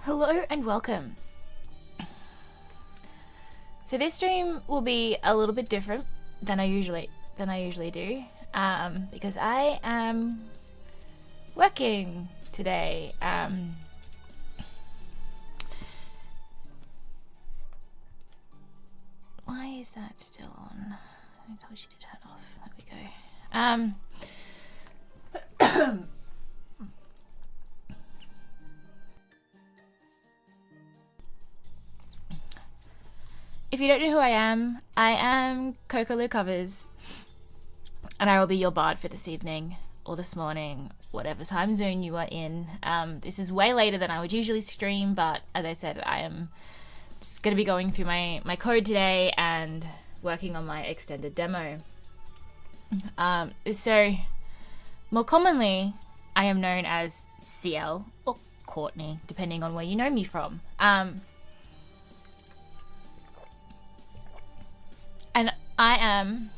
Hello and welcome. So this stream will be a little bit different than I usually do, because I am working today. Why is that still on? I told you to turn off. There we go. If you don't know who I am Coco Covers, and I will be your bard for this evening or this morning, whatever time zone you are in. This is way later than I would usually stream, but as I said, I am just going to be going through my code today and working on my extended demo. So, more commonly, I am known as CL or Courtney, depending on where you know me from. And I am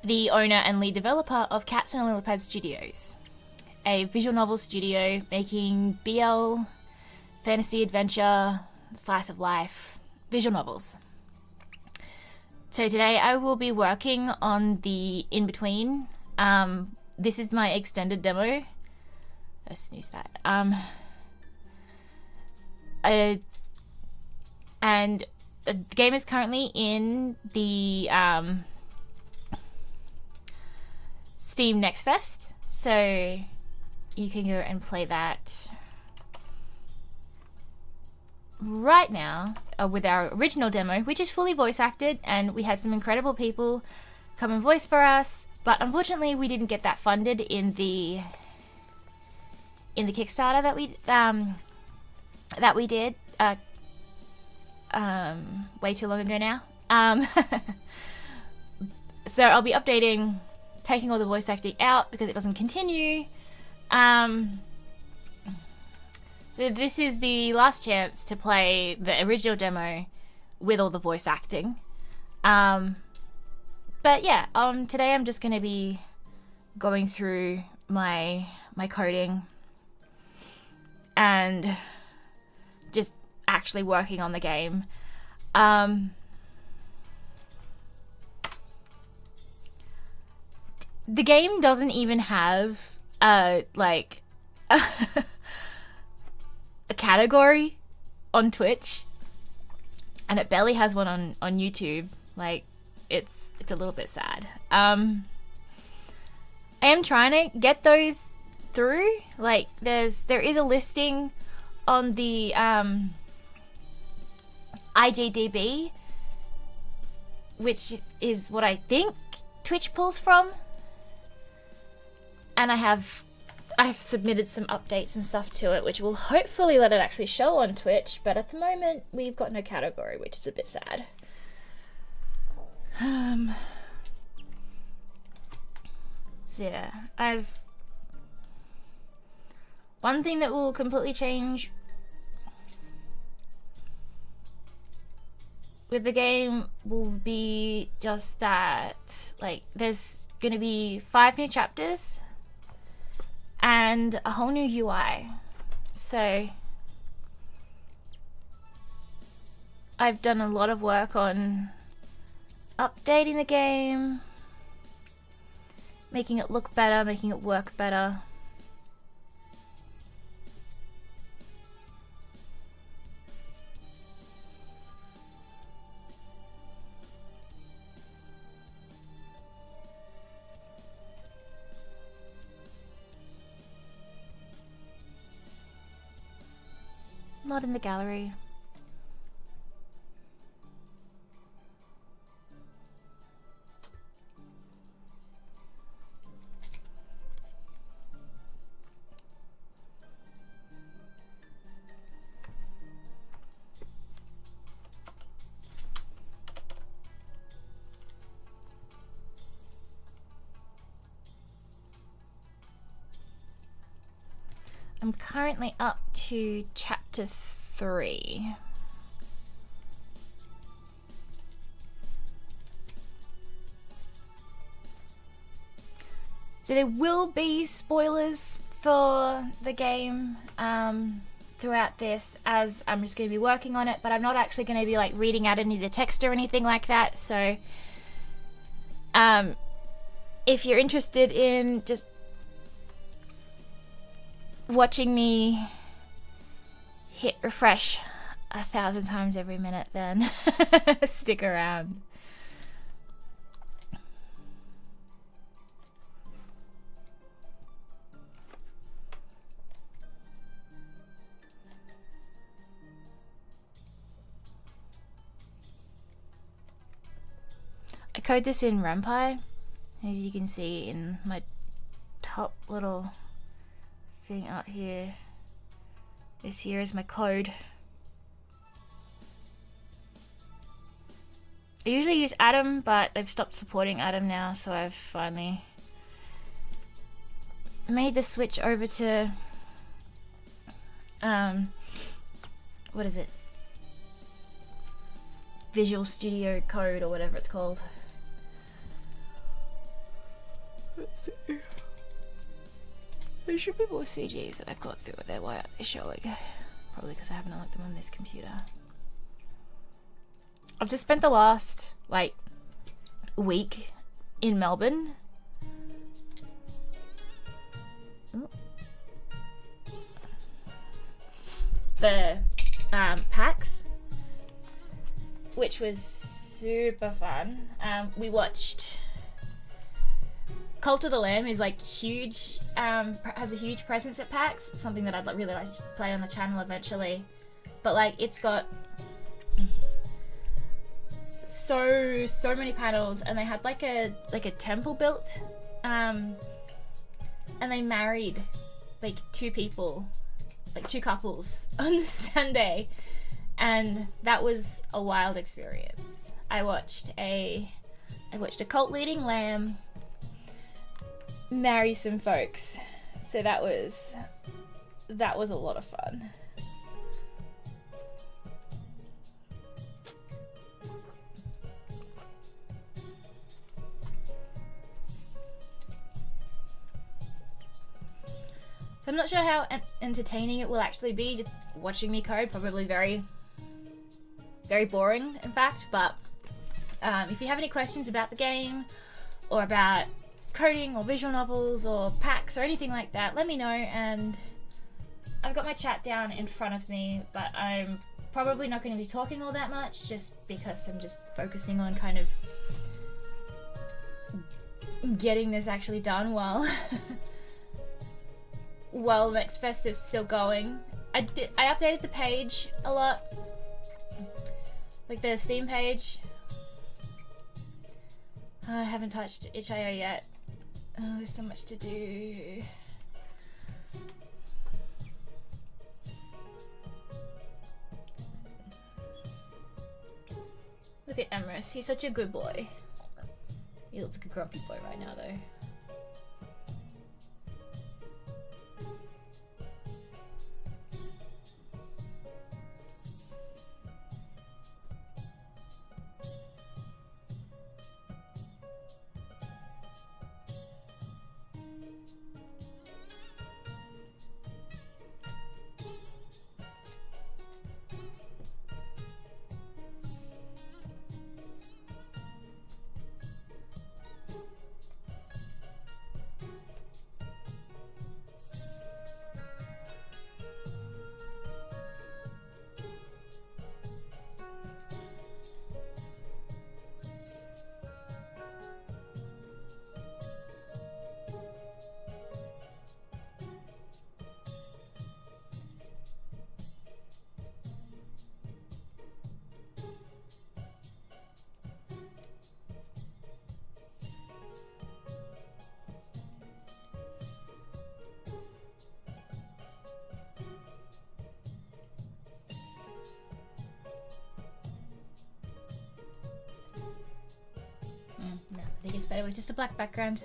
the owner and lead developer of Cats and Lilypad Studios, a visual novel studio making BL, fantasy adventure, slice of life, visual novels. So today I will be working on the in-between. This is my extended demo. Oh, snooze that. And the game is currently in the Steam Next Fest, so you can go and play that right now with our original demo, which is fully voice acted, and we had some incredible people come and voice for us, but unfortunately we didn't get that funded in the Kickstarter that we did way too long ago now. So I'll be updating, taking all the voice acting out because it doesn't continue. So this is the last chance to play the original demo with all the voice acting. But yeah, today I'm just going to be going through my coding and just actually working on the game. The game doesn't even have a category on Twitch, and it barely has one on YouTube. Like, it's a little bit sad. I am trying to get those through. Like, there is a listing on the IGDB, which is what I think Twitch pulls from, and I've submitted some updates and stuff to it, which will hopefully let it actually show on Twitch, but at the moment we've got no category, which is a bit sad. So yeah, one thing that will completely change with the game will be just that, like, there's gonna be 5 new chapters and a whole new UI. So I've done a lot of work on updating the game, making it look better, making it work better. Not in the gallery. I'm currently up to chapter 3. So there will be spoilers for the game. throughout this, as I'm just going to be working on it, but I'm not actually going to be like reading out any of the text or anything like that. So if you're interested in just watching me hit refresh 1,000 times every minute, then stick around. I code this in Rampy, as you can see in my top little thing out here. This here is my code. I usually use Atom, but they've stopped supporting Atom now, so I've finally made the switch over to what is it? Visual Studio Code or whatever it's called. Let's see. There should be more CGs that I've got through there. Why aren't they showing? Probably because I haven't unlocked them on this computer. I've just spent the last, like, week in Melbourne. For PAX, which was super fun. We watched Cult of the Lamb is like huge, has a huge presence at PAX. It's something that I'd really like to play on the channel eventually. But like, it's got so many panels, and they had like a temple built, and they married like two couples on the Sunday, and that was a wild experience. I watched a cult leading lamb marry some folks, so that was a lot of fun. So I'm not sure how entertaining it will actually be, just watching me code. Probably very, very boring, in fact. But if you have any questions about the game, or about coding, or visual novels, or PAX, or anything like that, let me know. And I've got my chat down in front of me, but I'm probably not going to be talking all that much, just because I'm just focusing on kind of getting this actually done while while Next Fest is still going. I updated the page a lot, like the Steam page. I haven't touched itch.io yet. Oh, there's so much to do. Look at Emrys, he's such a good boy. He looks like a grumpy boy right now though. No, I think it's better with just a black background.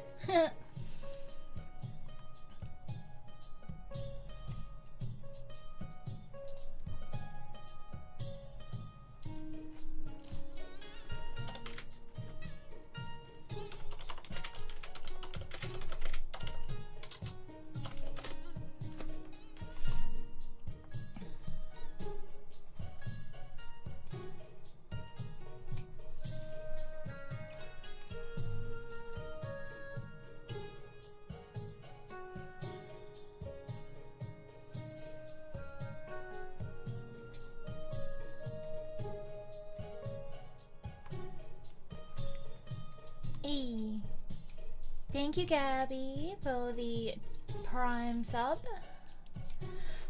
Thank you, Gabby, for the Prime sub.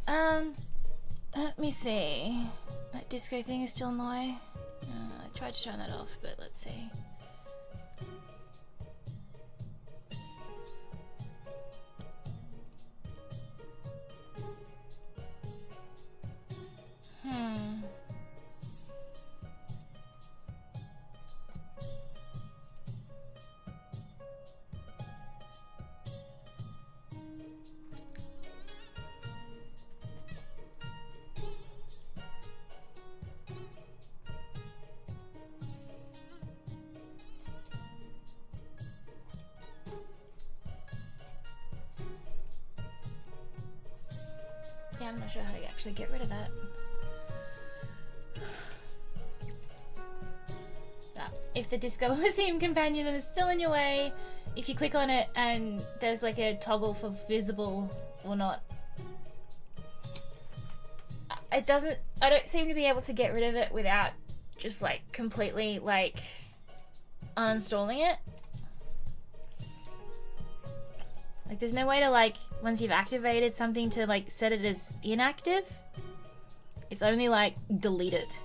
Let me see. That disco thing is still in the way. I tried to turn that off, but let's see. Yeah, I'm not sure how to actually get rid of that. If the Disco Elysium companion is still in your way, if you click on it and there's like a toggle for visible or not, I don't seem to be able to get rid of it without just like completely like uninstalling it. Like there's no way to like, once you've activated something, to like set it as inactive. It's only like delete it.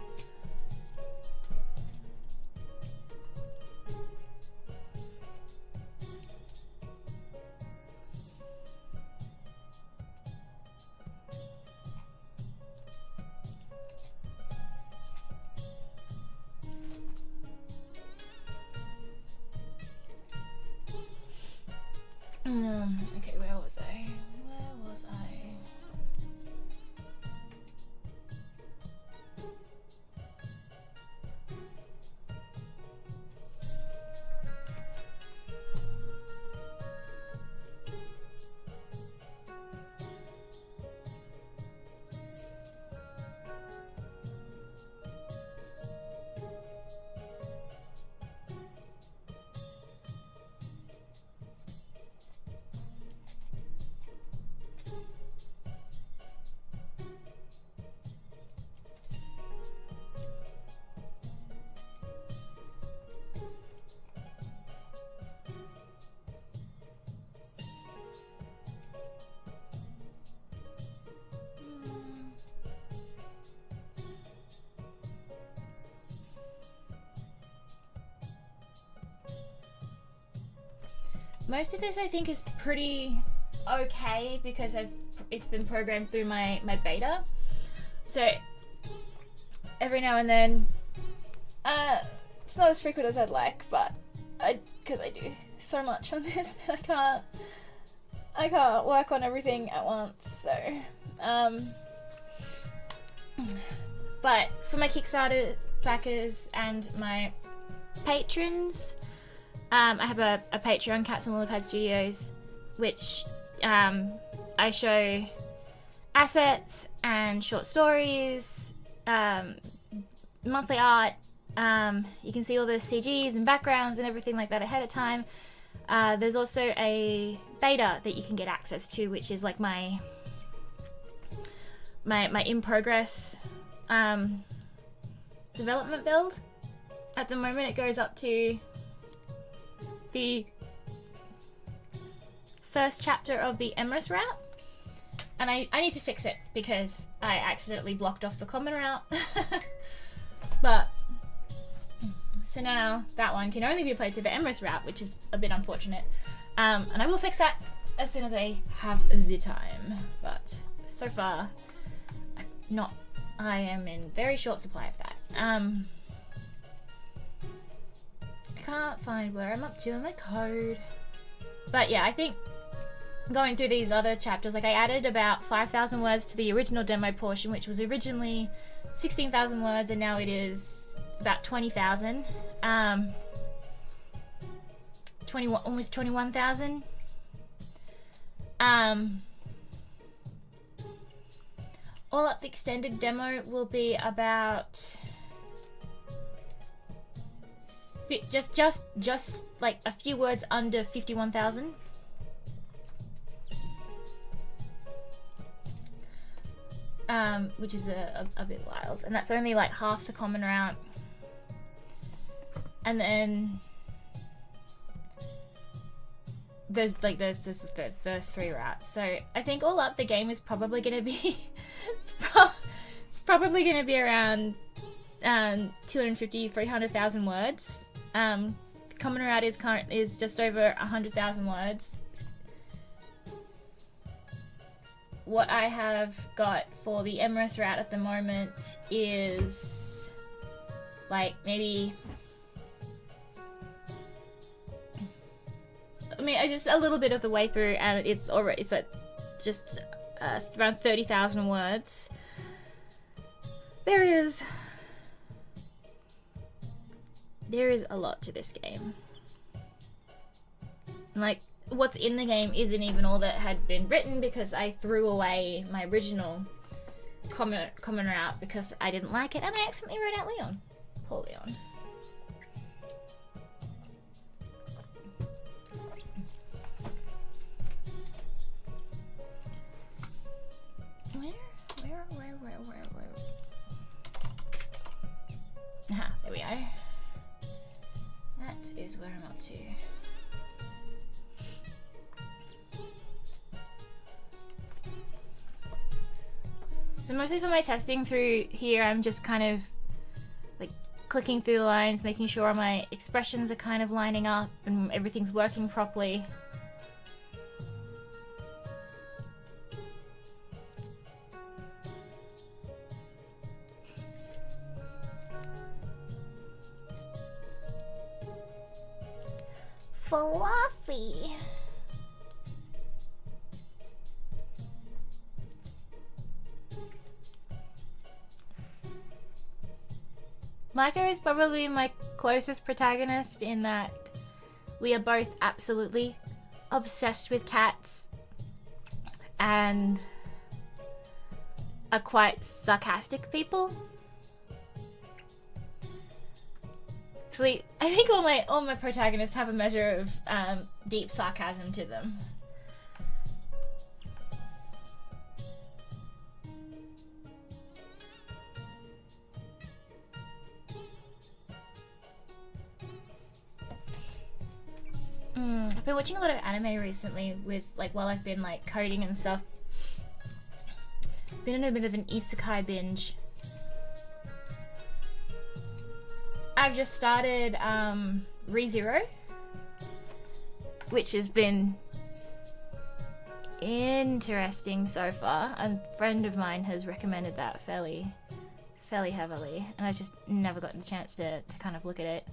Okay, where was I? Where was I? Most of this I think is pretty okay because it's been programmed through my beta. So every now and then, it's not as frequent as I'd like, but because I do so much on this that I can't work on everything at once. So, but for my Kickstarter backers and my patrons, I have a Patreon, Cats and Lilypad Studios, which I show assets and short stories, monthly art. You can see all the CGs and backgrounds and everything like that ahead of time. There's also a beta that you can get access to, which is like my in progress development build. At the moment, it goes up to the first chapter of the Emrys route, and I need to fix it because I accidentally blocked off the common route. But so now that one can only be played through the Emrys route, which is a bit unfortunate, and I will fix that as soon as I have the time. But so far I am in very short supply of that. I can't find where I'm up to in my code. But yeah, I think going through these other chapters, like I added about 5,000 words to the original demo portion, which was originally 16,000 words, and now it is about 20,000. 21, almost 21,000. All up the extended demo will be about just like a few words under 51,000. Which is a bit wild, and that's only like half the common route. And then there's the 3 routes. So I think all up the game is probably going to be it's probably going to be around 250-300,000 words. The common route is just over 100,000 words. What I have got for the Emrys route at the moment is like maybe, I mean, I just a little bit of the way through, and it's at just around 30,000 words. There is a lot to this game. Like, what's in the game isn't even all that had been written, because I threw away my original common route because I didn't like it, and I accidentally wrote out Leon. Poor Leon. Where? Aha, there we go. That is where I'm up to. So mostly for my testing through here, I'm just kind of like clicking through the lines, making sure my expressions are kind of lining up and everything's working properly. Fluffy. Micah is probably my closest protagonist in that we are both absolutely obsessed with cats and are quite sarcastic people. Actually, I think all my protagonists have a measure of deep sarcasm to them. I've been watching a lot of anime recently while I've been like coding and stuff. Been in a bit of an isekai binge. I've just started ReZero, which has been interesting so far. A friend of mine has recommended that fairly heavily, and I've just never gotten a chance to kind of look at it.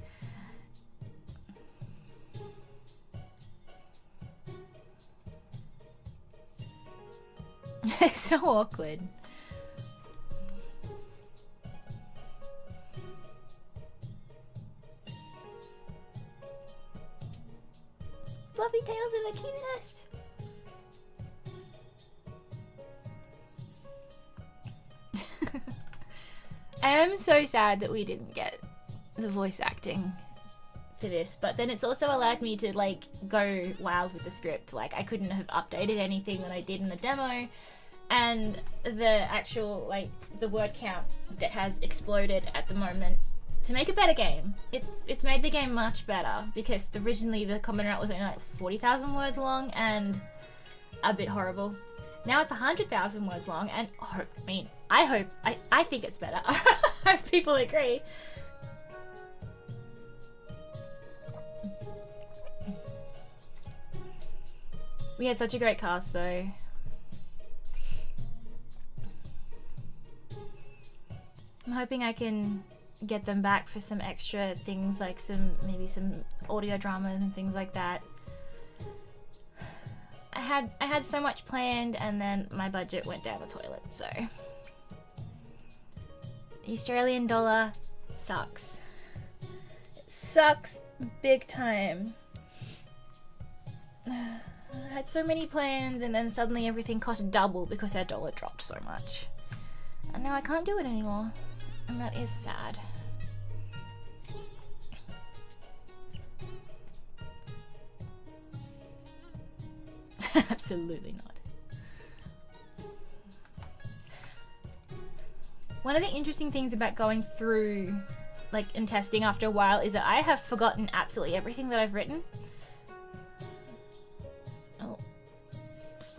It's so awkward. Fluffy tails are the cutest. I am so sad that we didn't get the voice acting for this, but then it's also allowed me to like go wild with the script. Like, I couldn't have updated anything that I did in the demo, and the actual like the word count that has exploded at the moment to make a better game. It's made the game much better, because originally the common route was only like 40,000 words long and a bit horrible. Now it's 100,000 words long, and I think it's better. I hope people agree. We had such a great cast though. I'm hoping I can get them back for some extra things, like maybe some audio dramas and things like that. I had so much planned, and then my budget went down the toilet, so the Australian dollar sucks. It sucks big time. I had so many plans, and then suddenly everything cost double because our dollar dropped so much. And now I can't do it anymore. And that is sad. Absolutely not. One of the interesting things about going through and testing after a while is that I have forgotten absolutely everything that I've written.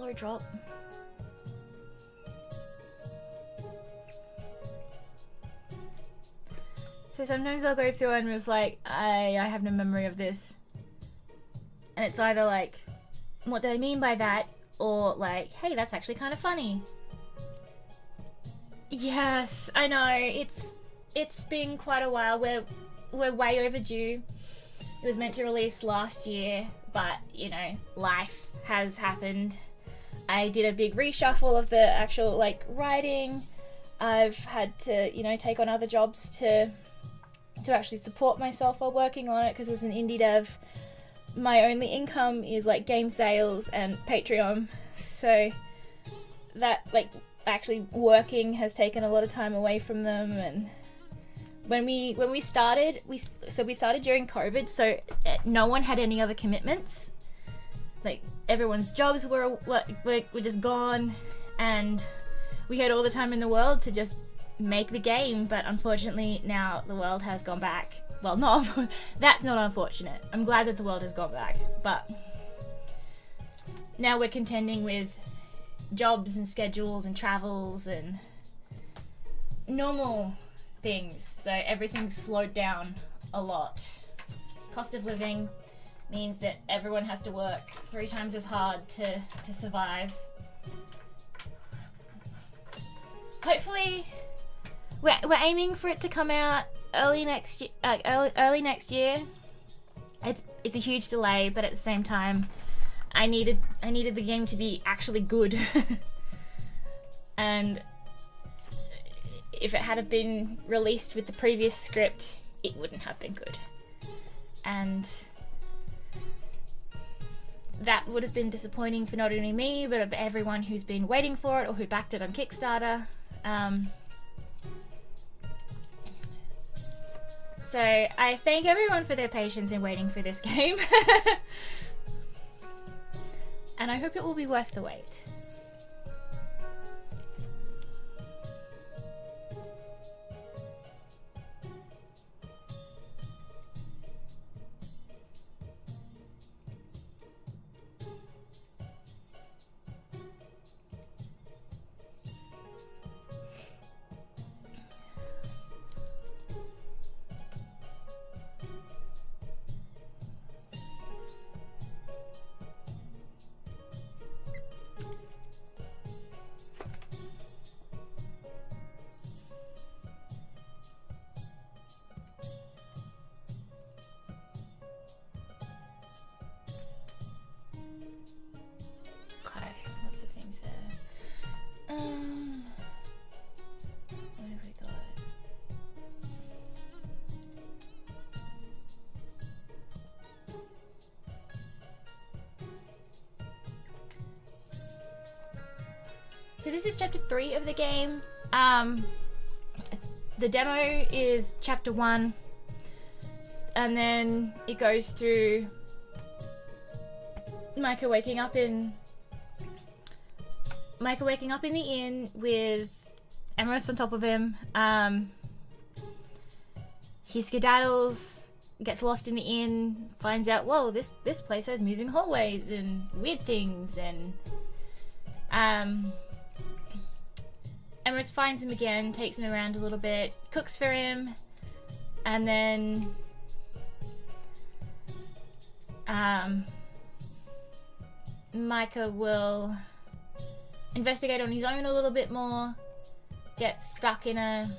slow drop. So sometimes I'll go through and it's like, I have no memory of this. And it's either like, what do I mean by that? Or like, hey, that's actually kind of funny. Yes, I know. It's been quite a while. We're way overdue. It was meant to release last year, but you know, life has happened. I did a big reshuffle of the actual like writing. I've had to, you know, take on other jobs to actually support myself while working on it, because as an indie dev, my only income is like game sales and Patreon. So that like actually working has taken a lot of time away from them. And when we started, we started during COVID, so no one had any other commitments. Like everyone's jobs were just gone, and we had all the time in the world to just make the game. But unfortunately now the world has gone back. Well, no, that's not unfortunate. I'm glad that the world has gone back, but now we're contending with jobs and schedules and travels and normal things, so everything's slowed down a lot. Cost of living means that everyone has to work 3 times as hard to survive. Hopefully we're aiming for it to come out early next year. It's a huge delay, but at the same time I needed the game to be actually good. And if it had been released with the previous script, it wouldn't have been good. And that would have been disappointing for not only me, but of everyone who's been waiting for it or who backed it on Kickstarter. So I thank everyone for their patience in waiting for this game. And I hope it will be worth the wait. What have we got? So this is chapter 3 of the game. The demo is chapter 1, and then it goes through Micah waking up in the inn with Emerus on top of him. He skedaddles, gets lost in the inn, finds out, whoa, this place has moving hallways and weird things, and Emerus finds him again, takes him around a little bit, cooks for him, and then Micah will investigate on his own a little bit more, get stuck in an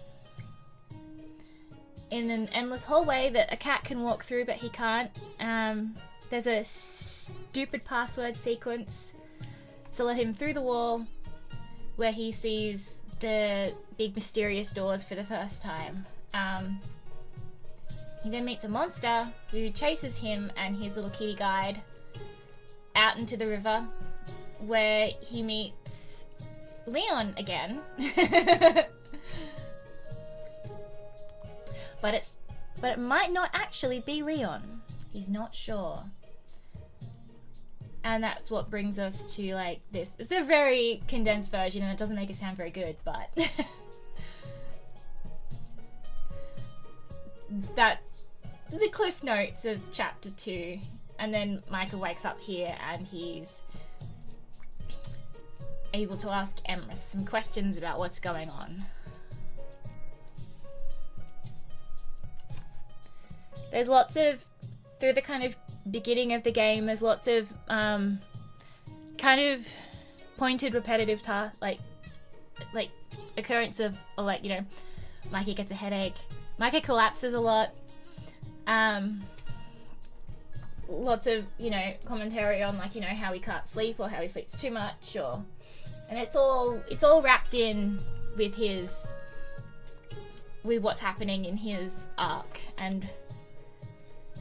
endless hallway that a cat can walk through, but he can't. There's a stupid password sequence to let him through the wall, where he sees the big mysterious doors for the first time. He then meets a monster who chases him and his little kitty guide out into the river, where he meets Leon again. but it might not actually be Leon. He's not sure. And that's what brings us to like this. It's a very condensed version and it doesn't make it sound very good, but that's the cliff notes of chapter 2. And then Micah wakes up here and he's able to ask Emrys some questions about what's going on. There's lots of, through the kind of beginning of the game, there's lots of kind of pointed repetitive tasks, like occurrence of, or like, you know, Mikey gets a headache, Mikey collapses a lot, lots of, you know, commentary on, like, you know, how he can't sleep or how he sleeps too much, or, and it's all wrapped in with his, with what's happening in his arc, and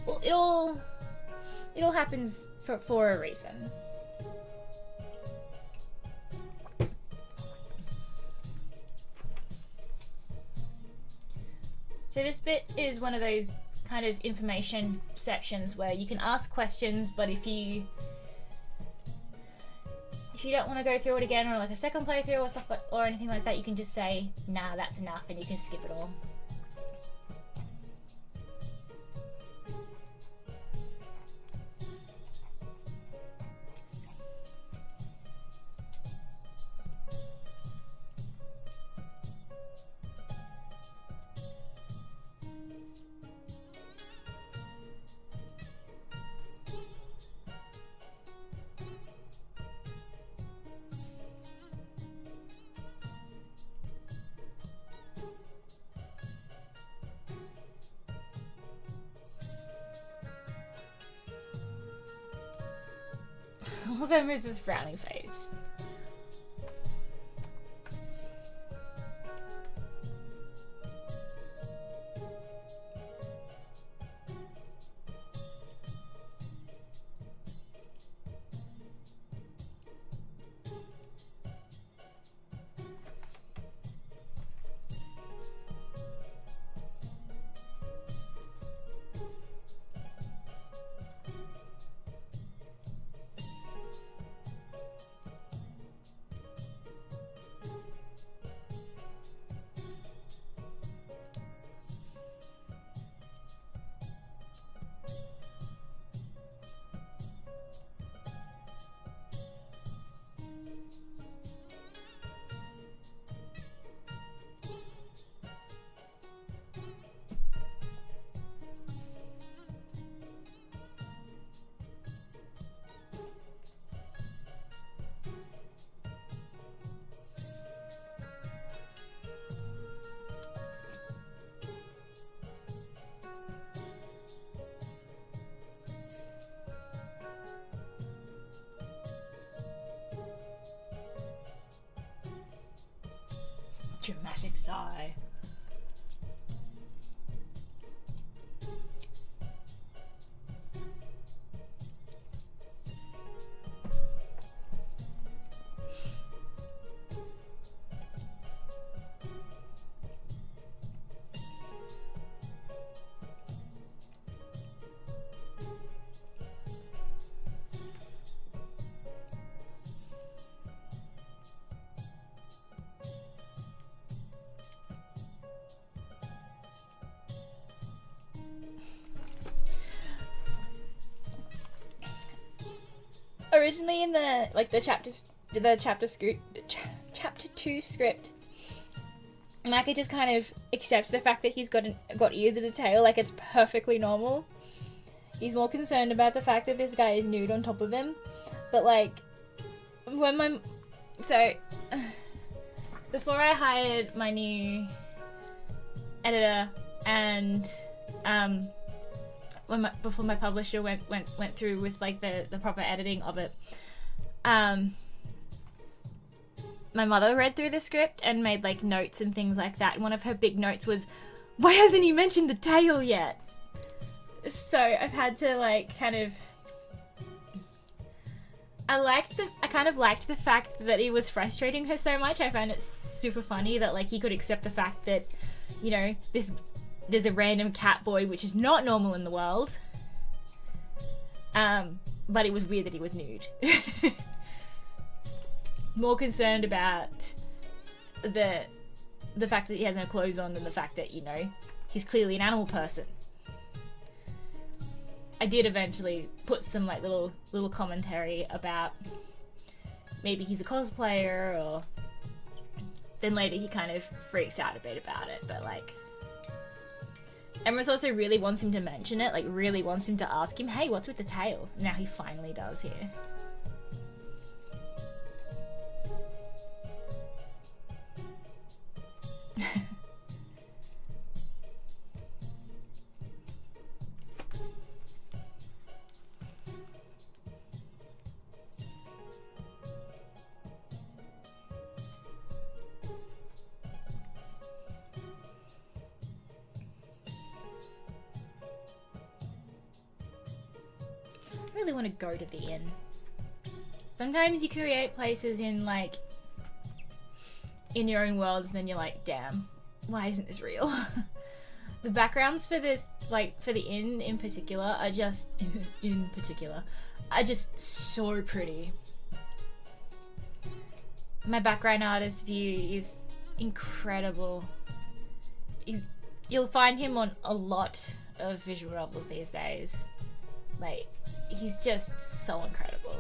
well, it all happens for a reason. So this bit is one of those kind of information sections where you can ask questions, but if you don't want to go through it again, or like a second playthrough or stuff, or anything like that, you can just say, nah, that's enough, and you can skip it all. All of them is his frowning face. Dramatic sigh. Originally in the chapter 2 script, Micah just kind of accepts the fact that he's got ears and a tail, like it's perfectly normal. He's more concerned about the fact that this guy is nude on top of him. But like, before I hired my new editor, and before my publisher went through with like the proper editing of it, my mother read through the script and made like notes and things like that. And one of her big notes was, "Why hasn't he mentioned the tail yet?" So I've had to like kind of. I kind of liked the fact that it was frustrating her so much. I found it super funny that like he could accept the fact that, you know, there's a random cat boy, which is not normal in the world. But it was weird that he was nude. More concerned about the fact that he has no clothes on than the fact that, you know, he's clearly an animal person. I did eventually put some like little commentary about maybe he's a cosplayer, or then later he kind of freaks out a bit about it. But like, Emrys also really wants him to mention it, like really wants him to ask him, hey, what's with the tail? Now he finally does here. I really want to go to the inn. Sometimes you create places in like in your own worlds, and then you're like, damn, why isn't this real? The backgrounds for this, like for the inn in particular, are just are just so pretty. My background artist view is incredible. You'll find him on a lot of visual novels these days. Like, he's just so incredible.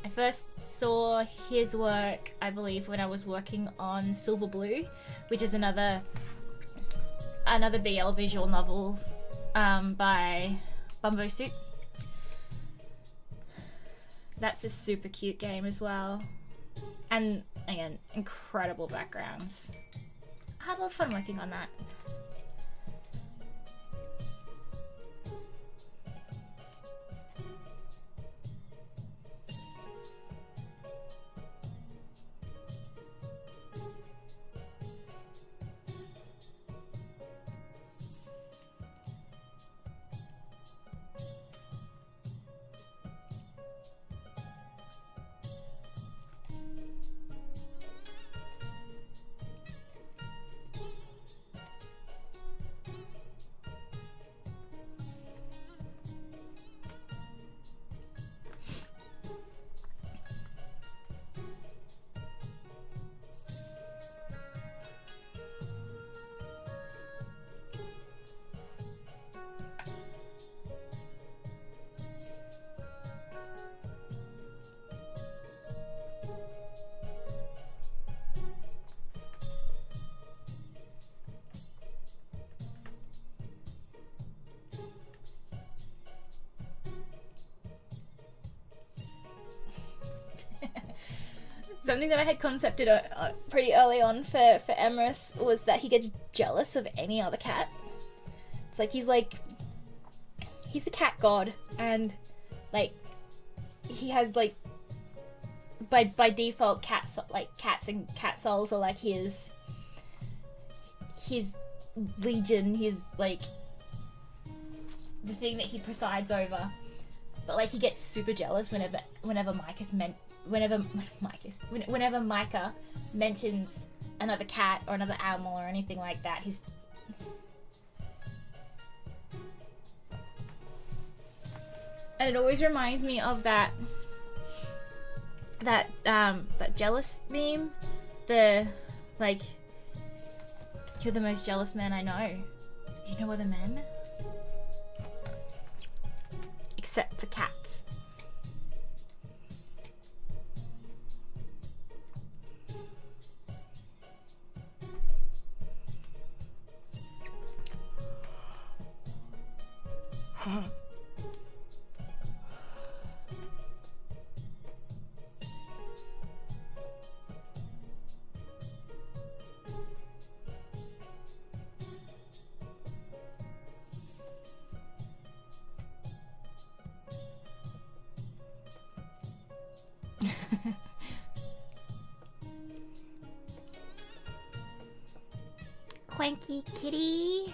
I first saw his work, I believe, when I was working on Silver Blue, which is another BL visual novels by Bumbo Suit. That's a super cute game as well. And again, incredible backgrounds. I had a lot of fun working on that. Something that I had concepted pretty early on for Emrys was that he gets jealous of any other cat. It's like he's the cat god, and like he has like by default cats and cat souls are like his legion, his like the thing that he presides over. But like he gets super jealous whenever Micah mentions another cat or another animal or anything like that. And it always reminds me of that jealous meme. The like, you're the most jealous man I know. You know other men? Except for cats. Clanky kitty.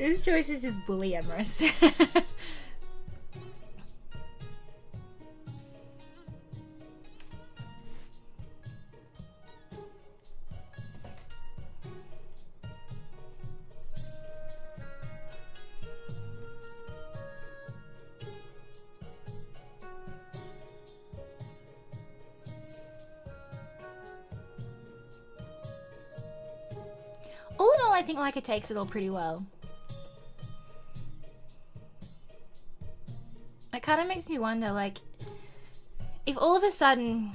This choice is just bully amorous. All in all, I think Micah takes it all pretty well. It kind of makes me wonder, like, if all of a sudden...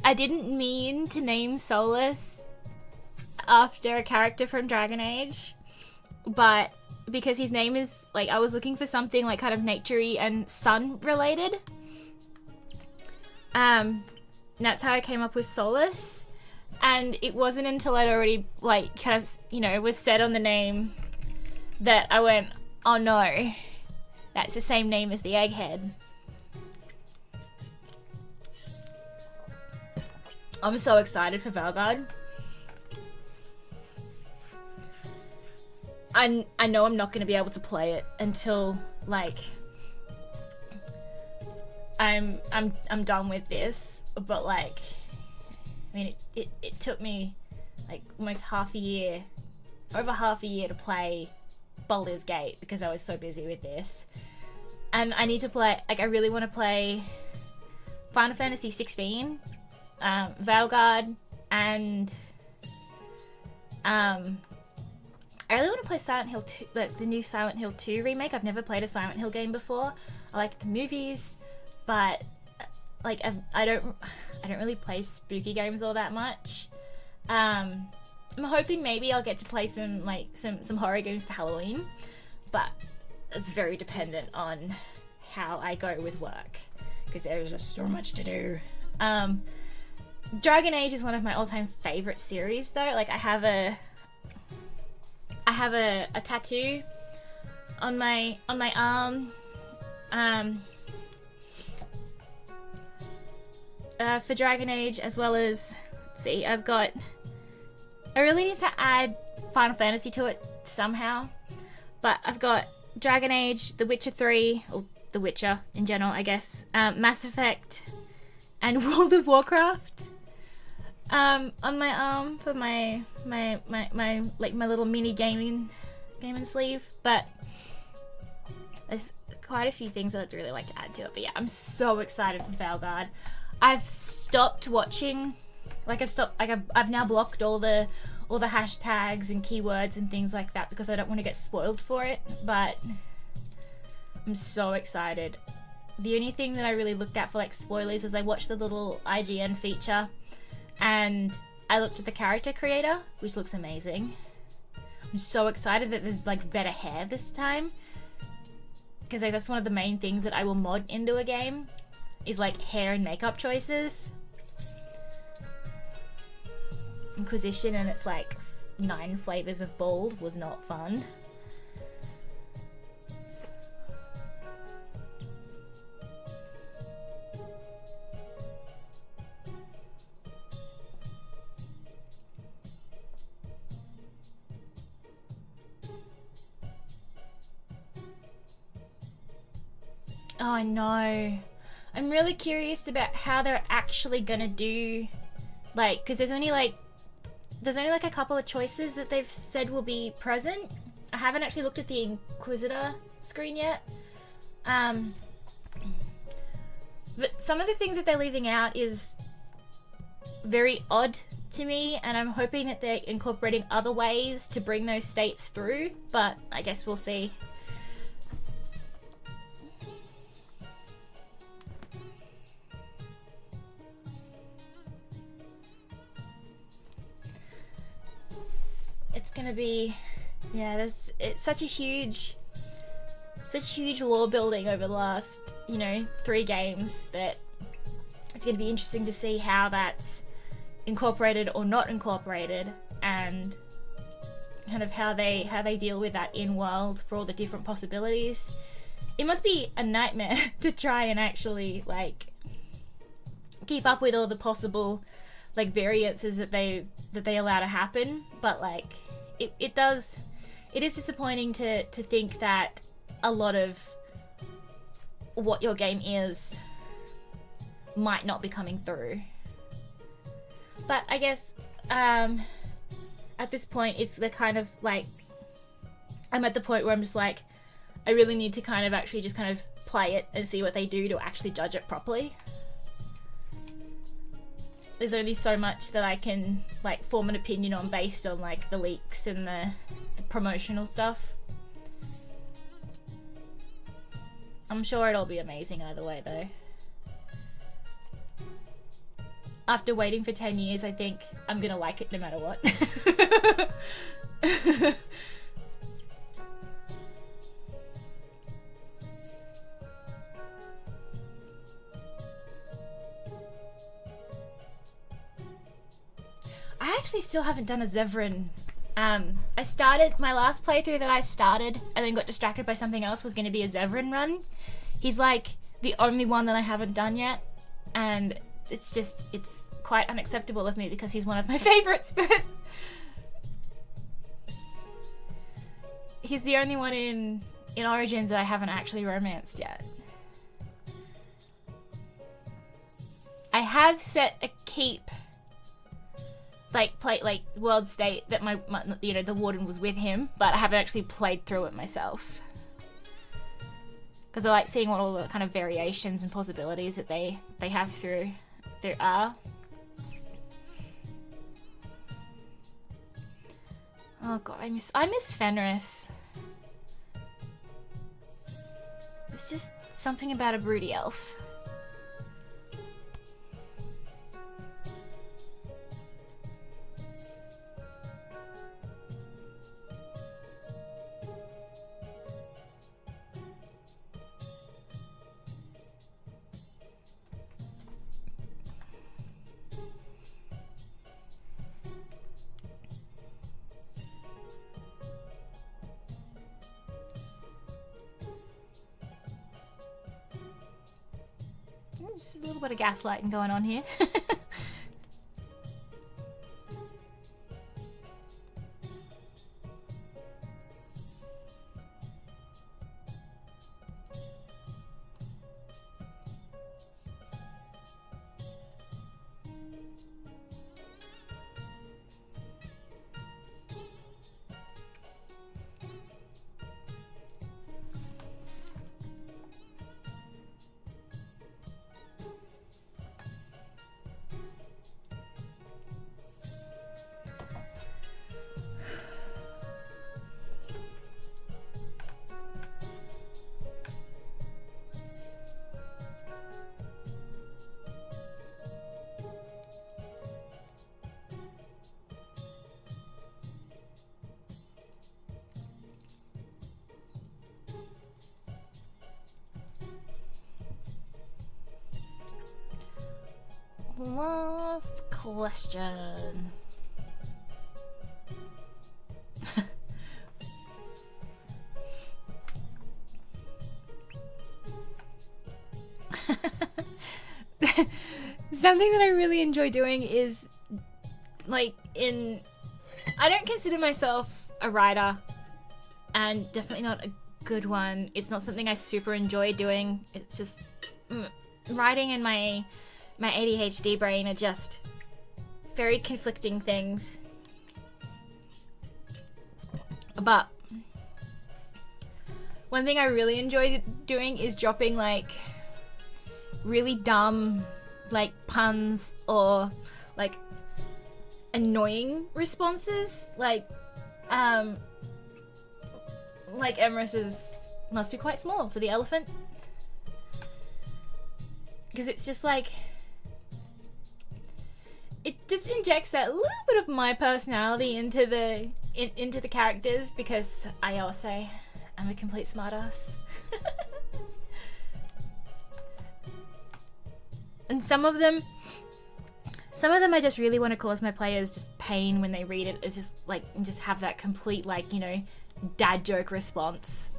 I didn't mean to name Solus after a character from Dragon Age, but because his name is, like, I was looking for something like kind of nature-y and sun related. That's how I came up with Solus. And it wasn't until I'd already, like, kind of, you know, was set on the name that I went, oh no, that's the same name as the egghead. I'm so excited for Valgard. I know I'm not going to be able to play it until, like, I'm done with this, but, like, I mean, it took me, like, almost over half a year to play Baldur's Gate because I was so busy with this. And I need to play, like, I really want to play Final Fantasy 16, Valgard, and, I really want to play Silent Hill 2, the new Silent Hill 2 remake. I've never played a Silent Hill game before. I like the movies, but, like, I don't really play spooky games all that much. I'm hoping maybe I'll get to play some horror games for Halloween, but it's very dependent on how I go with work, because there's just so much to do. Dragon Age is one of my all-time favorite series, though. Like, I have a tattoo on my arm for Dragon Age, as well as, let's see, I really need to add Final Fantasy to it somehow, but I've got Dragon Age, The Witcher 3, or The Witcher in general, I guess, Mass Effect, and World of Warcraft on my arm for my little mini gaming sleeve. But there's quite a few things that I'd really like to add to it. But yeah, I'm so excited for Valgard. I've stopped watching, I've now blocked all the hashtags and keywords and things like that because I don't want to get spoiled for it, but I'm so excited. The only thing that I really looked at for, like, spoilers is I watched the little IGN feature and I looked at the character creator, which looks amazing. I'm so excited that there's, like, better hair this time, because, like, that's one of the main things that I will mod into a game is, like, hair and makeup choices. Inquisition and its, like, 9 flavors of bald was not fun. Oh, I know. I'm really curious about how they're actually gonna do, like, because there's only like a couple of choices that they've said will be present. I haven't actually looked at the Inquisitor screen yet. But some of the things that they're leaving out is very odd to me, and I'm hoping that they're incorporating other ways to bring those states through, but I guess we'll see. It's gonna be, yeah, it's such a huge lore building over the last, 3 games that it's gonna be interesting to see how that's incorporated or not incorporated, and kind of how they deal with that in world for all the different possibilities. It must be a nightmare to try and actually like keep up with all the possible like variances that they allow to happen. But like it is disappointing to think that a lot of what your game is might not be coming through. But I guess at this point it's the kind of like I'm at the point where I'm just like I really need to kind of actually just kind of play it and see what they do to actually judge it properly. There's only so much that I can like form an opinion on based on like the leaks and the promotional stuff. I'm sure it'll be amazing either way though. After waiting for 10 years, I think I'm gonna like it no matter what. I actually still haven't done a Zevran. I started, my last playthrough that I started and then got distracted by something else was going to be a Zevran run. He's like the only one that I haven't done yet, and it's quite unacceptable of me because he's one of my favorites, but he's the only one in Origins that I haven't actually romanced yet. I have set a keep like world state that my the warden was with him, but I haven't actually played through it myself because I like seeing what all the kind of variations and possibilities that they have through are. Oh god, I miss Fenris. There's just something about a broody elf. There's a little bit of gaslighting going on here. Last question. Something that I really enjoy doing is like I don't consider myself a writer, and definitely not a good one. It's not something I super enjoy doing. It's just writing and my ADHD brain are just very conflicting things. But one thing I really enjoy doing is dropping like really dumb like puns or like annoying responses, like Emrys's must be quite small to the elephant, because it's just like it just injects that little bit of my personality into the characters, because I also am a complete smartass. And some of them Some of them I just really want to cause my players just pain when they read it. It's just like, and just have that complete, like, you know, dad joke response.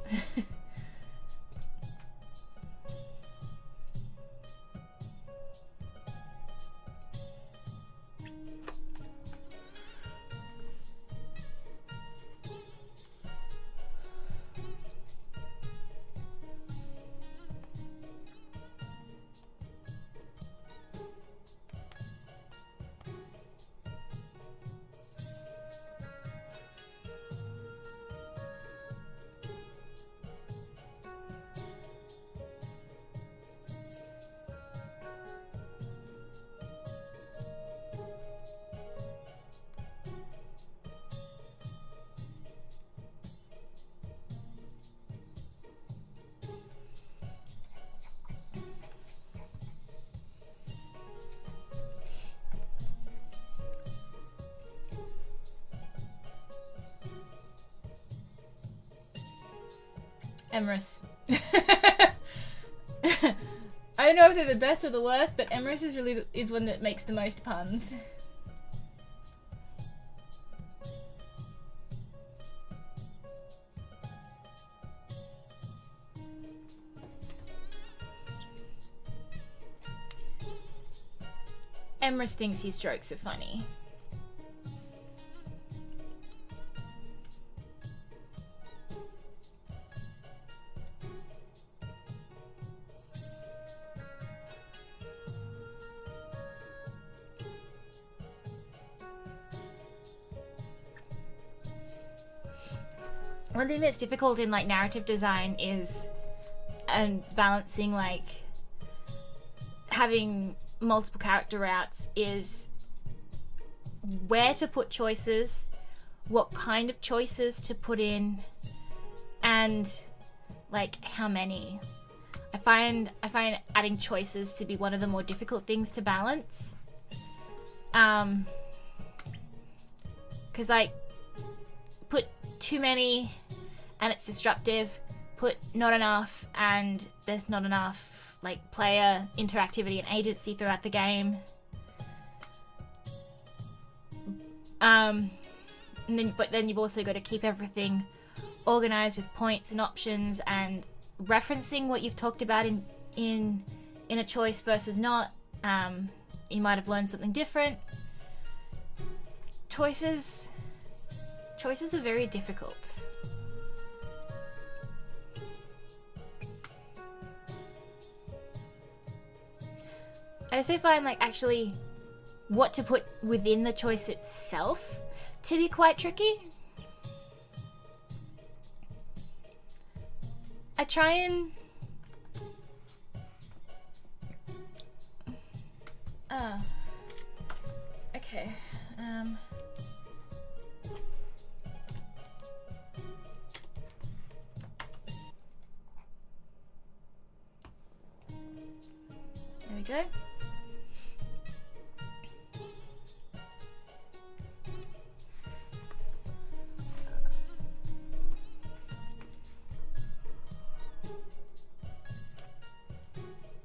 Emrys. I don't know if they're the best or the worst, but Emrys is one that makes the most puns. Emrys thinks his jokes are funny. One thing that's difficult in like narrative design is balancing like having multiple character routes is where to put choices, what kind of choices to put in, and like how many. I find adding choices to be one of the more difficult things to balance. Because like put too many and it's disruptive, put not enough and there's not enough like player interactivity and agency throughout the game. But then you've also got to keep everything organized with points and options and referencing what you've talked about in a choice versus not. You might have learned something different. Choices are very difficult. I also find like actually what to put within the choice itself to be quite tricky. I try and okay. There we go.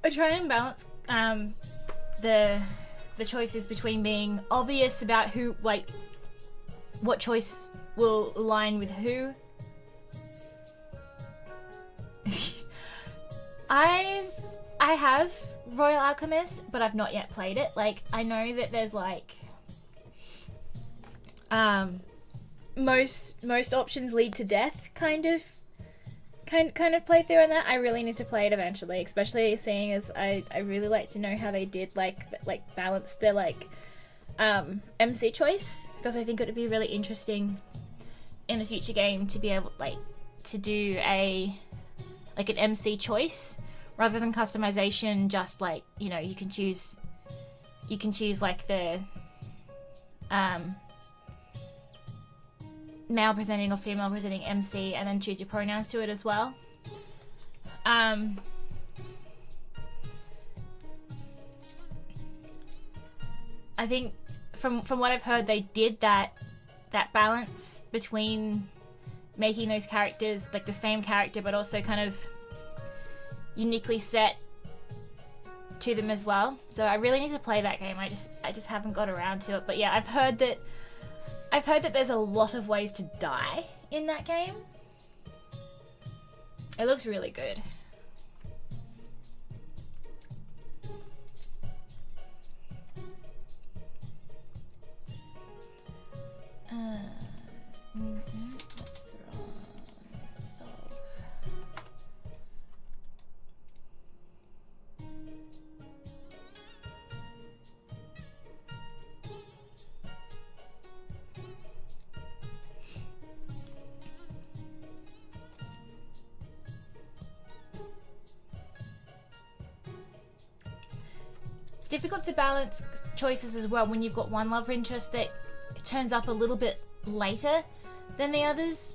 I try and balance the choices between being obvious about who, like, what choice will align with who. I have Royal Alchemist, but I've not yet played it. Like, I know that there's like most options lead to death kind of playthrough on that. I really need to play it eventually, especially seeing as I really like to know how they did like balance their like MC choice, because I think it would be really interesting in a future game to be able like to do an MC choice rather than customization. Just like, you know, you can choose like the male presenting or female presenting MC and then choose your pronouns to it as well. I think from what I've heard, they did that balance between making those characters like the same character but also kind of uniquely set to them as well. So I really need to play that game. I just haven't got around to it. But yeah, I've heard that there's a lot of ways to die in that game. It looks really good. That's the wrong solve. It's difficult to balance choices as well when you've got one love interest that turns up a little bit later than the others.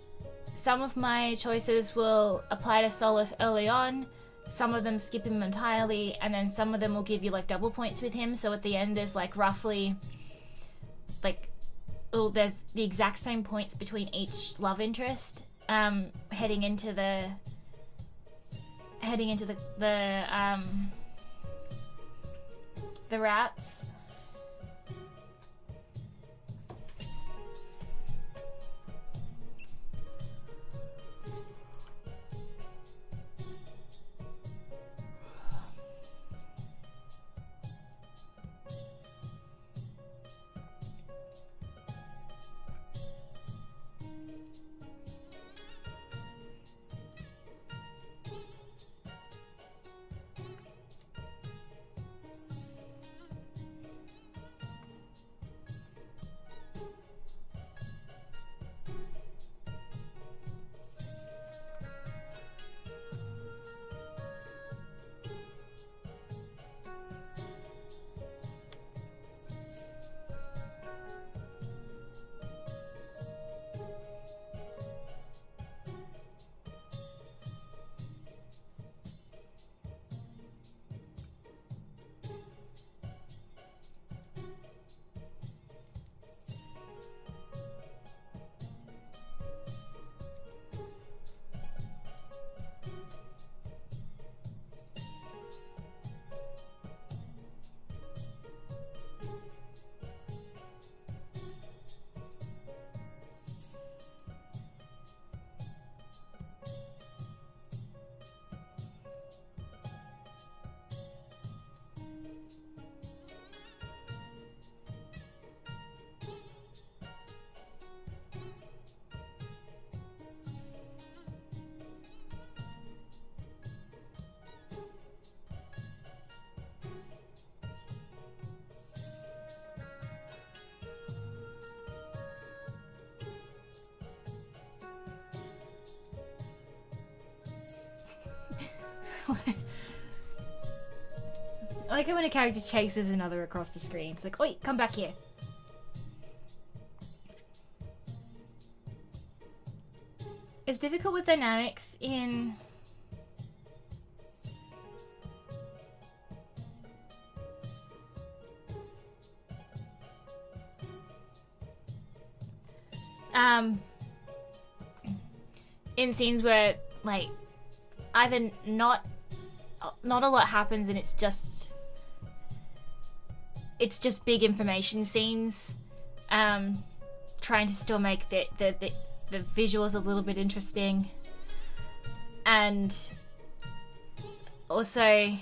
Some of my choices will apply to Solus early on, some of them skip him entirely, and then some of them will give you like double points with him. So at the end there's like roughly like, oh, there's the exact same points between each love interest heading into the routes. I like it when a character chases another across the screen. It's like, oi, come back here. It's difficult with dynamics in... in scenes where, like, either not a lot happens and it's just big information scenes, trying to still make the visuals a little bit interesting, and also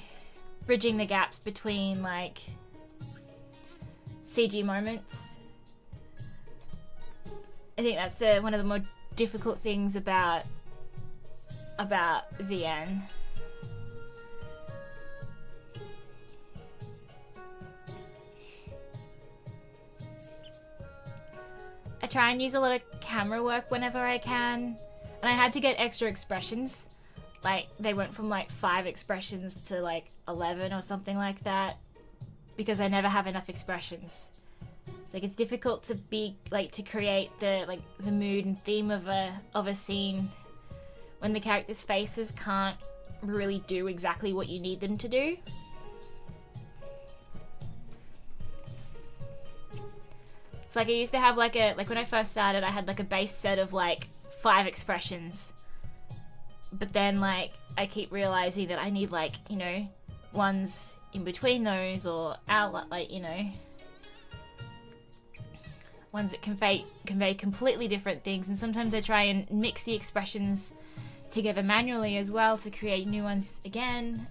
bridging the gaps between like CG moments. I think that's one of the more difficult things about VN. I try and use a lot of camera work whenever I can, and I had to get extra expressions. Like, they went from like 5 expressions to like 11 or something like that, because I never have enough expressions. It's like, it's difficult to be like, to create the mood and theme of a scene when the characters' faces can't really do exactly what you need them to do. It's like I used to have like when I first started, I had like a base set of like 5 expressions, but then like I keep realizing that I need like, you know, ones in between those, or out, like, you know, ones that convey completely different things. And sometimes I try and mix the expressions together manually as well to create new ones again.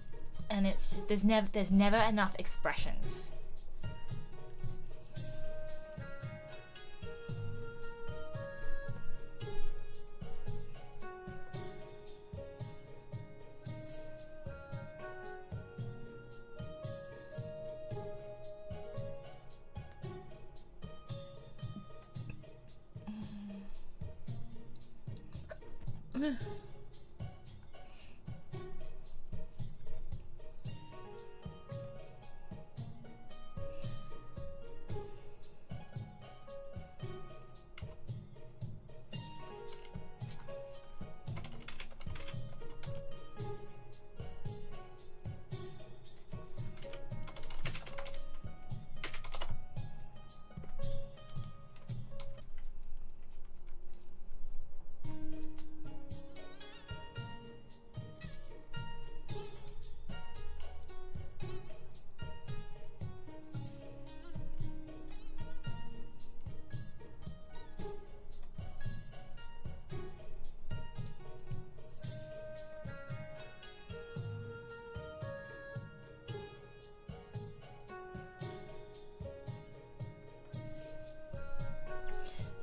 And it's just, there's never enough expressions.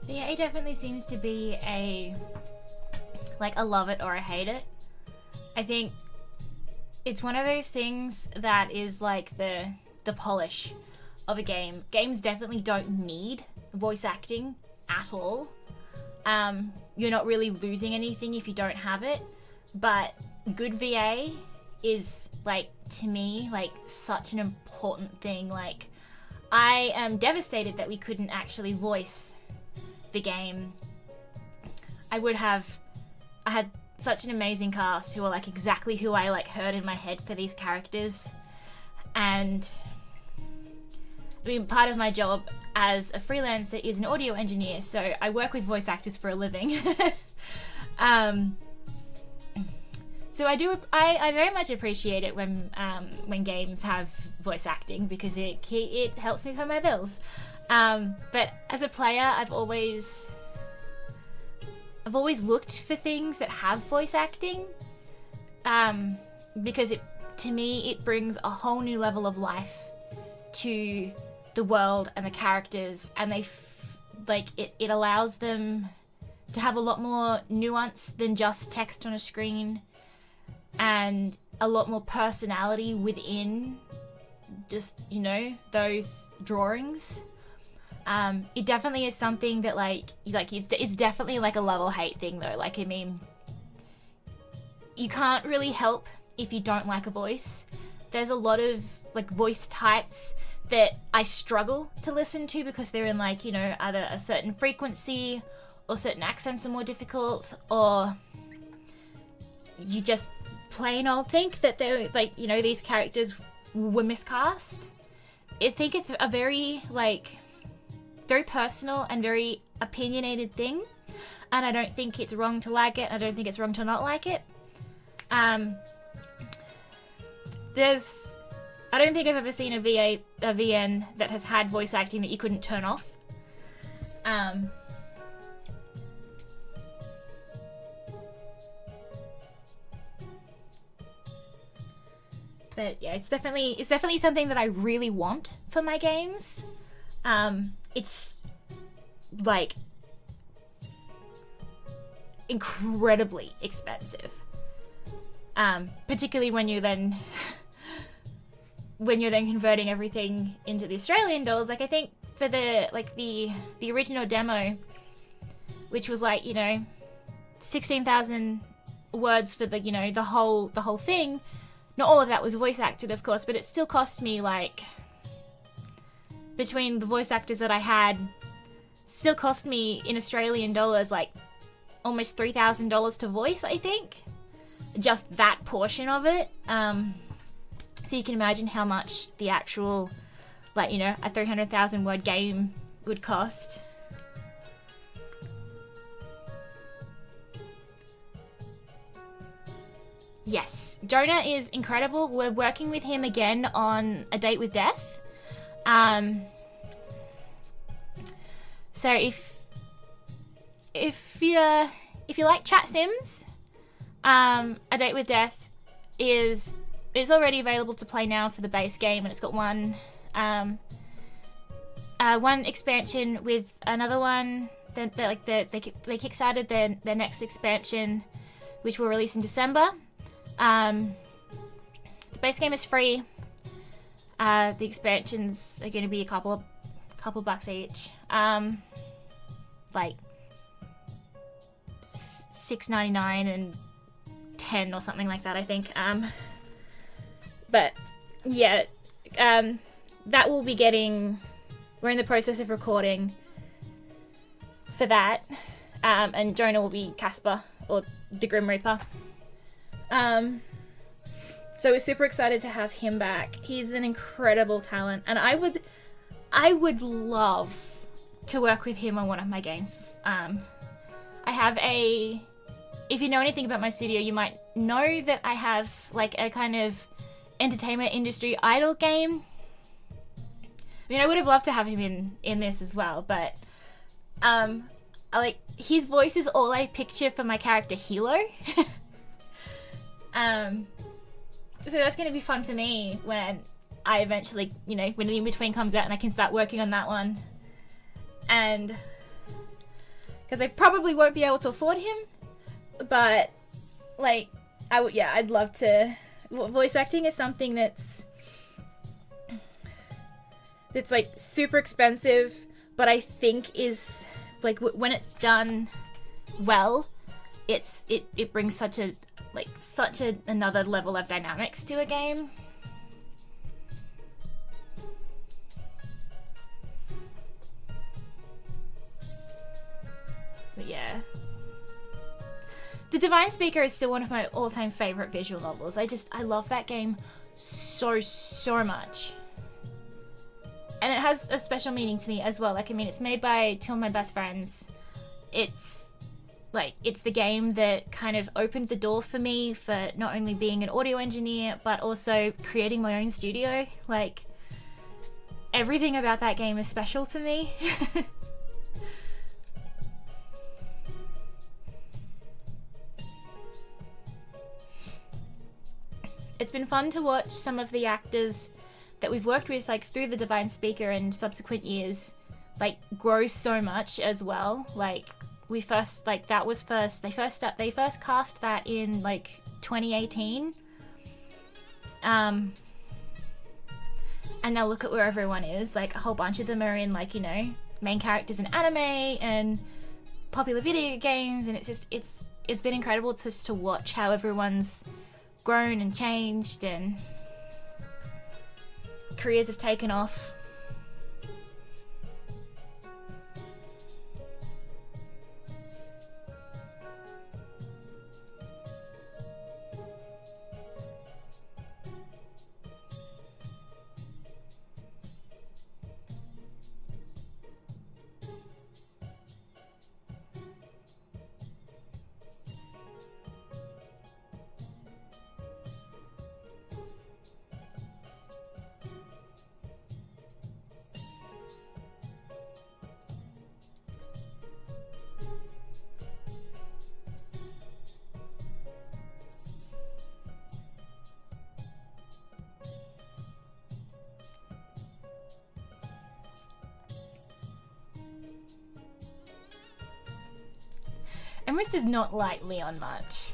Yeah, it definitely seems to be a love it or I hate it. I think it's one of those things that is like the polish of a game. Games definitely don't need voice acting at all. You're not really losing anything if you don't have it, but good VA is, like, to me, like, such an important thing. Like, I am devastated that we couldn't actually voice the game. I had such an amazing cast who are like exactly who I like heard in my head for these characters. And I mean, part of my job as a freelancer is an audio engineer, so I work with voice actors for a living. So I very much appreciate it when games have voice acting, because it helps me pay my bills. But as a player, I've always looked for things that have voice acting, because to me it brings a whole new level of life to the world and the characters, and it allows them to have a lot more nuance than just text on a screen, and a lot more personality within just, you know, those drawings. It definitely is something that it's definitely like a love-or-hate thing though. Like, I mean, you can't really help if you don't like a voice. There's a lot of like voice types that I struggle to listen to because they're in, like, you know, either a certain frequency or certain accents are more difficult, or you just plain old think that they're like, you know, these characters were miscast. I think it's a very personal and very opinionated thing, and I don't think it's wrong to like it. I don't think it's wrong to not like it. I don't think I've ever seen a VN that has had voice acting that you couldn't turn off. But yeah, it's definitely something that I really want for my games. It's like incredibly expensive, particularly when you're then converting everything into the Australian dollars. Like, I think for the original demo, which was like, you know, 16,000 words for the, you know, the whole thing. Not all of that was voice acted, of course, but it still cost me, like, between the voice actors that I had, still cost me in Australian dollars like almost $3,000 to voice, I think. Just that portion of it. So you can imagine how much the actual, like, you know, a 300,000 word game would cost. yes, Jonah is incredible. We're working with him again on A Date with Death. So if you like chat sims, A Date with Death is already available to play now for the base game, and it's got one expansion with another one. They kickstarted their next expansion, which will release in December. The base game is free. The expansions are going to be a couple bucks each. Like $6.99 and $10 or something like that, I think. But yeah, that will be getting. We're in the process of recording for that, and Jonah will be Casper, or the Grim Reaper. So we're super excited to have him back. He's an incredible talent, and I would love to work with him on one of my games. I have if you know anything about my studio, you might know that I have like a kind of entertainment industry idol game. I mean, I would have loved to have him in this as well, but his voice is all I picture for my character Hilo. So that's going to be fun for me when I eventually, when the In-Between comes out and I can start working on that one. And because I probably won't be able to afford him, but I'd love to. Voice acting is something that's like super expensive, but I think is like when it's done well, it brings such another level of dynamics to a game. But yeah, The Divine Speaker is still one of my all-time favorite visual novels. I love that game so much. And it has a special meaning to me as well. It's made by two of my best friends. It's the game that kind of opened the door for me for not only being an audio engineer, but also creating my own studio. Everything about that game is special to me. It's been fun to watch some of the actors that we've worked with through The Divine Speaker and subsequent years grow so much as well. They first cast that in 2018. And now look at where everyone is. A whole bunch of them are in main characters in anime and popular video games, and it's been incredible just to watch how everyone's grown and changed and careers have taken off. Emerist does not like Leon much.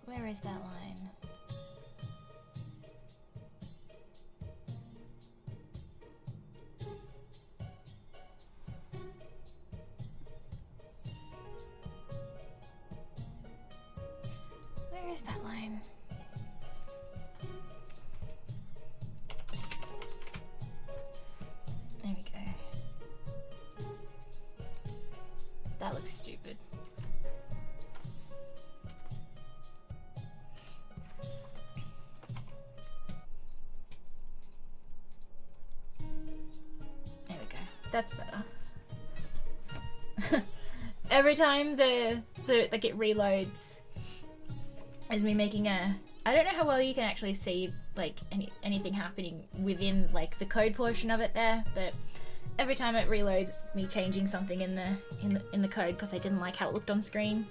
Where is that line? Where is that line? That's better. Every time the like it reloads is me making a... I don't know how well you can actually see like anything happening within like the code portion of it there, but every time it reloads it's me changing something in the code because I didn't like how it looked on screen.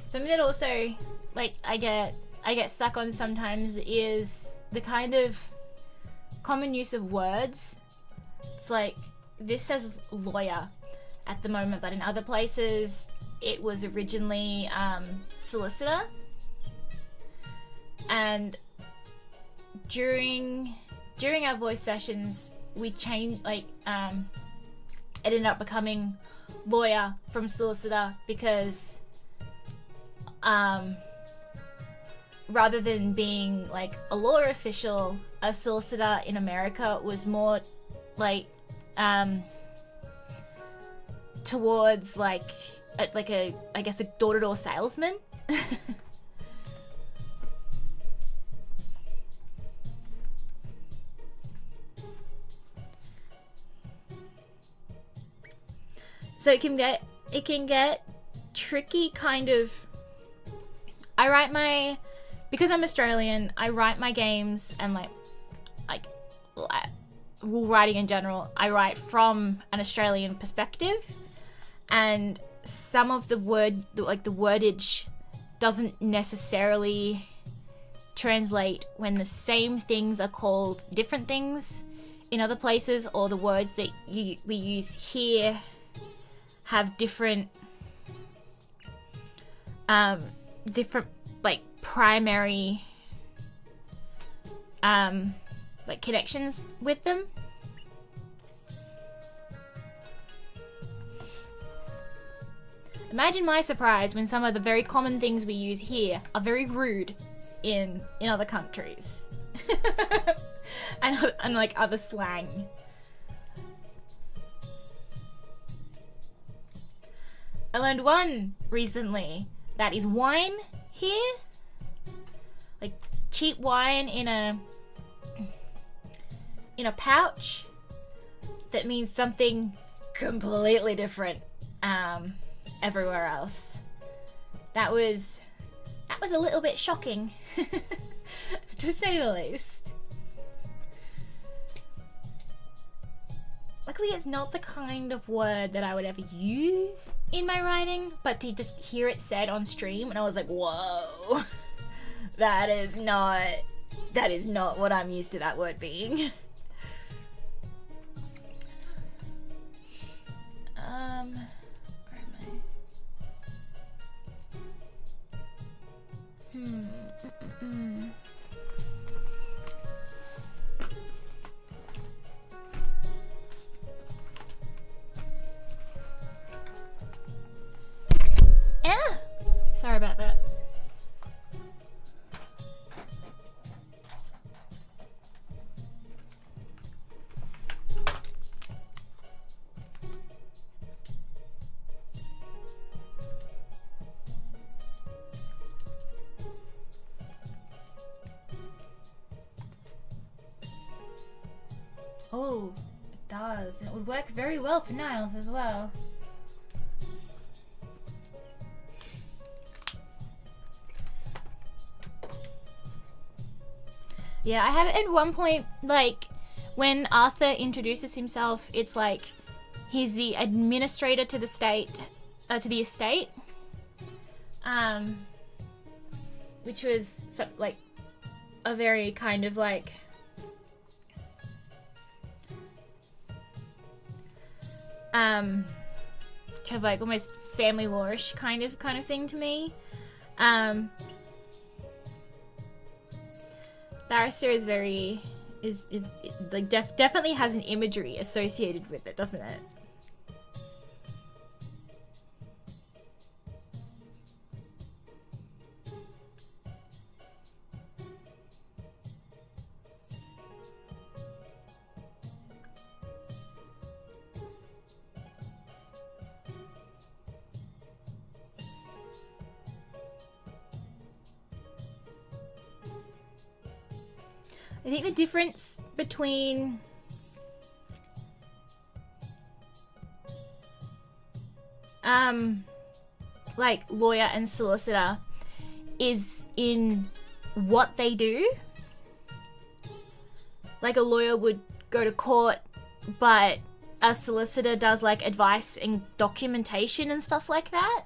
Something that also, like, I get stuck on sometimes is the kind of common use of words. It's like, this says lawyer at the moment, but in other places it was originally solicitor. And during our voice sessions, we changed, like, it ended up becoming lawyer from solicitor because rather than being like a law official, a solicitor in America was more like towards like a I guess a door-to-door salesman. So it can get tricky, kind of. Because I'm Australian, I write my games and like writing in general, I write from an Australian perspective, and some of the wordage doesn't necessarily translate when the same things are called different things in other places, or the words that we use here have different like primary like connections with them. Imagine my surprise when some of the very common things we use here are very rude in other countries. and like other slang. I learned one recently that is wine here. Like cheap wine in a pouch. That means something completely different everywhere else. That was a little bit shocking, to say the least. Luckily, it's not the kind of word that I would ever use in my writing, but to just hear it said on stream, and I was like, whoa, that is not what I'm used to that word being. Where am I? about that. Oh, it does. And it would work very well for nails as well. Yeah, I have at one point, like, when Arthur introduces himself, it's like he's the administrator to the estate, which was like a very kind of like kind of like almost family law-ish kind of thing to me. Barrister is very is like definitely has an imagery associated with it, doesn't it? I think the difference between like lawyer and solicitor is in what they do. Like a lawyer would go to court, but a solicitor does like advice and documentation and stuff like that.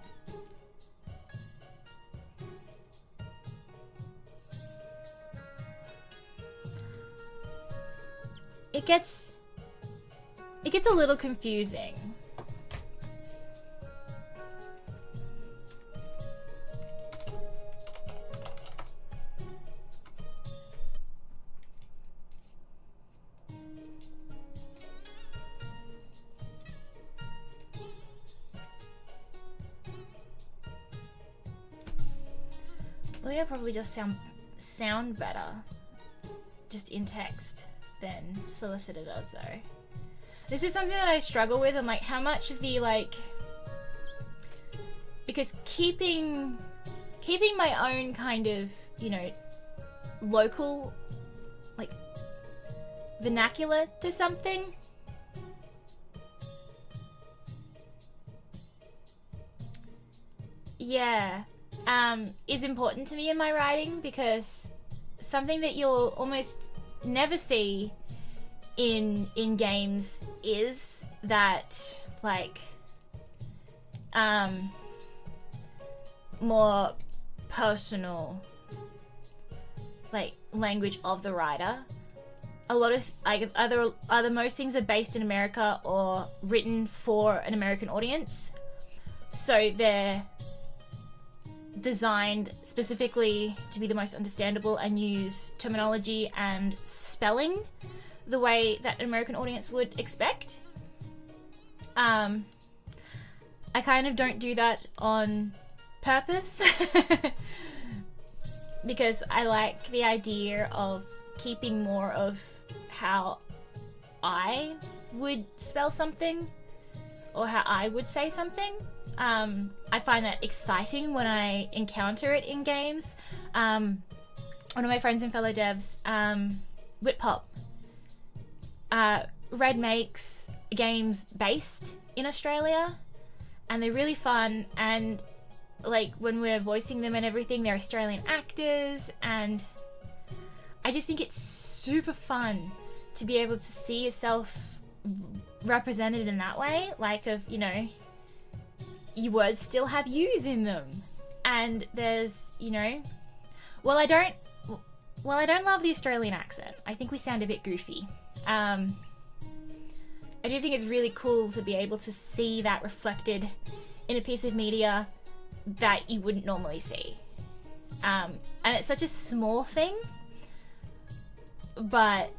It gets a little confusing. Lawyer probably just sound better just in text than solicitor does, though. This is something that I struggle with. I'm like, how much of the like, because keeping my own kind of, you know, local like vernacular to something is important to me in my writing, because something that you'll almost never see in games is that like more personal like language of the writer. A lot of like either most things are based in America or written for an American audience, so they're designed specifically to be the most understandable and use terminology and spelling the way that an American audience would expect. I kind of don't do that on purpose because I like the idea of keeping more of how I would spell something or how I would say something. I find that exciting when I encounter it in games. One of my friends and fellow devs, Whitpop, Red makes games based in Australia, and they're really fun, and like when we're voicing them and everything, they're Australian actors, and I just think it's super fun to be able to see yourself represented in that way, like of, you know, your words still have U's in them, and there's, you know, well I don't love the Australian accent. I think we sound a bit goofy. I do think it's really cool to be able to see that reflected in a piece of media that you wouldn't normally see. And it's such a small thing, but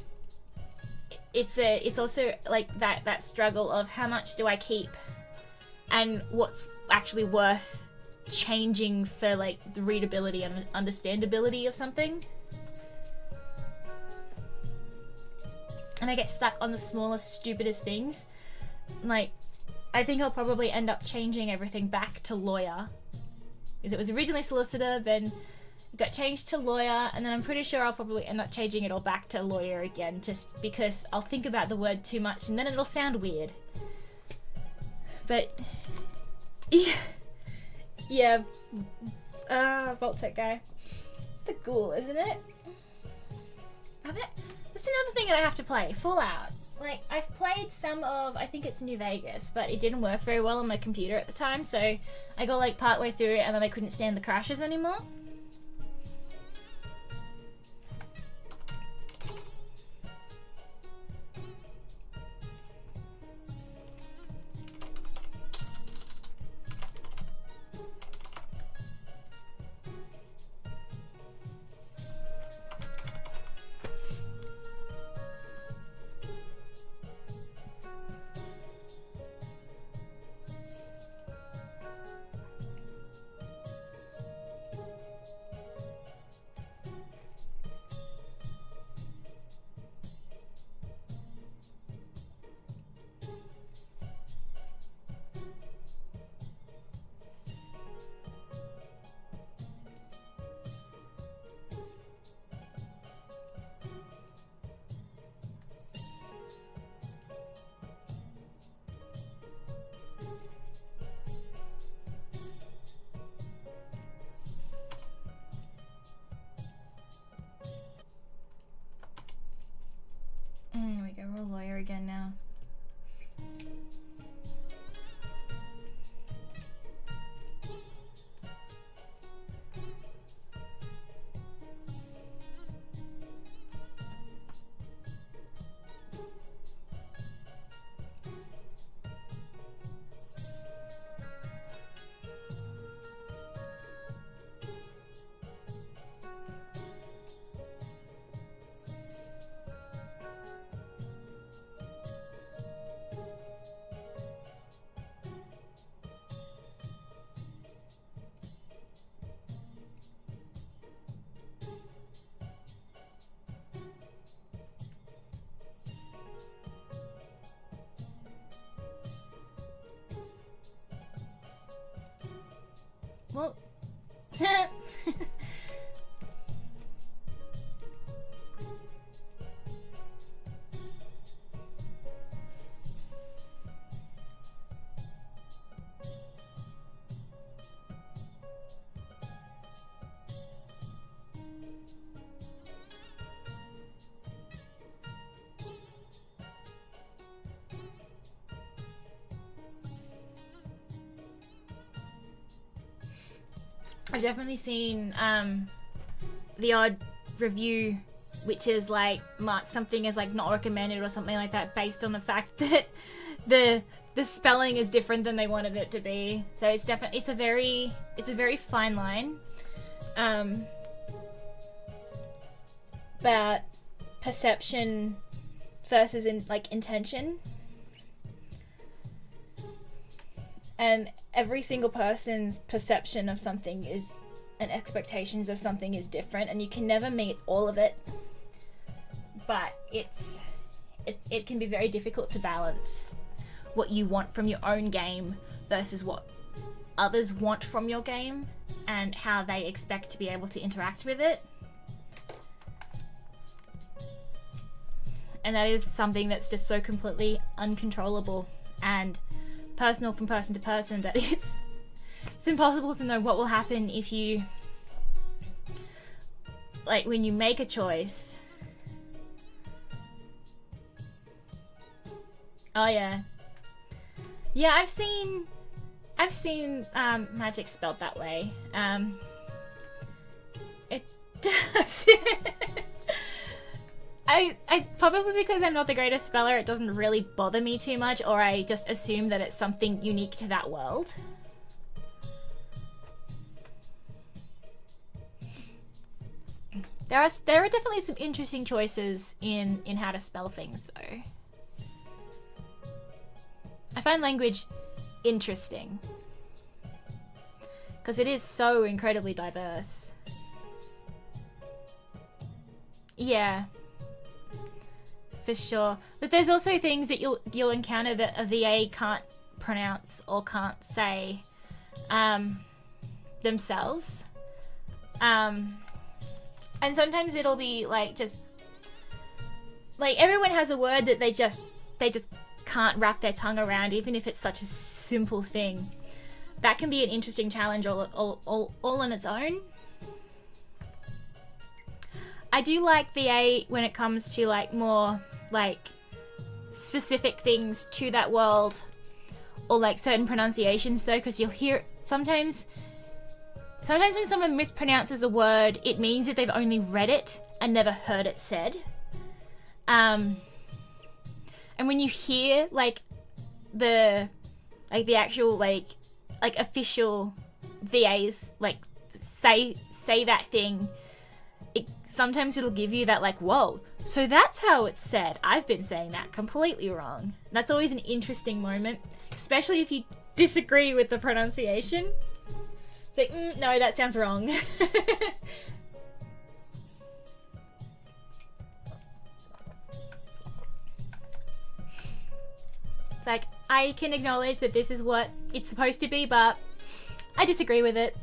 it's also like that struggle of how much do I keep and what's actually worth changing for like the readability and understandability of something. And I get stuck on the smallest, stupidest things. Like, I think I'll probably end up changing everything back to lawyer. Because it was originally solicitor, then it got changed to lawyer, and then I'm pretty sure I'll probably end up changing it all back to lawyer again, just because I'll think about the word too much and then it'll sound weird. But, yeah. Vault-Tec guy. It's the ghoul, isn't it? I bet. That's another thing that I have to play, Fallout. Like, I've played some of, I think it's New Vegas, but it didn't work very well on my computer at the time, so I got like partway through it and then I couldn't stand the crashes anymore. There we go, we're a lawyer again now. Well, I've definitely seen the odd review which is like marked something as like not recommended or something like that based on the fact that the spelling is different than they wanted it to be. So it's definitely it's a very fine line about perception versus intention. And every single person's perception of something is and expectations of something is different, and you can never meet all of it. But it can be very difficult to balance what you want from your own game versus what others want from your game and how they expect to be able to interact with it. And that is something that's just so completely uncontrollable and personal from person to person that it's impossible to know what will happen if you, like, when you make a choice. Oh yeah, I've seen magic spelled that way. It does. I probably because I'm not the greatest speller, it doesn't really bother me too much, or I just assume that it's something unique to that world. There are definitely some interesting choices in how to spell things, though. I find language interesting because it is so incredibly diverse. Yeah, for sure. But there's also things that you'll encounter that a VA can't pronounce or can't say themselves. And sometimes it'll be like, just like, everyone has a word that they just can't wrap their tongue around, even if it's such a simple thing. That can be an interesting challenge all on its own. I do like VA when it comes to like more like specific things to that world, or like certain pronunciations though, because you'll hear sometimes when someone mispronounces a word, it means that they've only read it and never heard it said. And when you hear like the actual like official VAs like say that thing, sometimes it'll give you that like, whoa, so that's how it's said. I've been saying that completely wrong. That's always an interesting moment, especially if you disagree with the pronunciation. It's like, no, that sounds wrong. It's like, I can acknowledge that this is what it's supposed to be, but I disagree with it.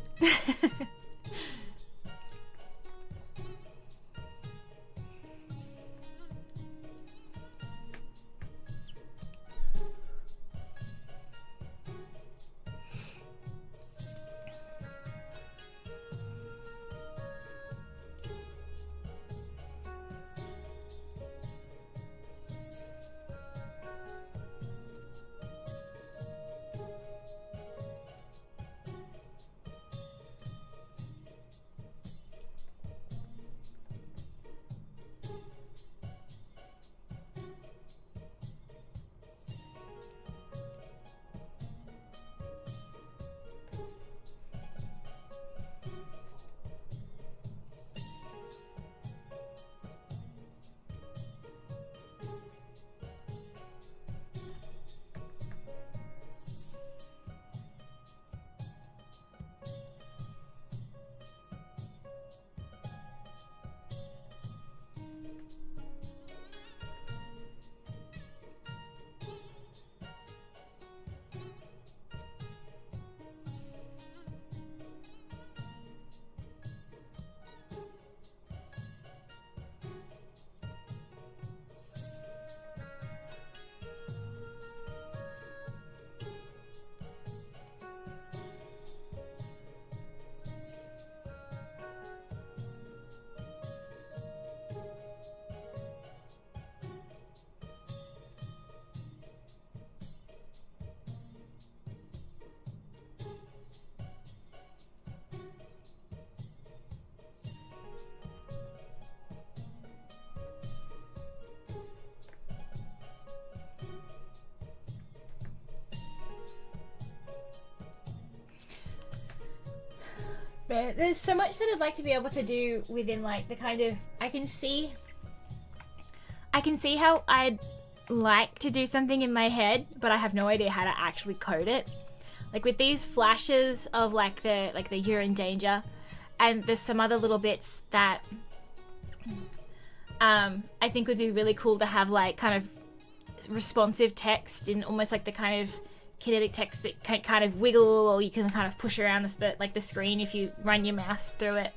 But there's so much that I'd like to be able to do within like the kind of, I can see how I'd like to do something in my head, but I have no idea how to actually code it. Like with these flashes of like the you're in danger, and there's some other little bits that I think would be really cool to have, like kind of responsive text in almost like the kind of kinetic text that can kind of wiggle, or you can kind of push around the screen if you run your mouse through it.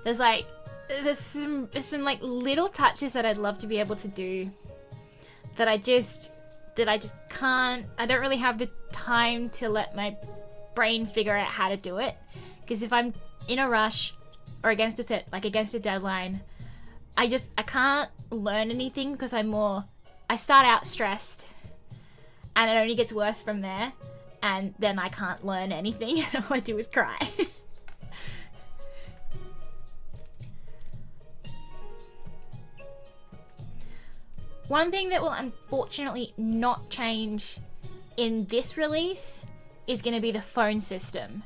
There's some like little touches that I'd love to be able to do that I just can't. I don't really have the time to let my brain figure out how to do it, because if I'm in a rush or against a deadline, I can't learn anything, because I start out stressed and it only gets worse from there, and then I can't learn anything and all I do is cry. One thing that will unfortunately not change in this release is going to be the phone system.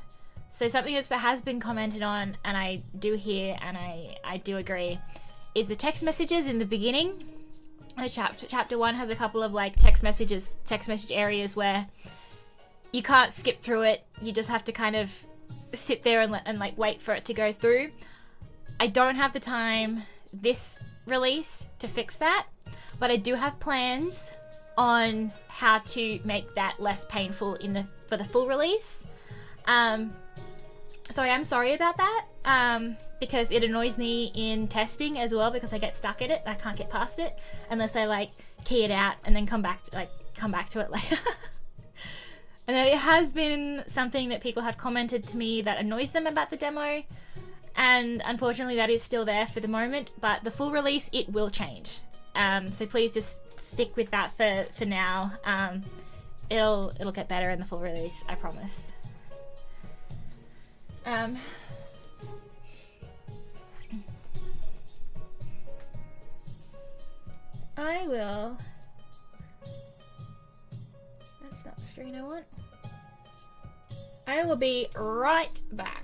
So something that has been commented on, and I do hear and I do agree, is the text messages in the beginning. Chapter 1 has a couple of like text message areas where you can't skip through it. You just have to kind of sit there and like wait for it to go through. I don't have the time this release to fix that, but I do have plans on how to make that less painful for the full release. So I am sorry about that, because it annoys me in testing as well, because I get stuck at it and I can't get past it unless I like key it out and then come back to it later. And then it has been something that people have commented to me that annoys them about the demo, and unfortunately that is still there for the moment, but the full release, it will change. So please just stick with that for now. It'll get better in the full release, I promise. I will... That's not the screen I want. I will be right back.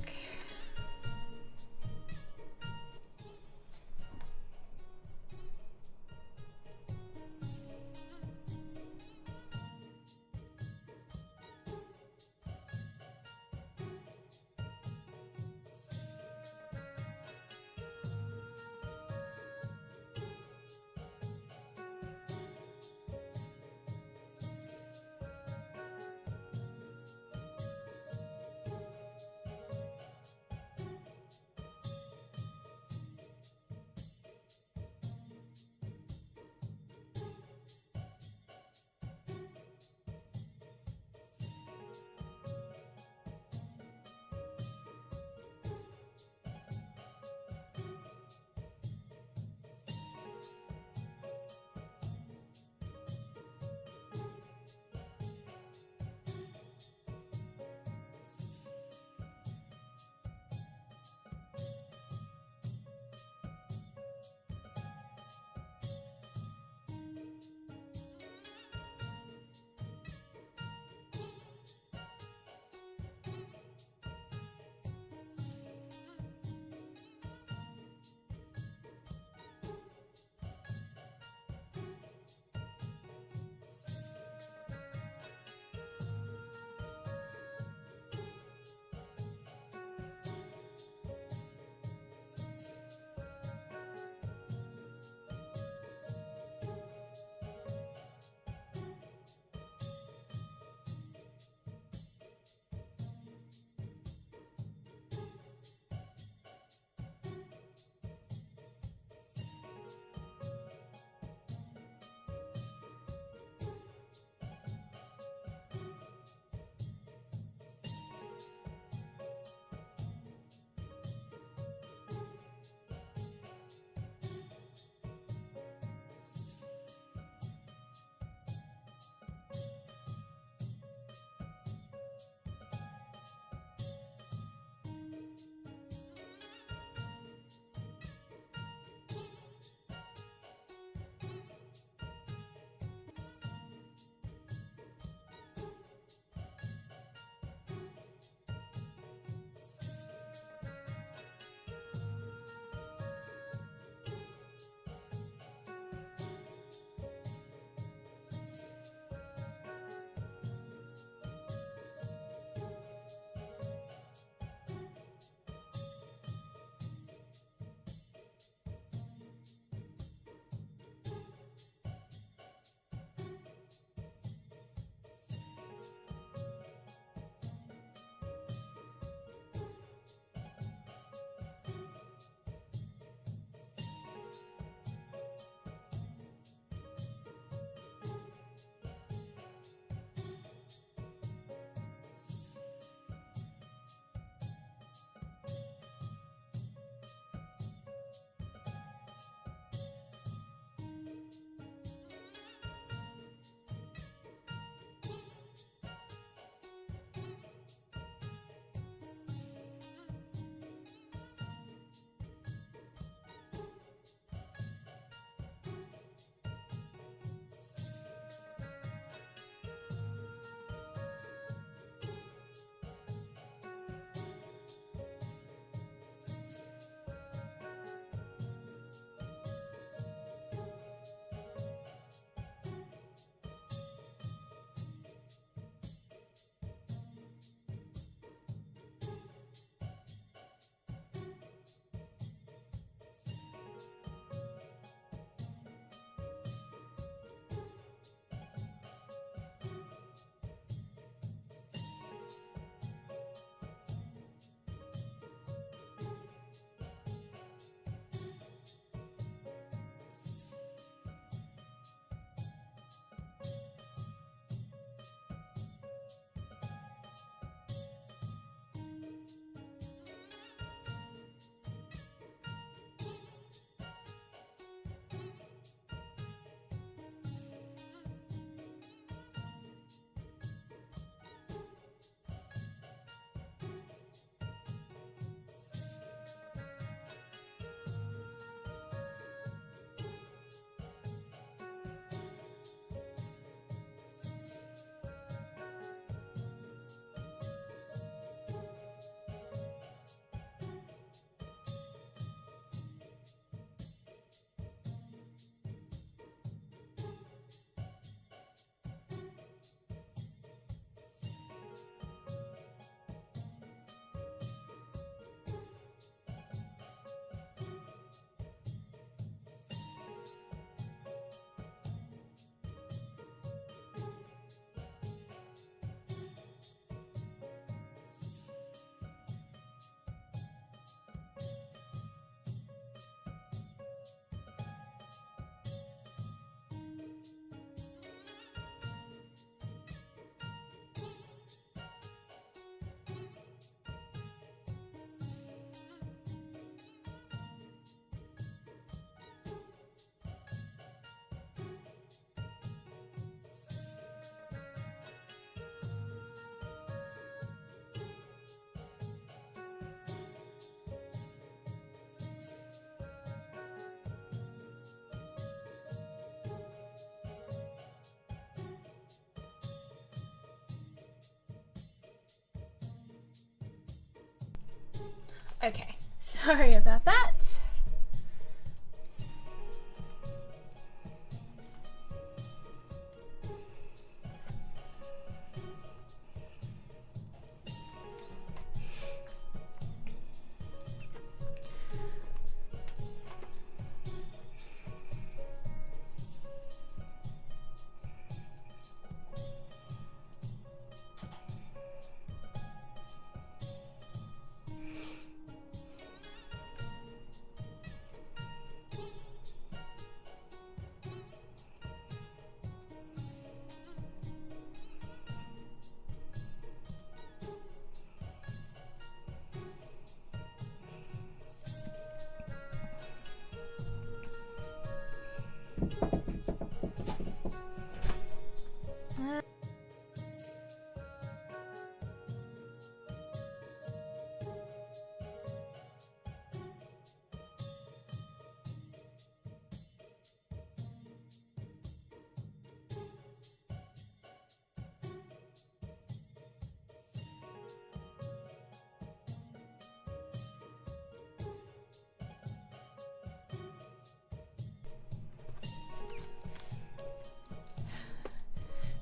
Okay, sorry about that.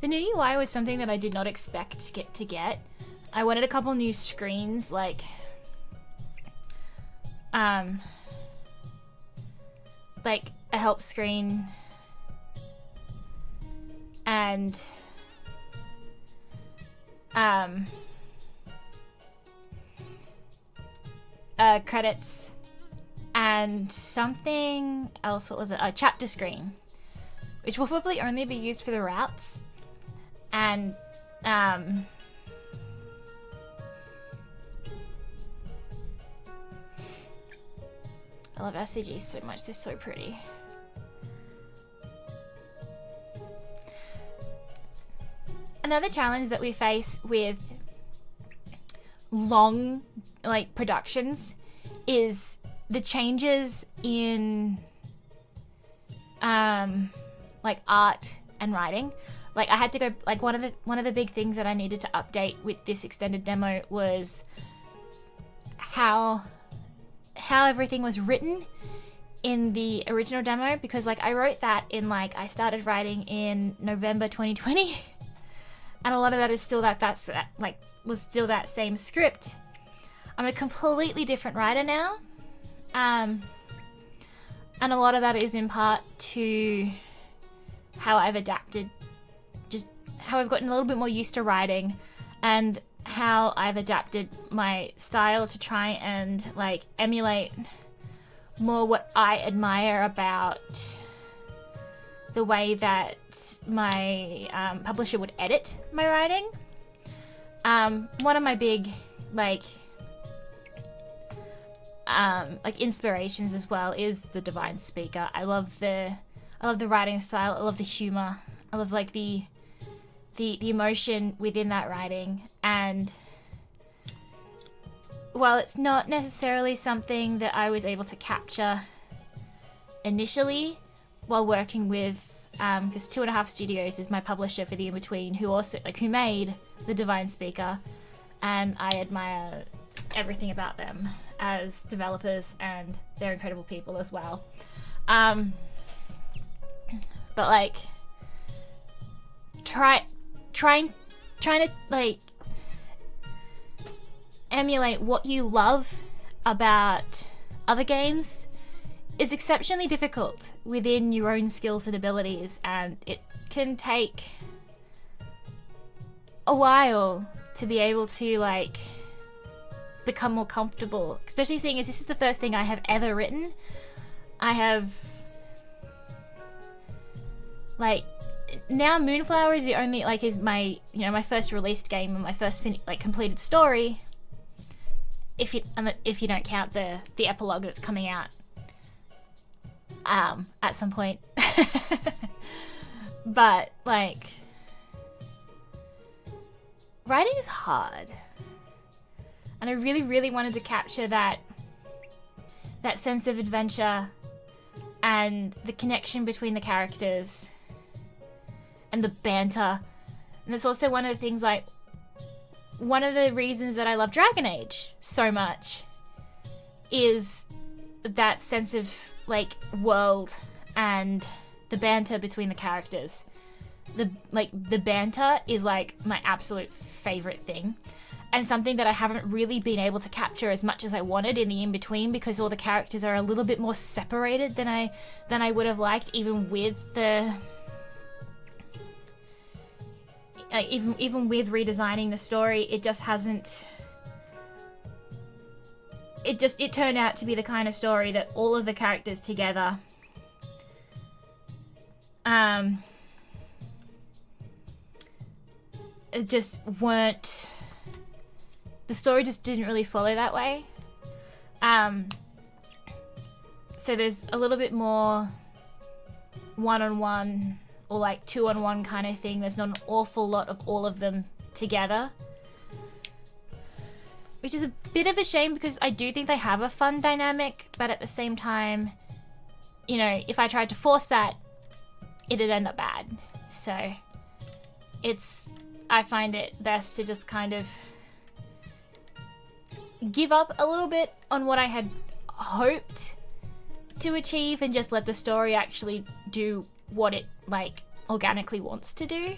The new UI was something that I did not expect to get. I wanted a couple new screens, like a help screen and credits and something else. What was it? A chapter screen, which will probably only be used for the routes. And I love SCGs so much, they're so pretty. Another challenge that we face with long productions is the changes in art and writing. I had to go, one of the big things that I needed to update with this extended demo was how everything was written in the original demo, because I wrote that in I started writing in November 2020 and a lot of that is still was still that same script. I'm a completely different writer now, and a lot of that is in part to how I've adapted, just how I've gotten a little bit more used to writing and how I've adapted my style to try and emulate more what I admire about the way that my publisher would edit my writing. One of my big inspirations as well is the Divine Speaker. I love the writing style. I love the humor. I love the emotion within that writing. And while it's not necessarily something that I was able to capture initially while working with, because 2.5 Studios is my publisher for the In-Between, who also who made the Divine Speaker, and I admire everything about them as developers, and they're incredible people as well. But trying to emulate what you love about other games is exceptionally difficult within your own skills and abilities, and it can take a while to be able to become more comfortable, especially seeing as this is the first thing I have ever written. I have now Moonflower is the only is my my first released game and my first completed story, if you don't count the epilogue that's coming out at some point. But writing is hard, and I really wanted to capture that sense of adventure and the connection between the characters and the banter. And it's also one of the things one of the reasons that I love Dragon Age so much is that sense of like world and the banter between the characters. The banter is like my absolute favorite thing, and something that I haven't really been able to capture as much as I wanted in the in-between, because all the characters are a little bit more separated than I would have liked, even with the even with redesigning the story. It just hasn't, it turned out to be the kind of story that all of the characters together it just weren't, the story just didn't really follow that way. So there's a little bit more one-on-one or like two-on-one kind of thing. There's not an awful lot of all of them together, which is a bit of a shame, because I do think they have a fun dynamic, but at the same time, you know, if I tried to force that, it'd end up bad. So I find it best to just kind of give up a little bit on what I had hoped to achieve and just let the story actually do what it like organically wants to do.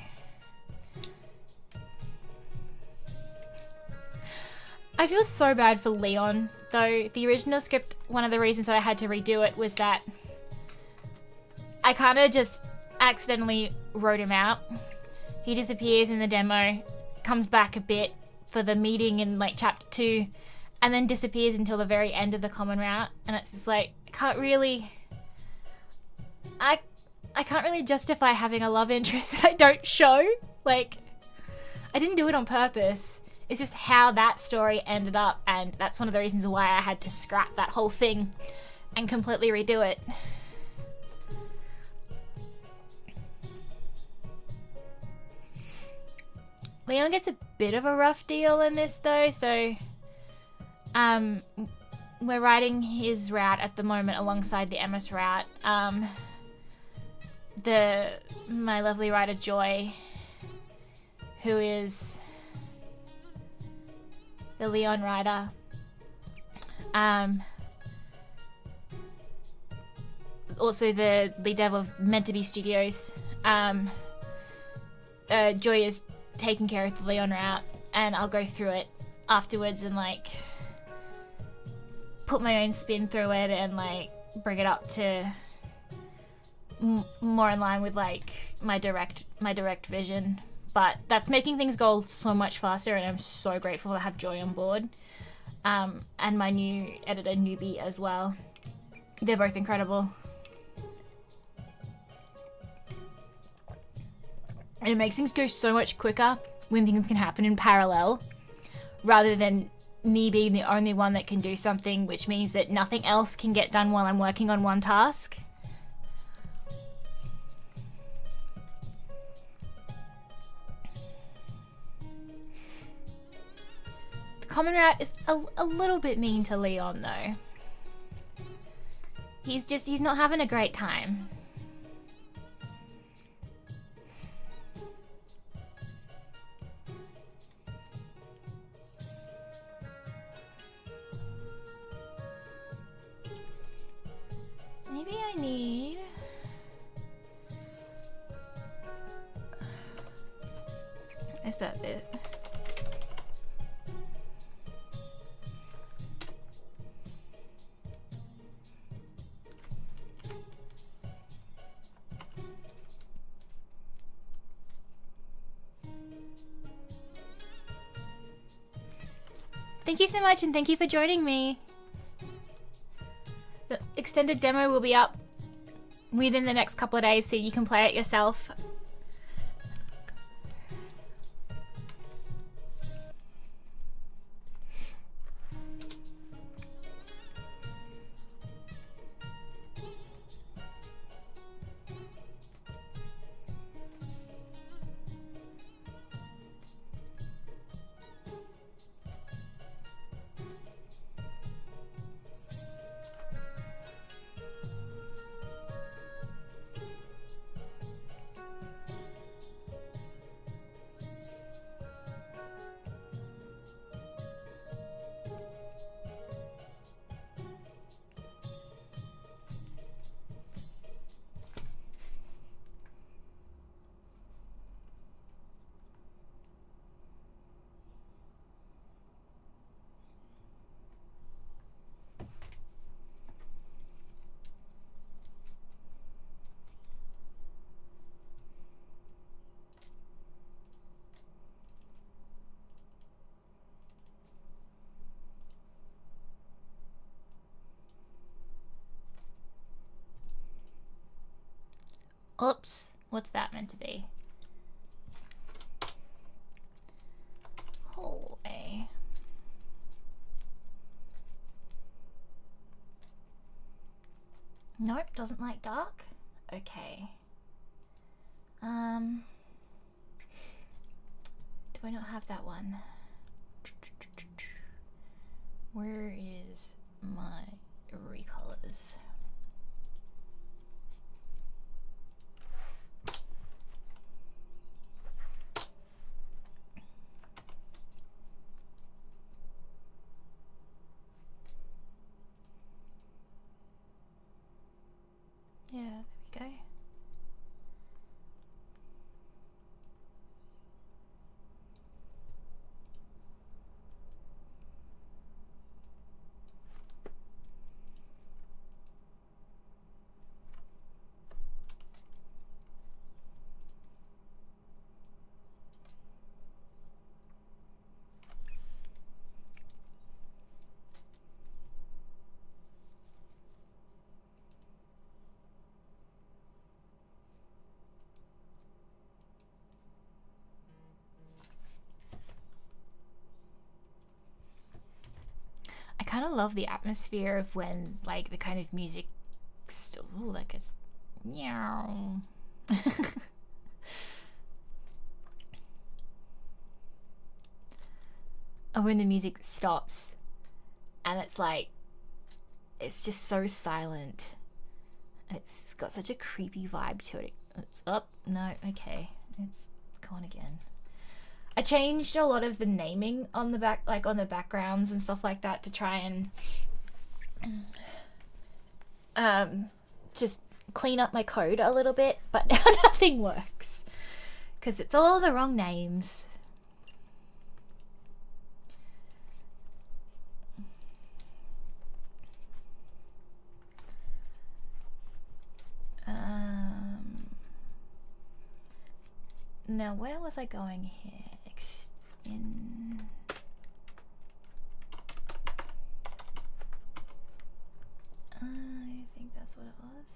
I feel so bad for Leon, though. The original script, one of the reasons that I had to redo it was that I kind of just accidentally wrote him out. He disappears in the demo, comes back a bit for the meeting in like chapter 2, and then disappears until the very end of the common route. And it's just like, I can't really justify having a love interest that I don't show. Like, I didn't do it on purpose. It's just how that story ended up, and that's one of the reasons why I had to scrap that whole thing and completely redo it. Leon gets a bit of a rough deal in this though, so we're writing his route at the moment alongside the Emma's route. My lovely writer Joy, who is the Leon writer, also the lead dev of Lilypad Studios, Joy is taking care of the Leon route, and I'll go through it afterwards and like put my own spin through it and like bring it up to more in line with like my direct vision. But that's making things go so much faster, and I'm so grateful to have Joy on board, and my new editor Newbie as well. They're both incredible. And it makes things go so much quicker when things can happen in parallel, rather than me being the only one that can do something, which means that nothing else can get done while I'm working on one task. The common route is a little bit mean to Leon though. He's not having a great time. Maybe I need... Is that bit? Thank you so much, and thank you for joining me. The extended demo will be up within the next couple of days, so you can play it yourself. Oops, what's that meant to be? Hallway. Nope, doesn't like dark. Okay. Do I not have that one? Where is my recolors? Yeah, there we go. I kind of love the atmosphere of when, like, the kind of music still, ooh, like it's meow. Or when the music stops and it's like, it's just so silent and it's got such a creepy vibe to it. It's up, no, okay, it's gone again. I changed a lot of the naming on the back, like on the backgrounds and stuff like that, to try and just clean up my code a little bit, but nothing works because it's all the wrong names. Now where was I going here? I think that's what it was.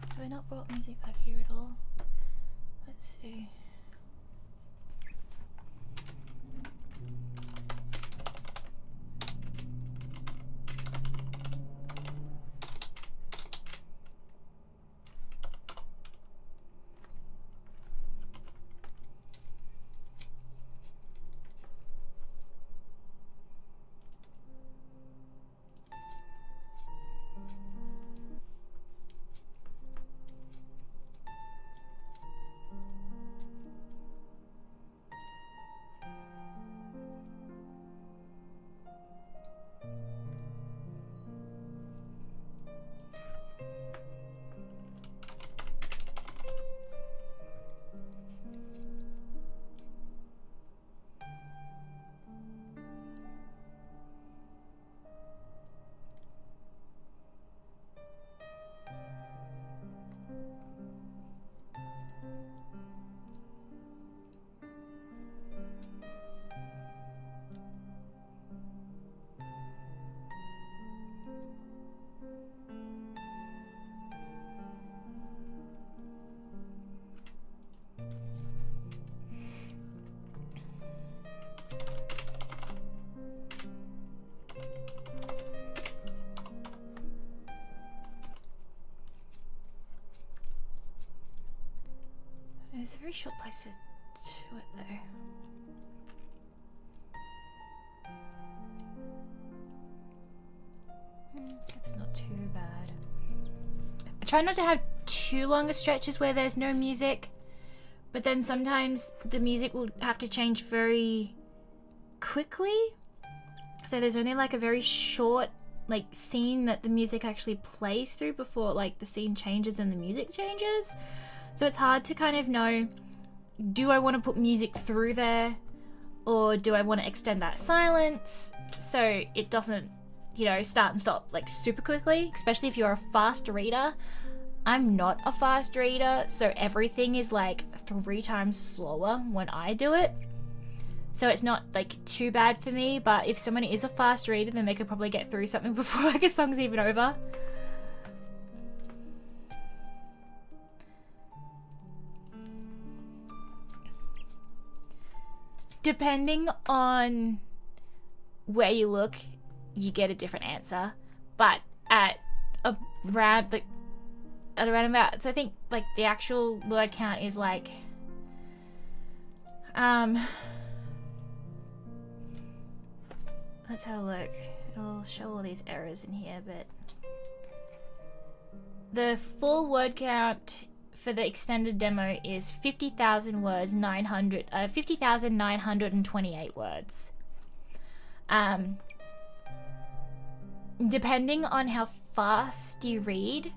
Have I not brought music back here at all? Let's see. It's a very short place to it though. Guess it's not too bad. I try not to have too long a stretches where there's no music, but then sometimes the music will have to change very quickly. So there's only like a very short like scene that the music actually plays through before like the scene changes and the music changes. So it's hard to kind of know, do I want to put music through there or do I want to extend that silence? so it doesn't, you know, start and stop like super quickly, especially if you're a fast reader. I'm not a fast reader, so everything is like 3 times slower when I do it. So it's not like too bad for me, but if someone is a fast reader, then they could probably get through something before like a song's even over. Depending on where you look, you get a different answer. But at around about, so I think like the actual word count is like let's have a look. It'll show all these errors in here, but the full word count for the extended demo is 50,000 words, 50,928 words. Depending on how fast you read,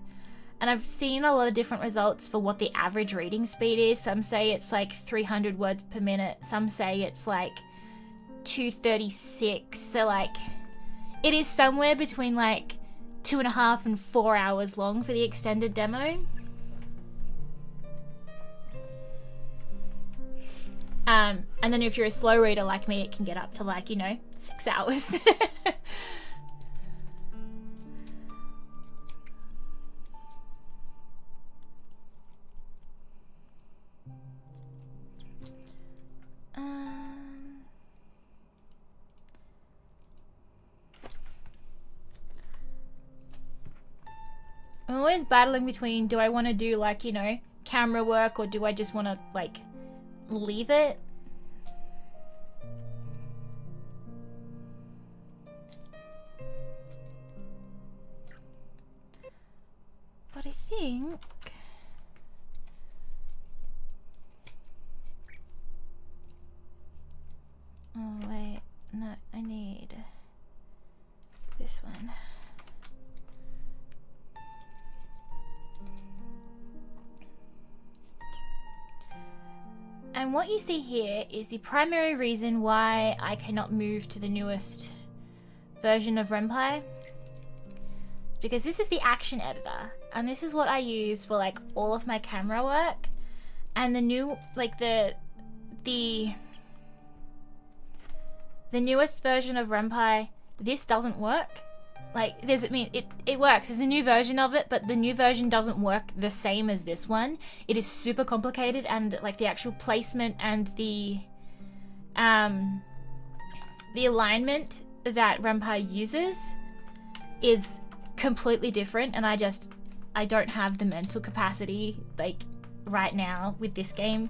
and I've seen a lot of different results for what the average reading speed is. Some say it's like 300 words per minute. Some say it's like 236. So like, it is somewhere between like 2.5 and 4 hours long for the extended demo. And then if you're a slow reader like me, it can get up to like, you know, 6 hours. I'm always battling between, do I want to do like, you know, camera work, or do I just want to like leave it? But I think oh wait, no, I need this one. And what you see here is the primary reason why I cannot move to the newest version of Ren'Py. Because this is the action editor, and this is what I use for like all of my camera work. And the new, like the newest version of Ren'Py, this doesn't work. Like, it works. There's a new version of it, but the new version doesn't work the same as this one. It is super complicated, and like the actual placement and the alignment that Ren'Py uses is completely different, and I don't have the mental capacity like right now with this game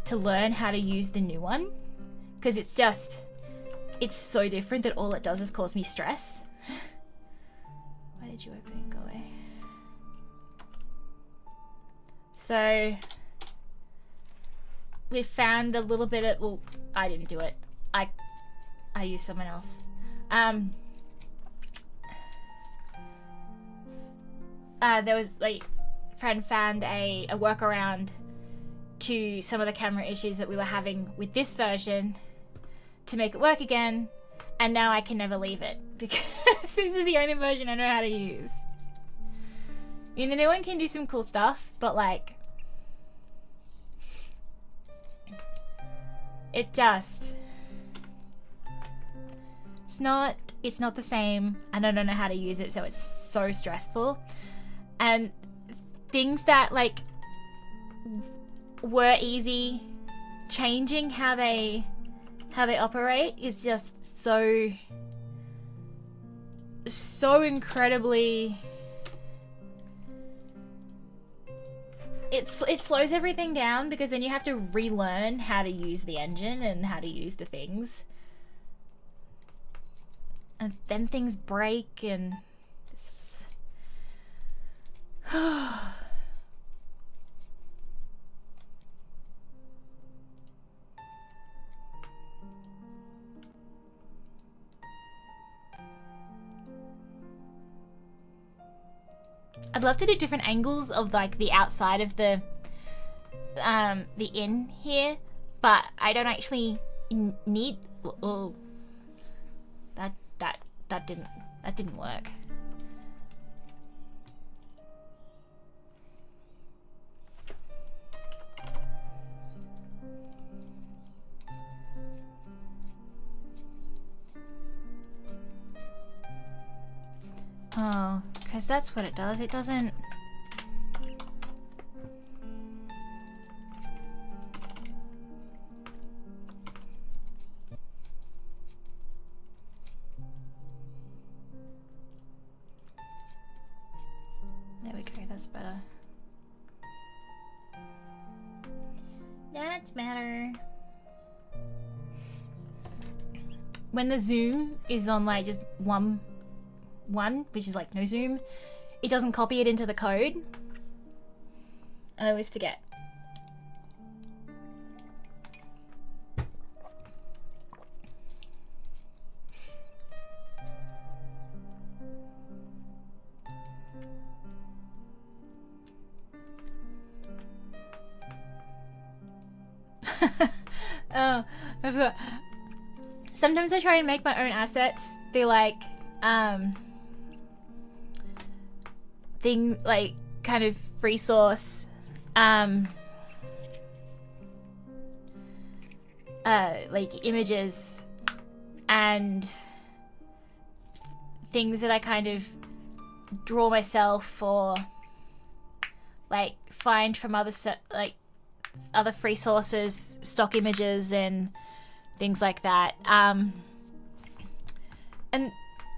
to learn how to use the new one, because it's so different that all it does is cause me stress. Why did you open and go away? So we found a little bit of, well, I didn't do it. I used someone else. There was like, friend found a workaround to some of the camera issues that we were having with this version to make it work again, and now I can never leave it because this is the only version I know how to use. I mean, the new one can do some cool stuff, but like, it's not the same, and I don't know how to use it, so it's so stressful. And things that like were easy, changing how they operate is just so incredibly, it slows everything down, because then you have to relearn how to use the engine and how to use the things, and then things break, and it's I'd love to do different angles of like the outside of the inn here, but I don't actually need, oh, that that didn't work. Oh, because that's what it does. It doesn't... There we go, that's better. That's better. When the zoom is on like just one, which is like no zoom, it doesn't copy it into the code. I always forget. Oh, I forgot. Sometimes I try and make my own assets. They're like, like kind of free source, like images and things that I kind of draw myself or like find from other free sources, stock images and things like that. And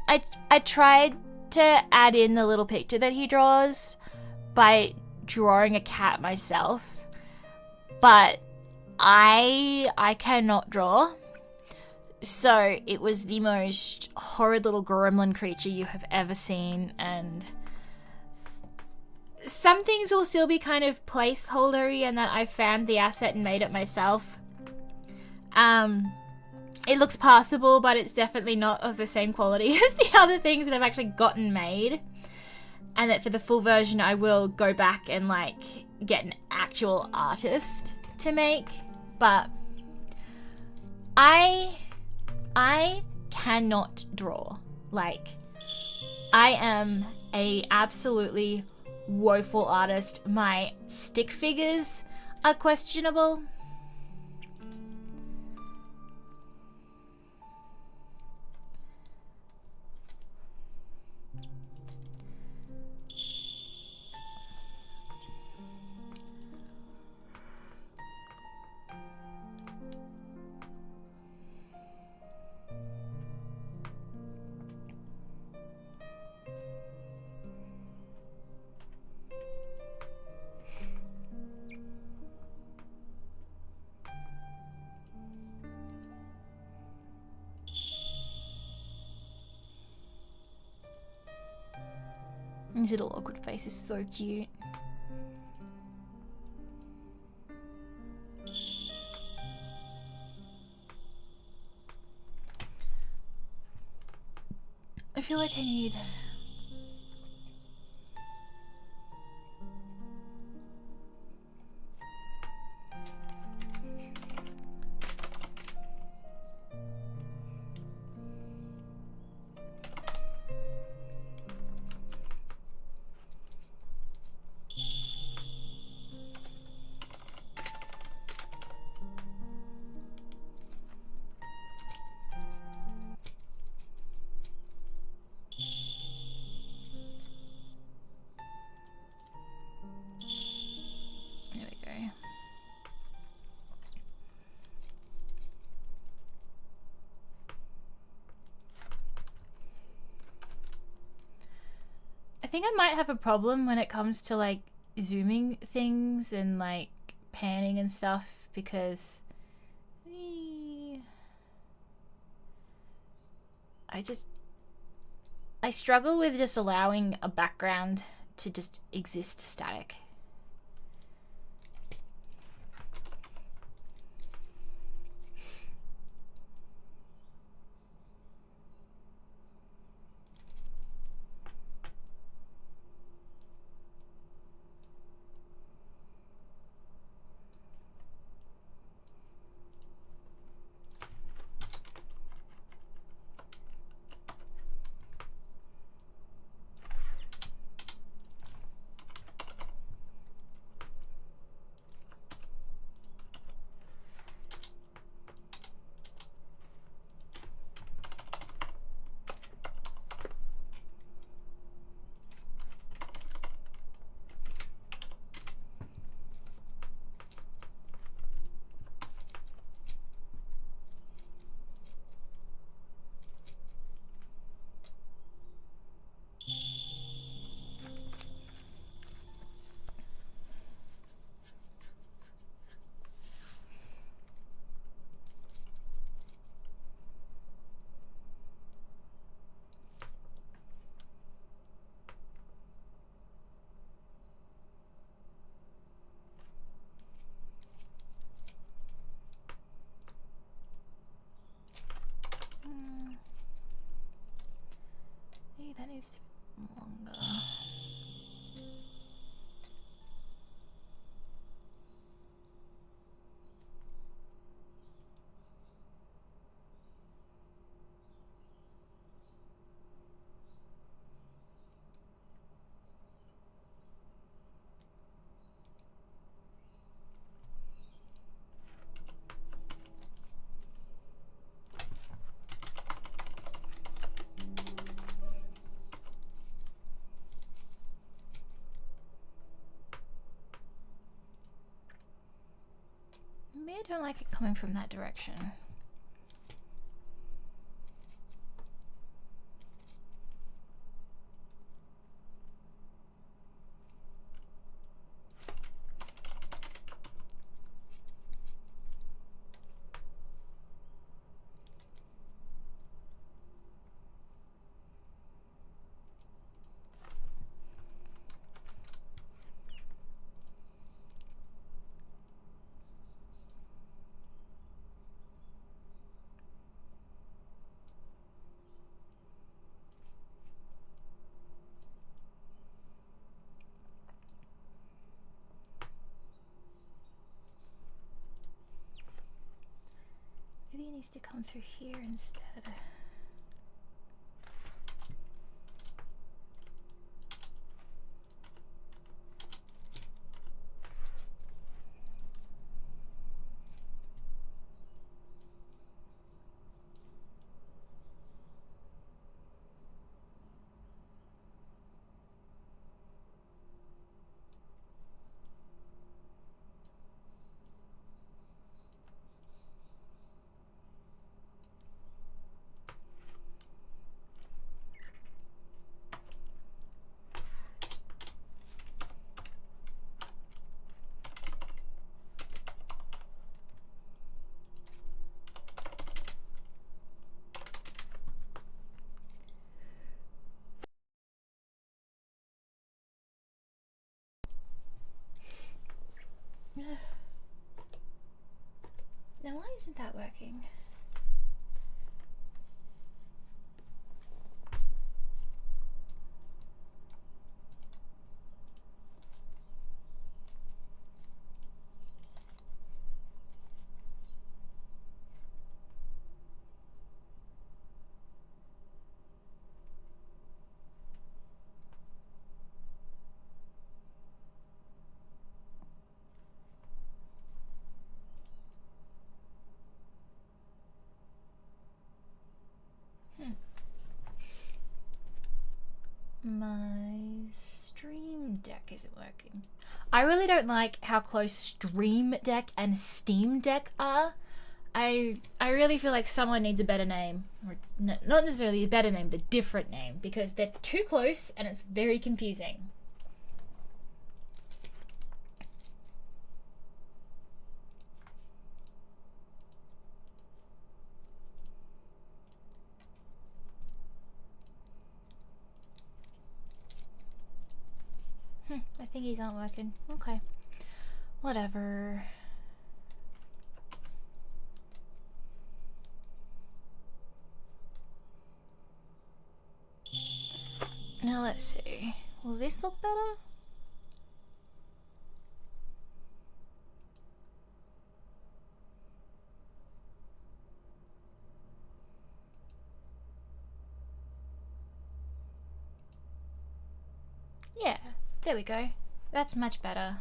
I tried to add in the little picture that he draws by drawing a cat myself, but I cannot draw. So it was the most horrid little gremlin creature you have ever seen, and some things will still be kind of placeholdery and that I found the asset and made it myself. It looks passable, but it's definitely not of the same quality as the other things that I've actually gotten made. And that for the full version, I will go back and like get an actual artist to make. But I cannot draw. Like, I am a absolutely woeful artist. My stick figures are questionable. His little awkward face is so cute. I feel like I need... There we go. I think I might have a problem when it comes to like zooming things and like panning and stuff, because I struggle with just allowing a background to just exist static. needs to be longer. Maybe I don't like it coming from that direction. Maybe it needs to come through here instead. Now why isn't that working? My Stream Deck isn't working. I really don't like how close Stream Deck and Steam Deck are. I really feel like someone needs a better name. Or not necessarily a better name, but a different name. Because they're too close and it's very confusing. My thingies aren't working. Okay. Whatever. Now let's see. Will this look better? Yeah, there we go. That's much better.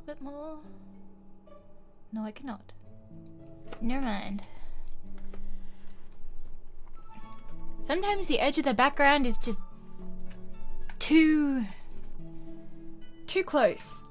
little bit more. No, I cannot. Never mind. Sometimes the edge of the background is just too close.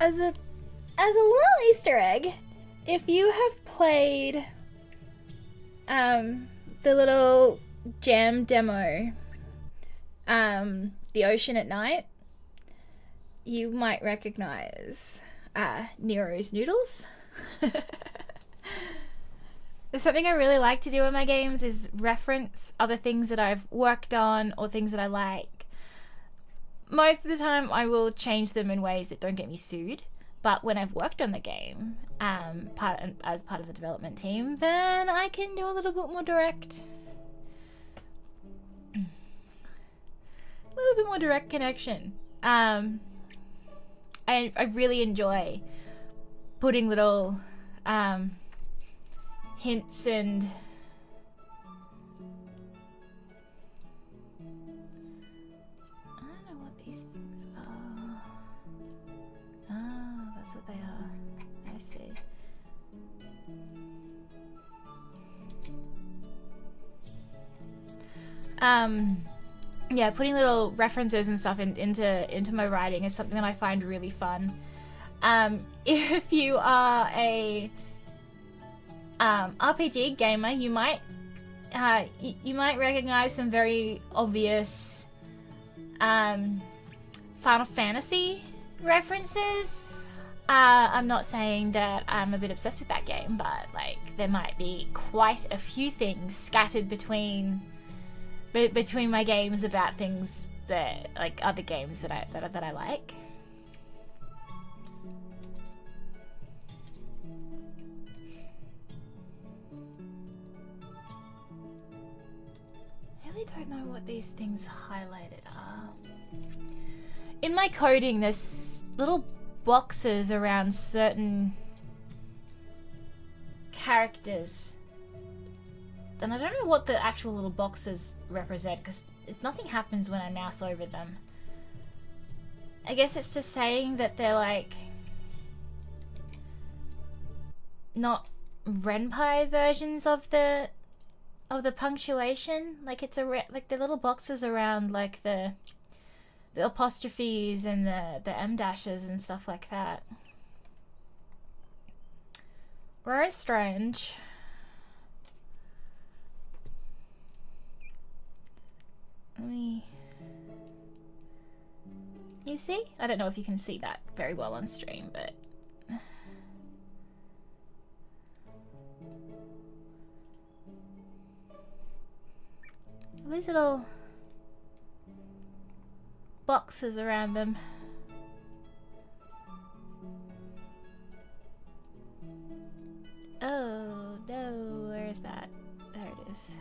As a little Easter egg, if you have played the little jam demo, The Ocean at Night, you might recognize Nero's noodles. There's something I really like to do in my games is reference other things that I've worked on or things that I like. Most of the time I will change them in ways that don't get me sued, but when I've worked on the game as part of the development team, then I can do a little bit more direct. A little bit more direct connection. I really enjoy putting little hints and I don't know what these things are. Oh, that's what they are. I see. Yeah, putting little references and stuff into my writing is something that I find really fun. If you are a RPG gamer, you might recognize some very obvious Final Fantasy references. I'm not saying that I'm a bit obsessed with that game, but like there might be quite a few things scattered between my games about things that like other games that I like. I really don't know what these things highlighted are. In my coding, there's little boxes around certain characters. And I don't know what the actual little boxes represent because nothing happens when I mouse over them. I guess it's just saying that they're like not Renpai versions of the punctuation. Like it's like the little boxes around like the apostrophes and the M dashes and stuff like that. Very strange. You see? I don't know if you can see that very well on stream, but these little boxes around them. Oh no, where is that? There it is.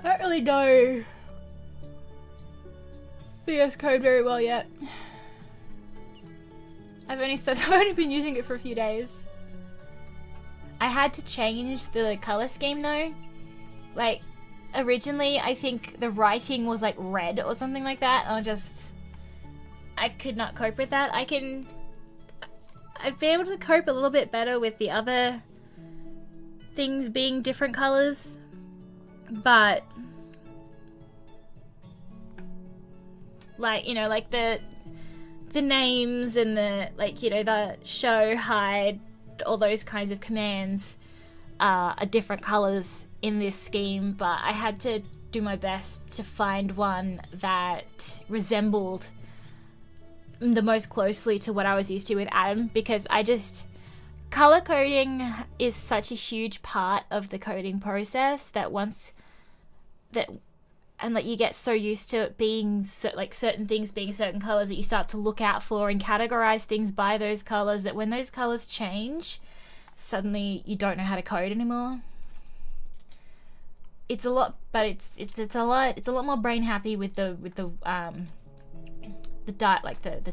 I don't really know VS Code very well yet. I've only been using it for a few days. I had to change the color scheme though. Like, originally I think the writing was like red or something like that. I could not cope with that. I've been able to cope a little bit better with the other things being different colors, but like, you know, like the names and the, like, you know, the show, hide, all those kinds of commands are different colors in this scheme, but I had to do my best to find one that resembled the most closely to what I was used to with Adam, because color coding is such a huge part of the coding process that like you get so used to it being like certain things being certain colors that you start to look out for and categorize things by those colors, that when those colors change, suddenly you don't know how to code anymore. It's a lot, but it's a lot more brain happy with the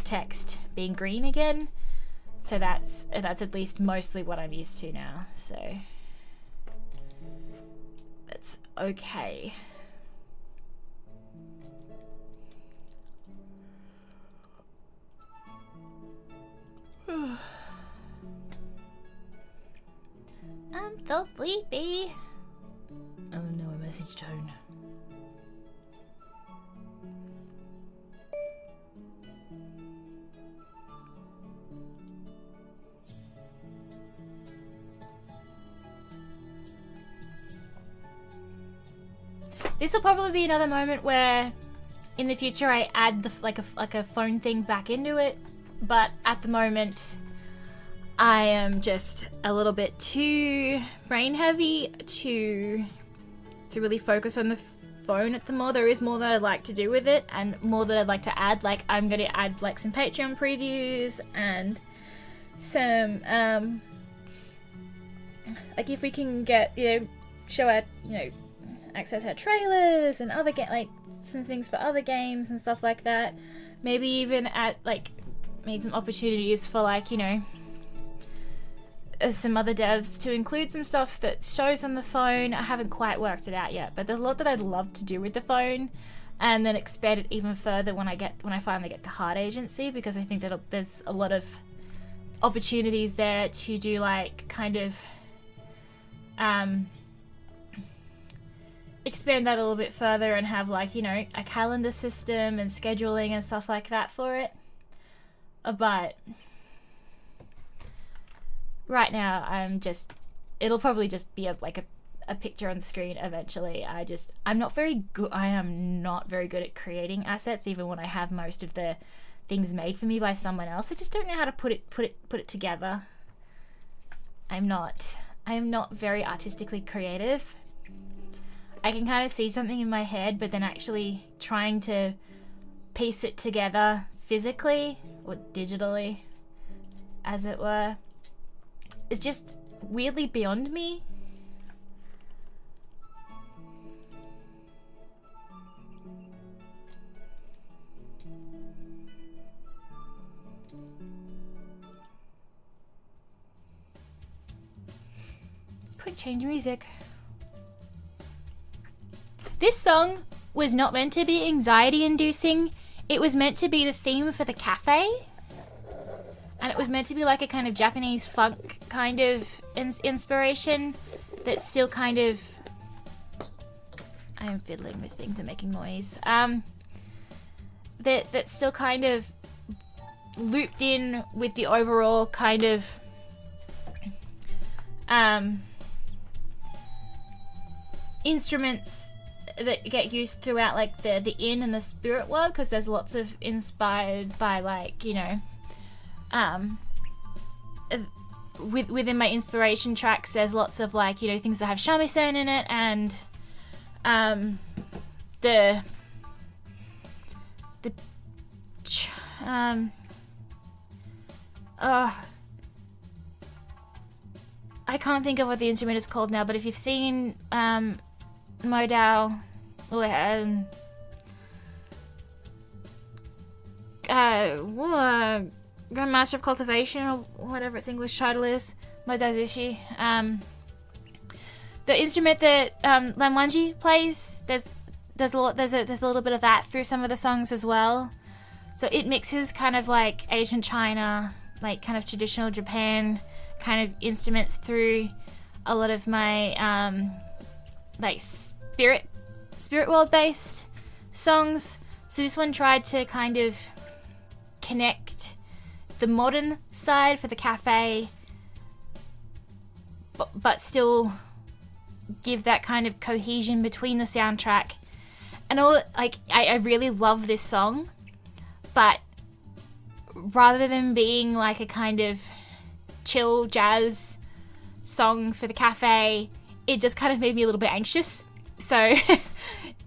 text being green again. So that's at least mostly what I'm used to now. So that's okay. I'm so sleepy. Oh no, a message tone. This will probably be another moment where in the future I add like a phone thing back into it, but at the moment I am just a little bit too brain heavy to really focus on the phone at the more. There is more that I'd like to do with it and more that I'd like to add. Like, I'm going to add like some Patreon previews and some like if we can get, you know, show our, you know, access our trailers and other like some things for other games and stuff like that. Maybe even made some opportunities for, like, you know, some other devs to include some stuff that shows on the phone. I haven't quite worked it out yet, but there's a lot that I'd love to do with the phone, and then expand it even further when I finally get to hard agency, because I think that there's a lot of opportunities there to do, like, kind of expand that a little bit further and have, like, you know, a calendar system and scheduling and stuff like that for it. But right now it'll probably just be a picture on the screen eventually. I'm not very good. I am not very good at creating assets, even when I have most of the things made for me by someone else. I just don't know how to put it together. I am not very artistically creative. I can kind of see something in my head, but then actually trying to piece it together physically or digitally, as it were, is just weirdly beyond me. Quick change music. This song was not meant to be anxiety inducing. It was meant to be the theme for the cafe. And it was meant to be like a kind of Japanese funk kind of inspiration that's still kind of... I am fiddling with things and making noise. That's still kind of looped in with the overall kind of... instruments that get used throughout, like the in and the spirit world, because there's lots of inspired by, like, you know, within my inspiration tracks there's lots of, like, you know, things that have shamisen in it, and I can't think of what the instrument is called now, but if you've seen Modal or Grandmaster of Cultivation, or whatever its English title is, Modazushi. The instrument that Lanwanji plays, there's a little bit of that through some of the songs as well. So it mixes kind of like Asian China, like kind of traditional Japan kind of instruments through a lot of my like spirit world based songs. So this one tried to kind of connect the modern side for the cafe, but still give that kind of cohesion between the soundtrack. And all, like, I really love this song, but rather than being like a kind of chill jazz song for the cafe, it just kind of made me a little bit anxious. So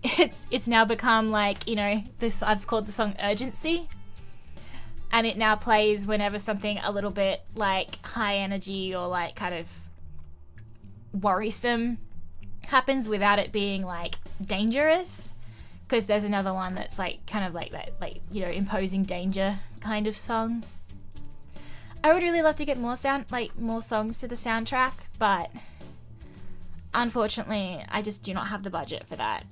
it's now become like, you know, this, I've called the song Urgency, and it now plays whenever something a little bit like high energy or like kind of worrisome happens without it being like dangerous, because there's another one that's like kind of like that, like, you know, imposing danger kind of song. I would really love to get more songs to the soundtrack, but unfortunately I just do not have the budget for that.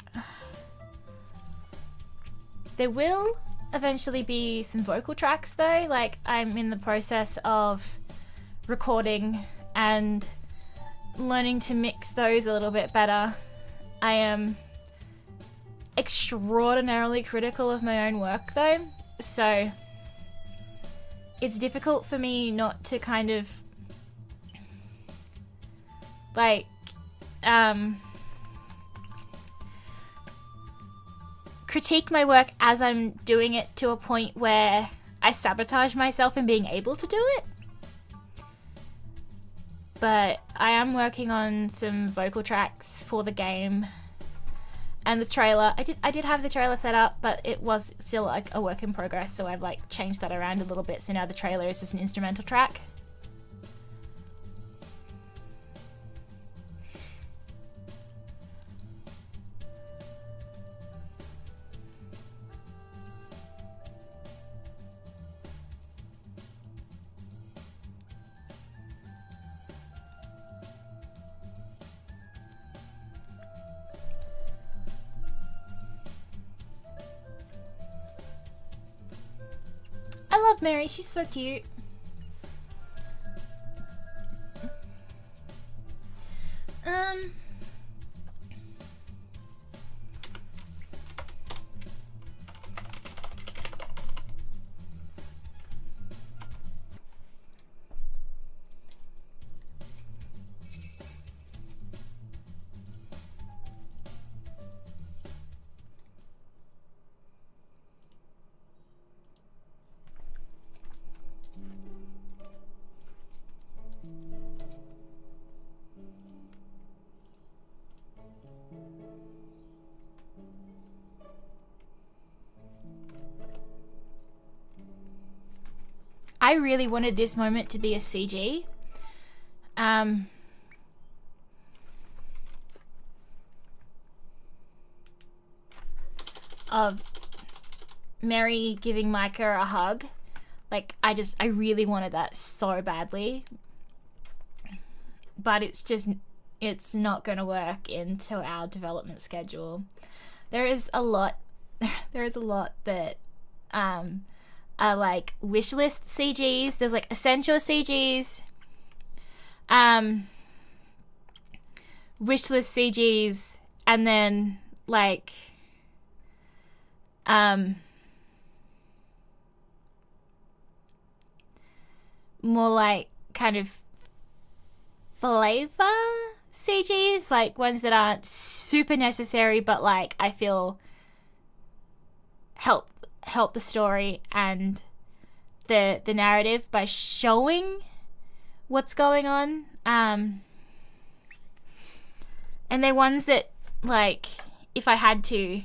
There will eventually be some vocal tracks though, like I'm in the process of recording and learning to mix those a little bit better. I am extraordinarily critical of my own work though, so it's difficult for me not to kind of like critique my work as I'm doing it to a point where I sabotage myself in being able to do it. But I am working on some vocal tracks for the game, and the trailer, I did have the trailer set up, but it was still like a work in progress, so I've like changed that around a little bit, so now the trailer is just an instrumental track. I love Mary, she's so cute. I really wanted this moment to be a CG. Of Mary giving Micah a hug. Like, I really wanted that so badly. But it's not going to work into our development schedule. There is a lot that are like wishlist CGs. There's like essential CGs, wishlist CGs, and then like more like kind of flavor CGs, like ones that aren't super necessary but like I feel help the story and the narrative by showing what's going on. And they're ones that, like, if I had to,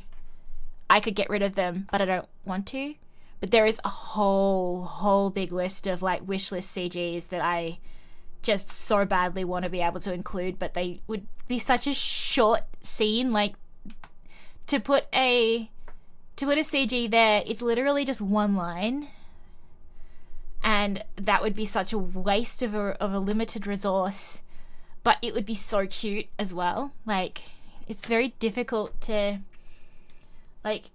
I could get rid of them, but I don't want to. But there is a whole big list of like wishlist CGs that I just so badly want to be able to include, but they would be such a short scene. Like, to put a CG there, it's literally just one line, and that would be such a waste of a limited resource, but it would be so cute as well. Like, it's very difficult to like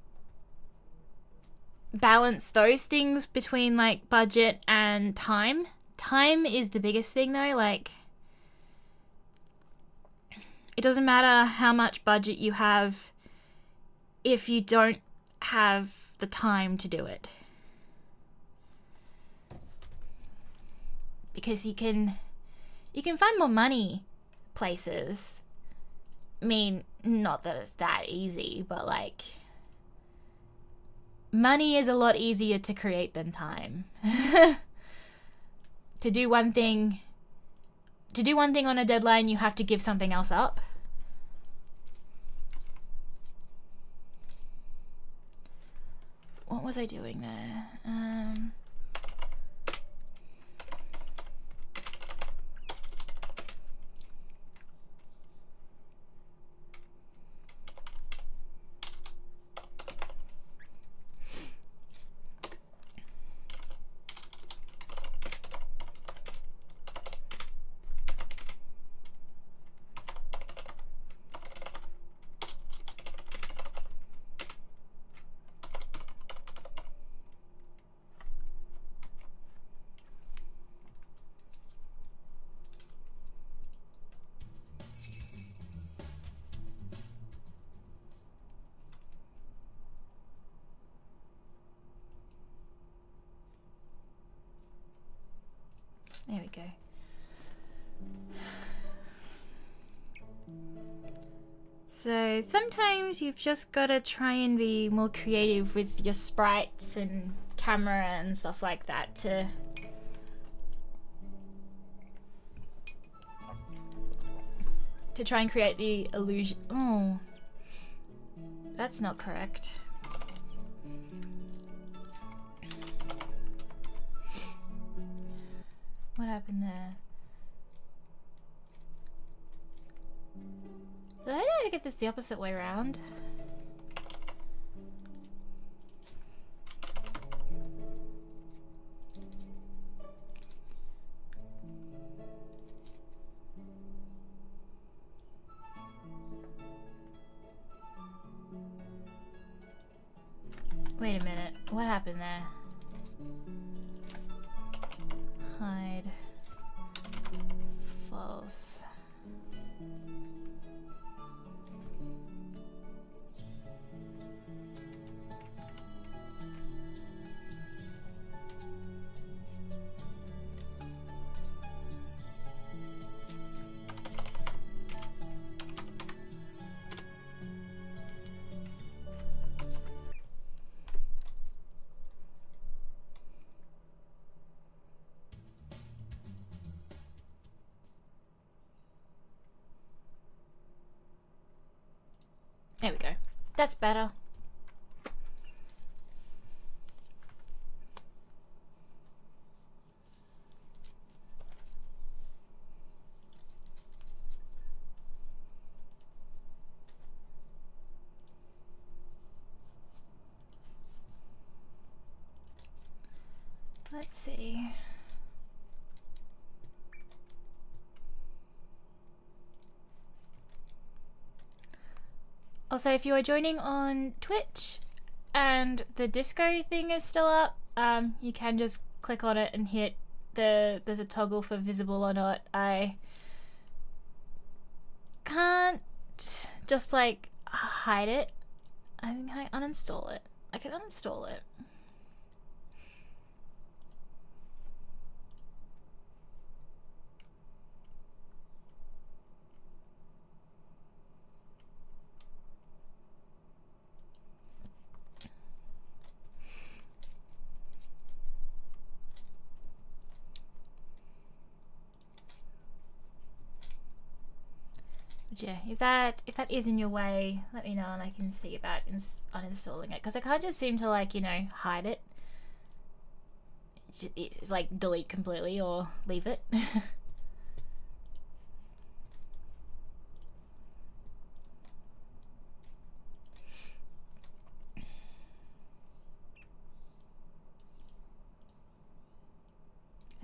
balance those things between like budget and time. Time is the biggest thing though. Like, it doesn't matter how much budget you have if you don't have the time to do it. Because you can find more money places. I mean, not that it's that easy, but like, money is a lot easier to create than time. To do one thing on a deadline, you have to give something else up. What was I doing there? There we go. So sometimes you've just got to try and be more creative with your sprites and camera and stuff like that to try and create the illusion. Oh, that's not correct. What happened there? Did I get this the opposite way around? Wait a minute. What happened there? Hide. False. There we go. That's better. Let's see. Also, if you are joining on Twitch and the disco thing is still up, you can just click on it and hit there's a toggle for visible or not. I can't just like hide it. I think I uninstall it. I can uninstall it. But yeah, if that is in your way, let me know and I can see about uninstalling it, because I can't just seem to, like, you know, hide it. It's like delete completely or leave it.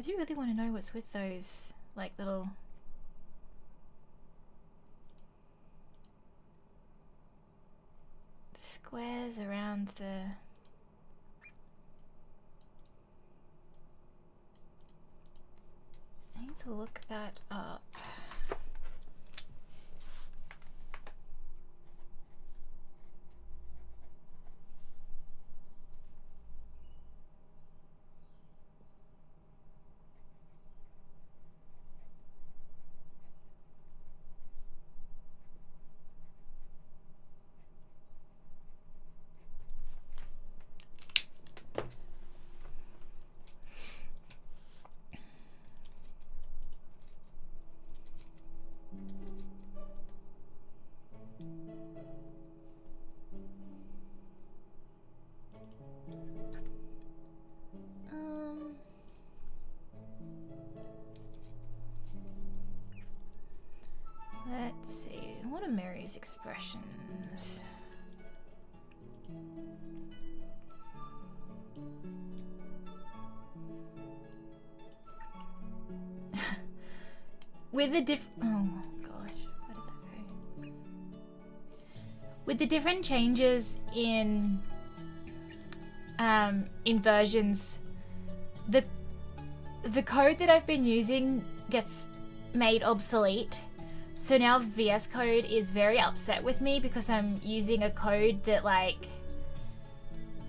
do really want to know what's with those, like, little squares around the... I need to look that up. Let's see, what are Mary's expressions? With the oh gosh, where did that go? With the different changes in versions, the code that I've been using gets made obsolete. So now VS Code is very upset with me because I'm using a code that like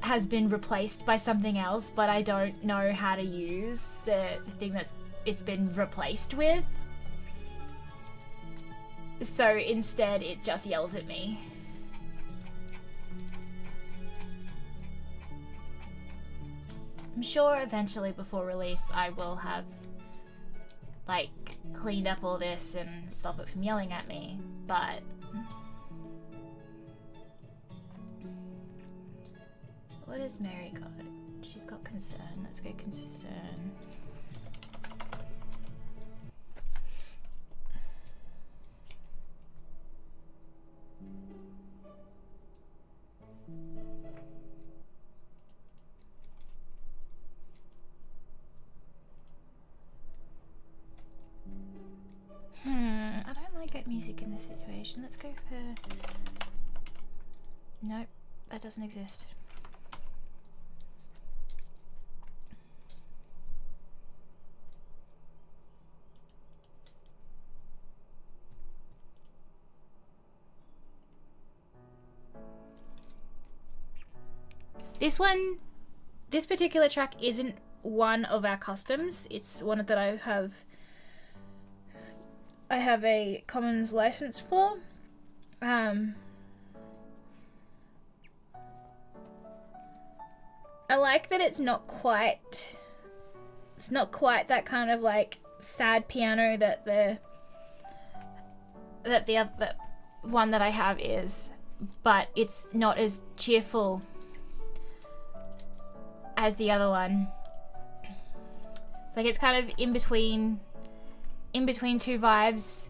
has been replaced by something else, but I don't know how to use the thing that's it's been replaced with. So instead it just yells at me. I'm sure eventually before release I will have like cleaned up all this and stop it from yelling at me, but what has Mary got? She's got concern. Let's go concern. I don't like that music in this situation. Let's go for... Nope, that doesn't exist. This particular track isn't one of our customs. It's one that I have a commons license for. I like that it's not quite that kind of like sad piano that the one that I have is, but it's not as cheerful as the other one. Like it's kind of in between two vibes.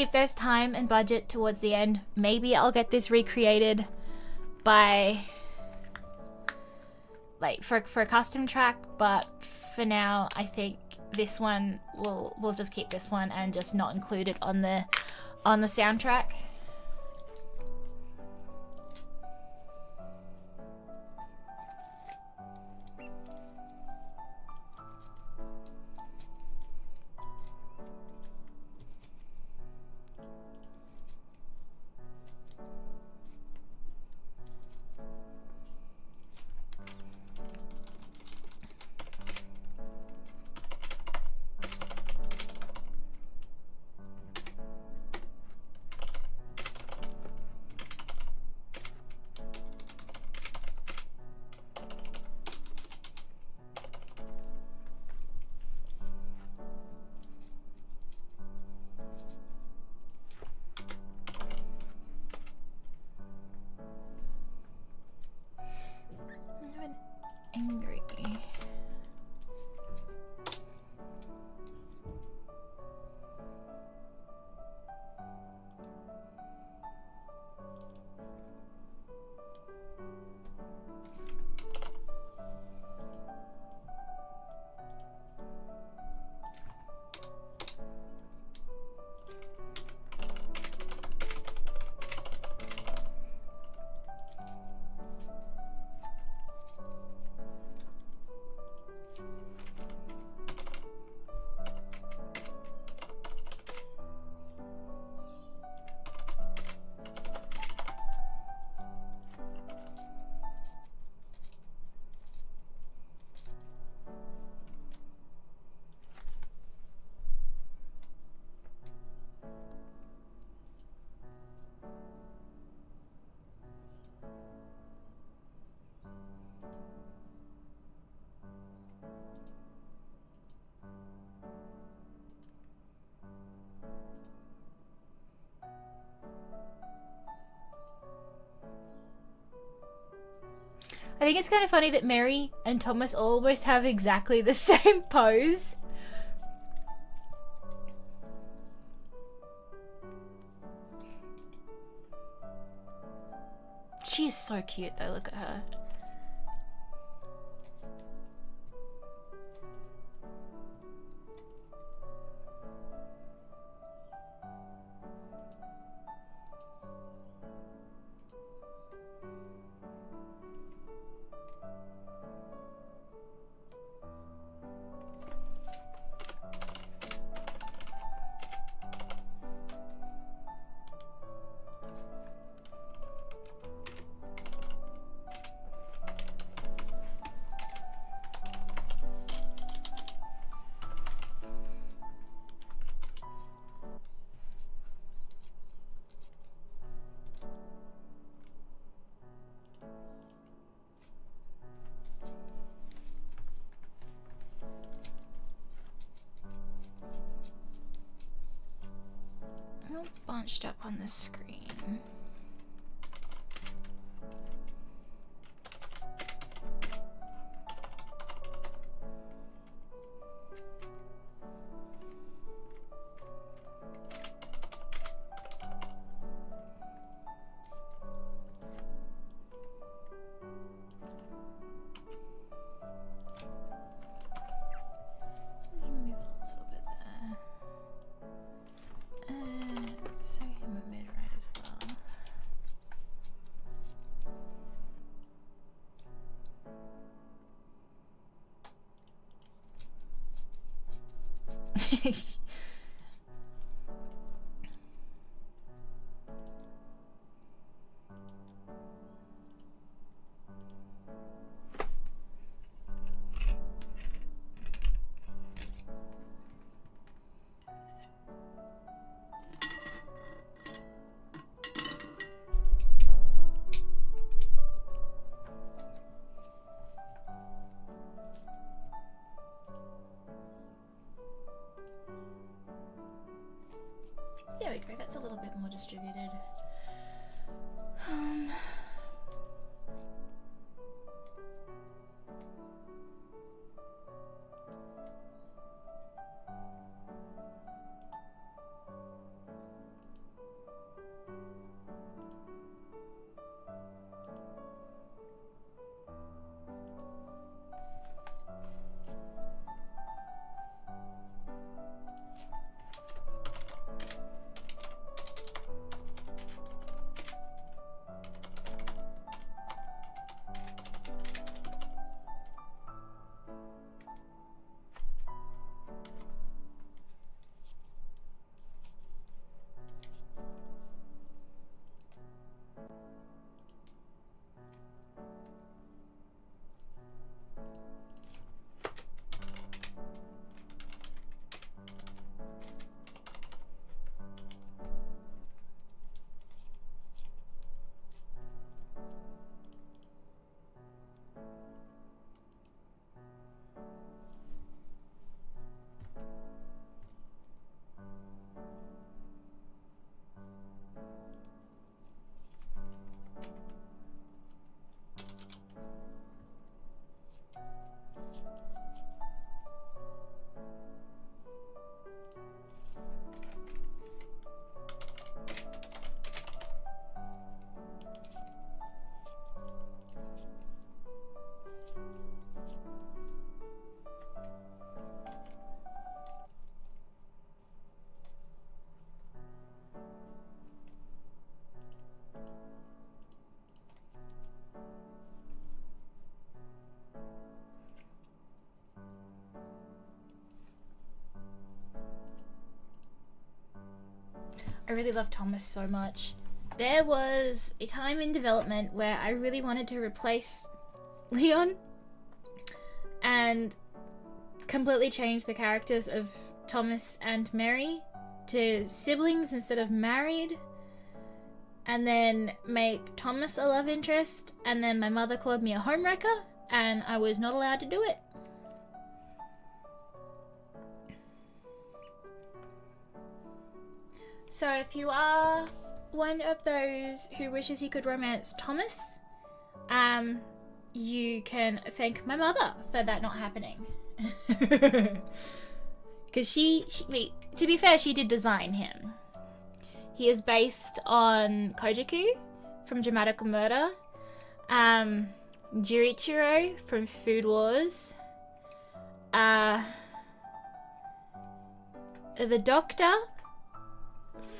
If there's time and budget towards the end, maybe I'll get this recreated by like for a custom track, but for now I think this one we'll just keep this one and just not include it on the soundtrack. think it's kind of funny that Mary and Thomas almost have exactly the same pose. She is so cute though, look at her. All bunched up on the screen. There we go, that's a little bit more distributed. I really love Thomas so much. There was a time in development where I really wanted to replace Leon and completely change the characters of Thomas and Mary to siblings instead of married, and then make Thomas a love interest, and then my mother called me a homewrecker and I was not allowed to do it. So if you are one of those who wishes he could romance Thomas, you can thank my mother for that not happening. Because to be fair, she did design him. He is based on Kojaku from Dramatical Murder, Jirichiro from Food Wars, the Doctor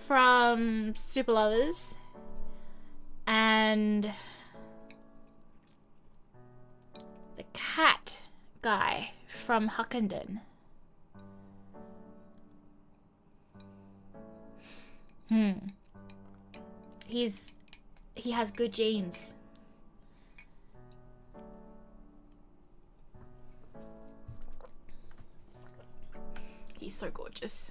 from Super Lovers, and the cat guy from Huckenden. He has good genes. He's so gorgeous.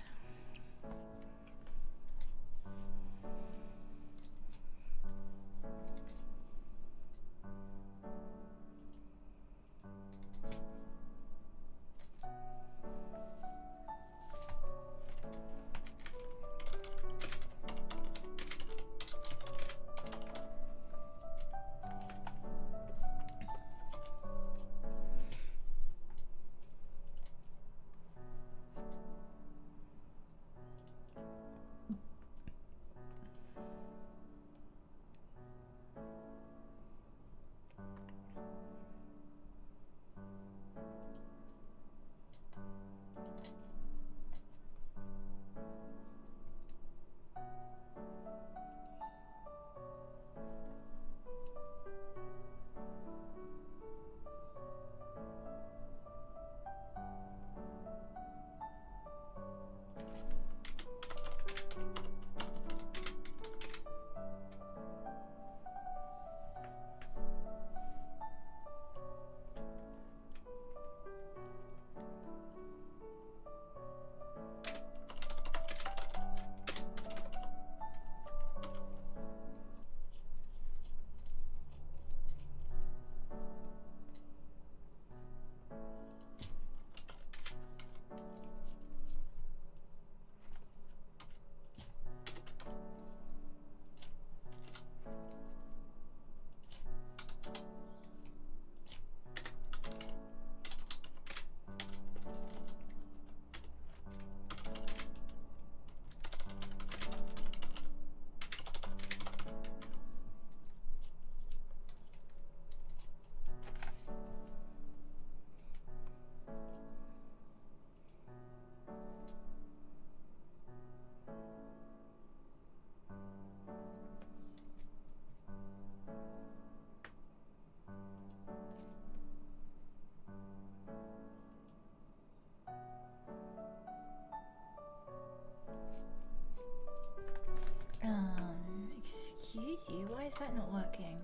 Excuse you, why is that not working?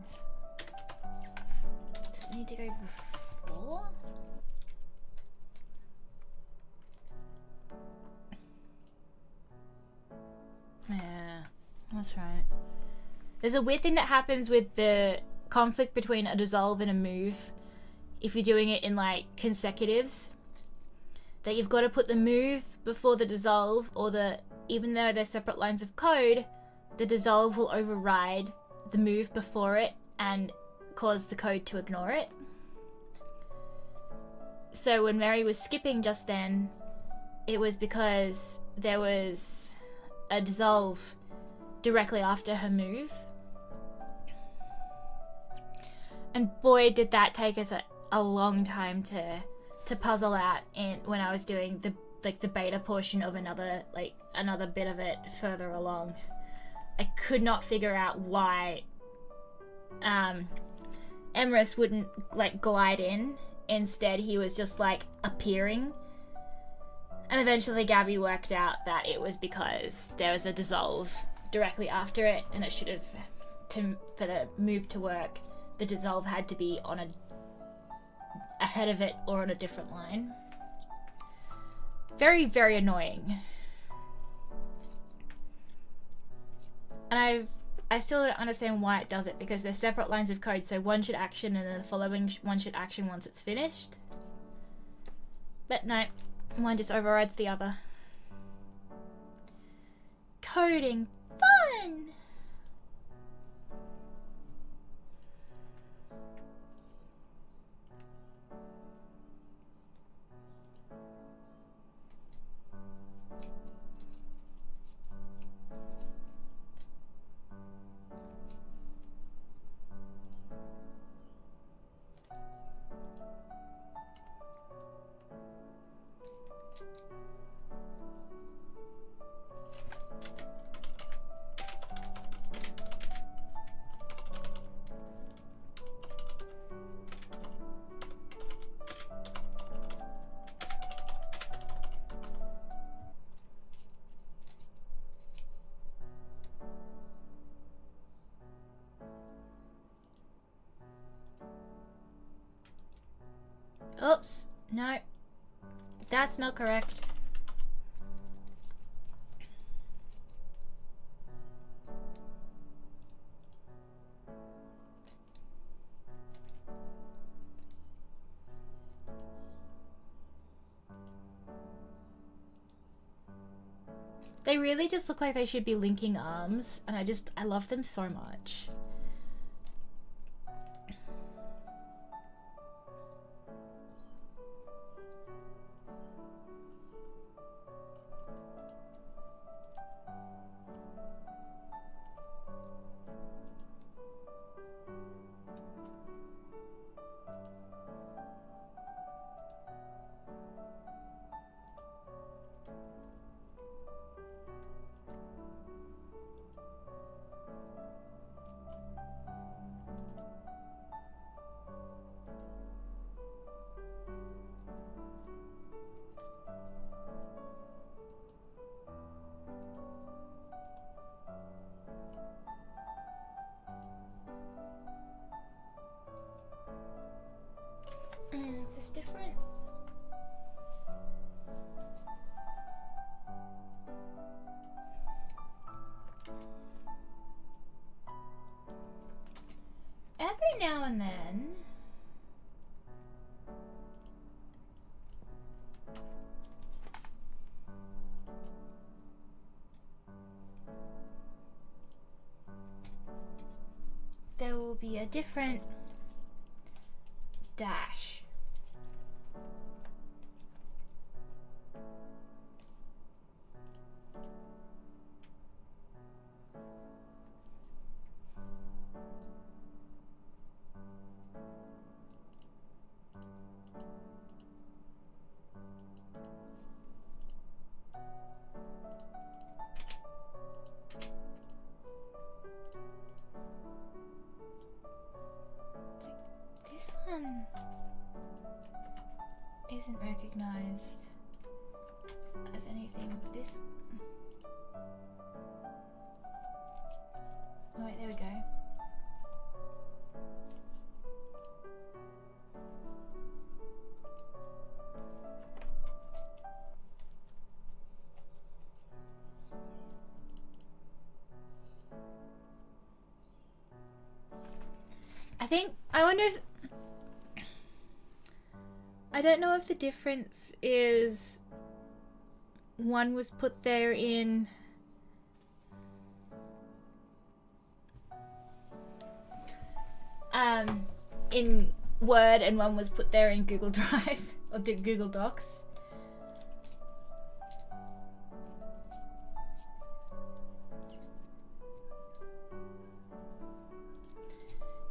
Does it need to go before? Yeah, that's right. There's a weird thing that happens with the conflict between a dissolve and a move if you're doing it in like consecutives, that you've got to put the move before the dissolve, or even though they're separate lines of code, the dissolve will override the move before it and cause the code to ignore it. So when Mary was skipping just then, it was because there was a dissolve directly after her move. And boy, did that take us a long time to puzzle out when I was doing the beta portion of another bit of it further along. I could not figure out why Emrys wouldn't glide in. Instead, he was just appearing. And eventually Gabby worked out that it was because there was a dissolve directly after it, and it should have, for the move to work, the dissolve had to be on ahead of it or on a different line. Very, very annoying. And I still don't understand why it does it, because they're separate lines of code, so one should action and then the following one should action once it's finished. But no, one just overrides the other. Coding fun! . No, that's not correct. They really just look like they should be linking arms, and I love them so much. It's different. Every now and then, there will be a different dash. This one isn't recognized as anything. This. Oh wait, there we go. I wonder if, I don't know if the difference is one was put there in Word and one was put there in Google Drive or Google Docs.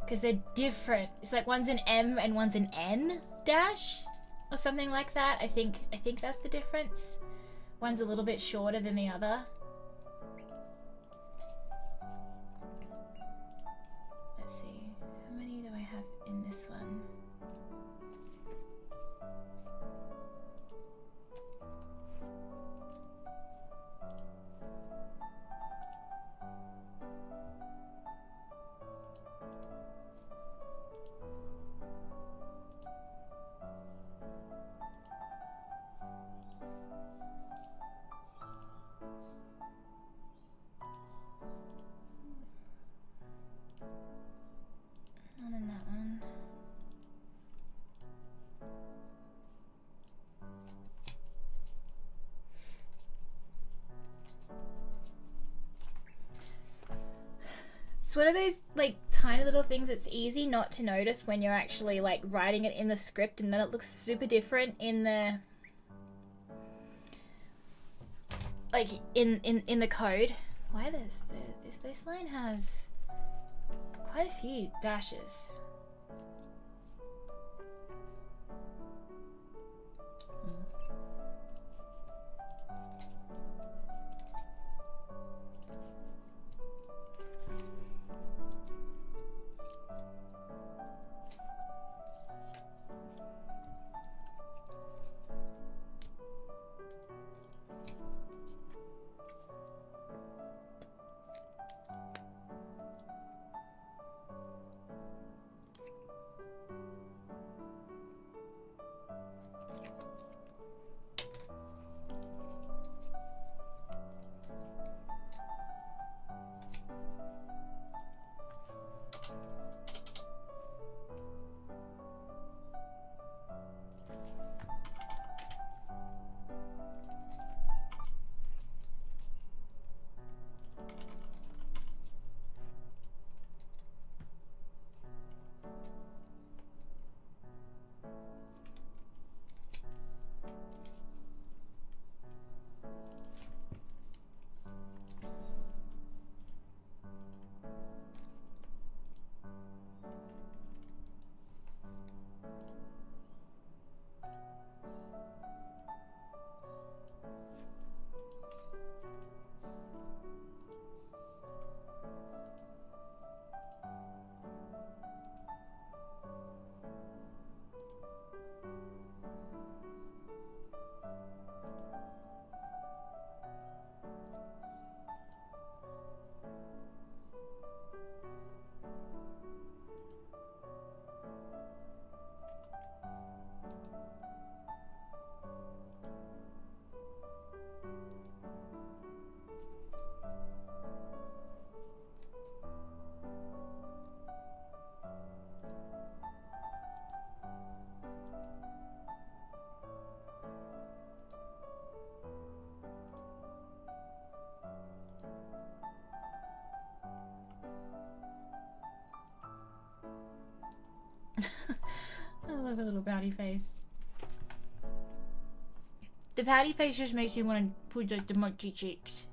Because they're different. It's like one's an M and one's an N dash or something like that. I think that's the difference. One's a little bit shorter than the other. Let's see. How many do I have in this one? None in that one. It's one of those like tiny little things that's easy not to notice when you're actually like writing it in the script, and then it looks super different in the like in the code. Why this line has quite a few dashes. face. The pouty face just makes me want to put like the monkey cheeks.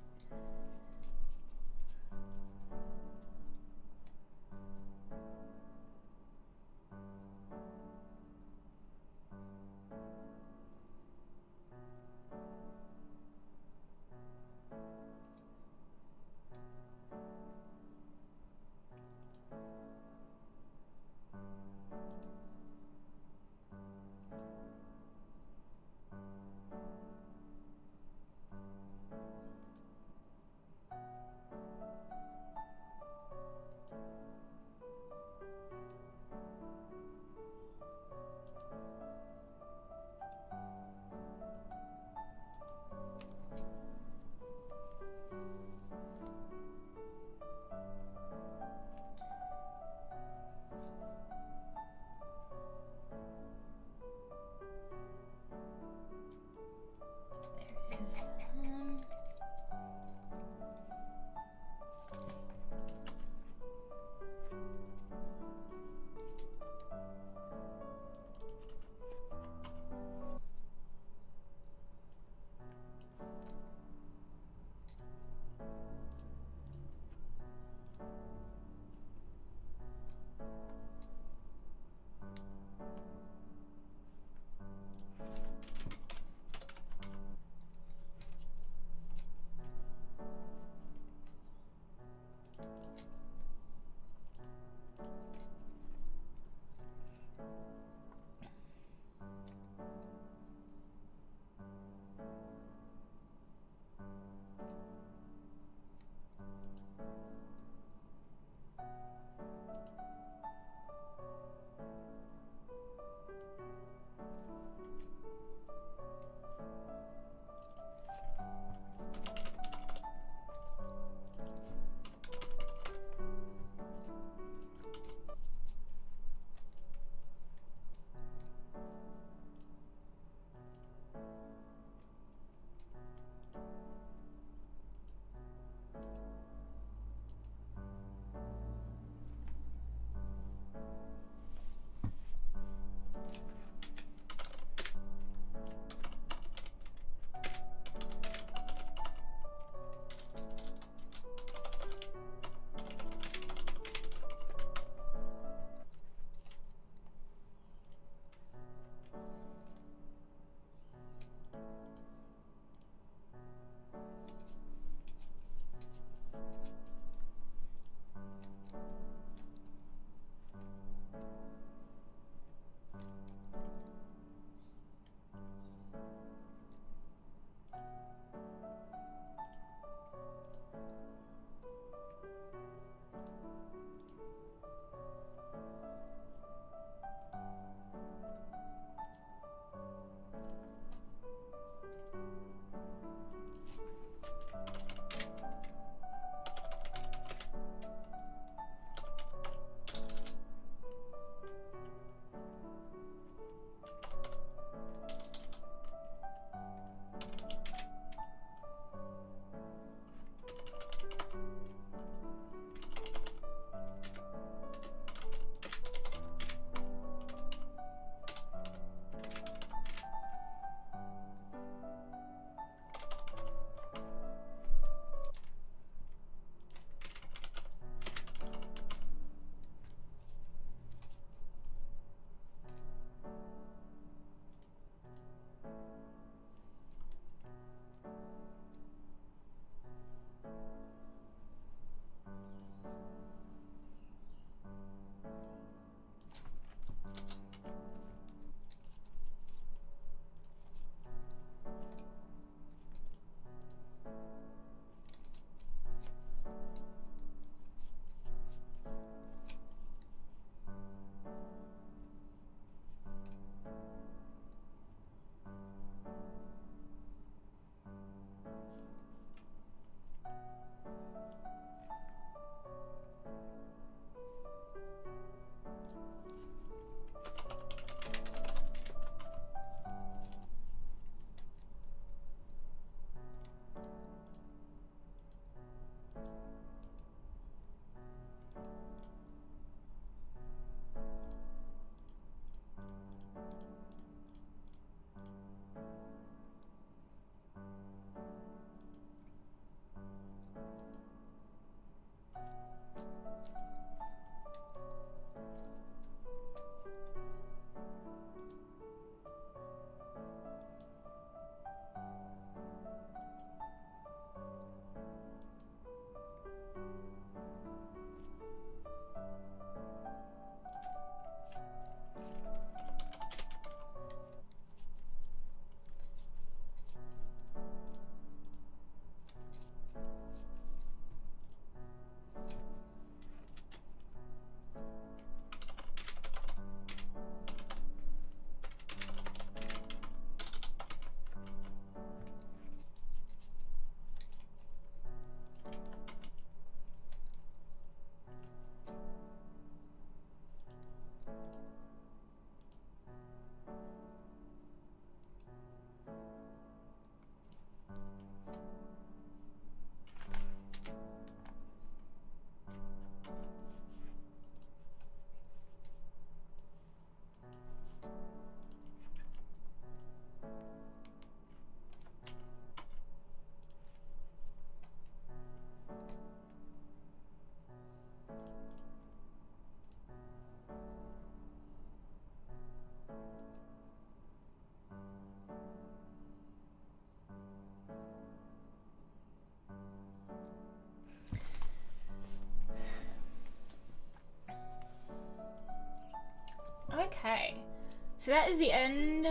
So that is the end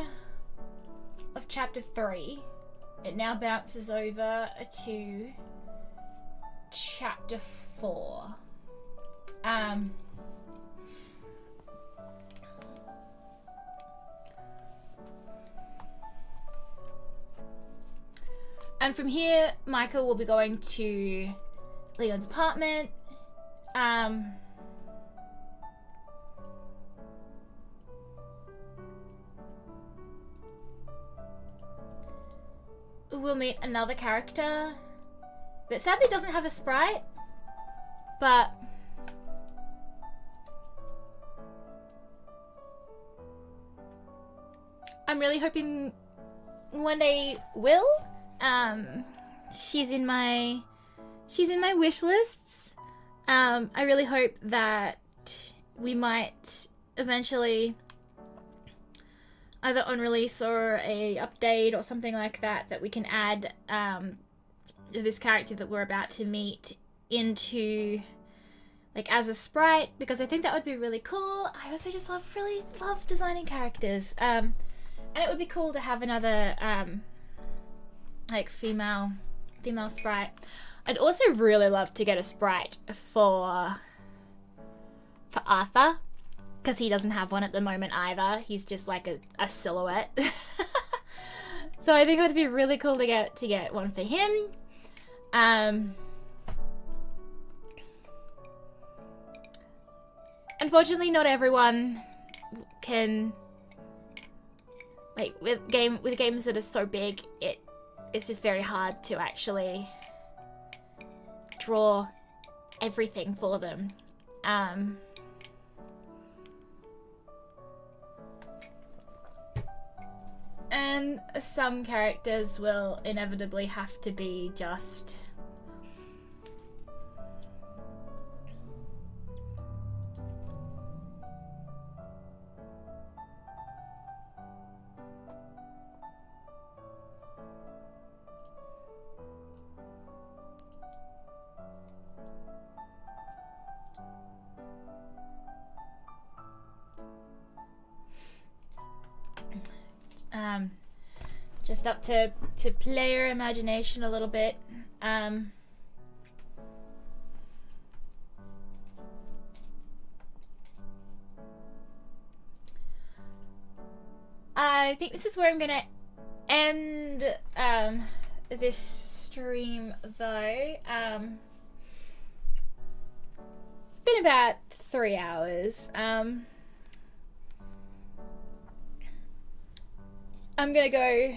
of chapter 3. It now bounces over to chapter 4. And from here, Michael will be going to Leon's apartment. We'll meet another character that sadly doesn't have a sprite, but I'm really hoping one day will. She's in my wish lists. I really hope that we might eventually, either on release or a update or something like that, that we can add this character that we're about to meet into, like, as a sprite, because I think that would be really cool. I also just really love designing characters, and it would be cool to have another like female sprite. I'd also really love to get a sprite for Arthur, because he doesn't have one at the moment either. He's just like a silhouette. So I think it would be really cool to get one for him. Unfortunately, not everyone can, like, with games that are so big, it's just very hard to actually draw everything for them. And some characters will inevitably have to be just just up to player imagination a little bit. I think this is where I'm gonna end this stream, though. It's been about 3 hours. I'm gonna go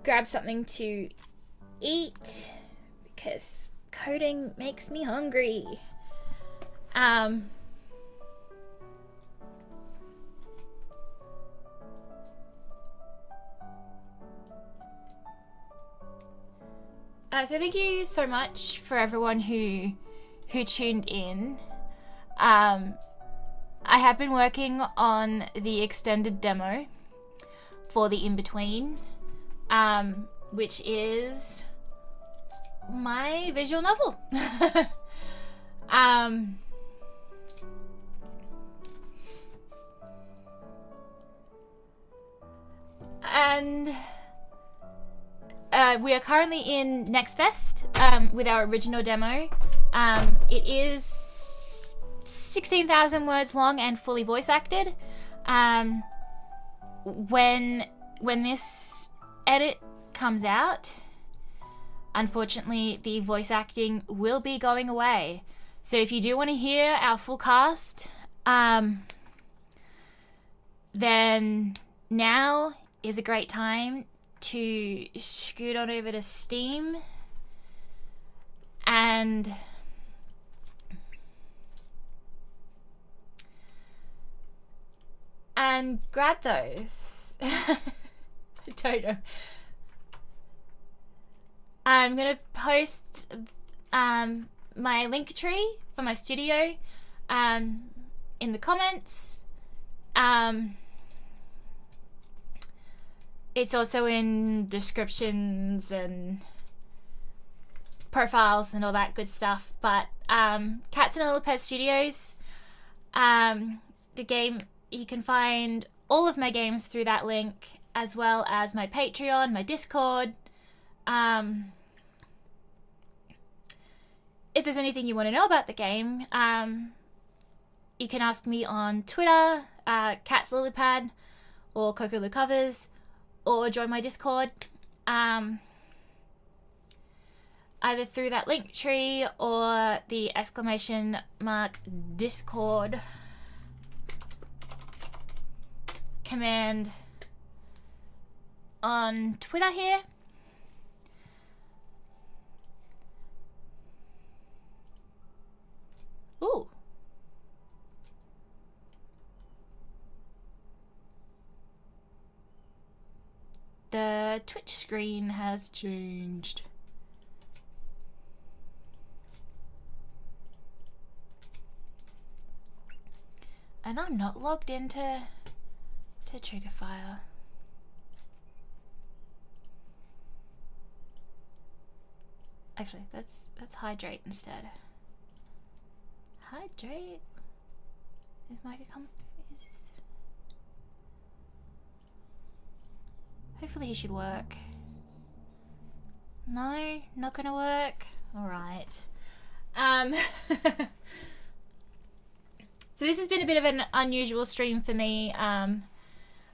grab something to eat because coding makes me hungry. So thank you so much for everyone who tuned in. I have been working on the extended demo for the in-between, which is my visual novel. And we are currently in Next Fest with our original demo. It is 16,000 words long and fully voice acted. When this edit comes out, unfortunately, the voice acting will be going away. So if you do want to hear our full cast, then now is a great time to scoot on over to Steam and grab those. I don't know. I'm gonna post my link tree for my studio in the comments. It's also in descriptions and profiles and all that good stuff. But Cats and Lilypad Studios, the game you can find all of my games through that link, as well as my Patreon, my Discord. If there's anything you want to know about the game, you can ask me on Twitter, Cats Lilypad, or Coco Lou Covers, or join my Discord, either through that link tree or the ! Discord command on Twitter here. Ooh. The Twitch screen has changed. And I'm not logged into Triggerfire. Actually, let's hydrate instead. Hydrate. Is Micah coming? Hopefully he should work. No, not gonna work. All right. So this has been a bit of an unusual stream for me.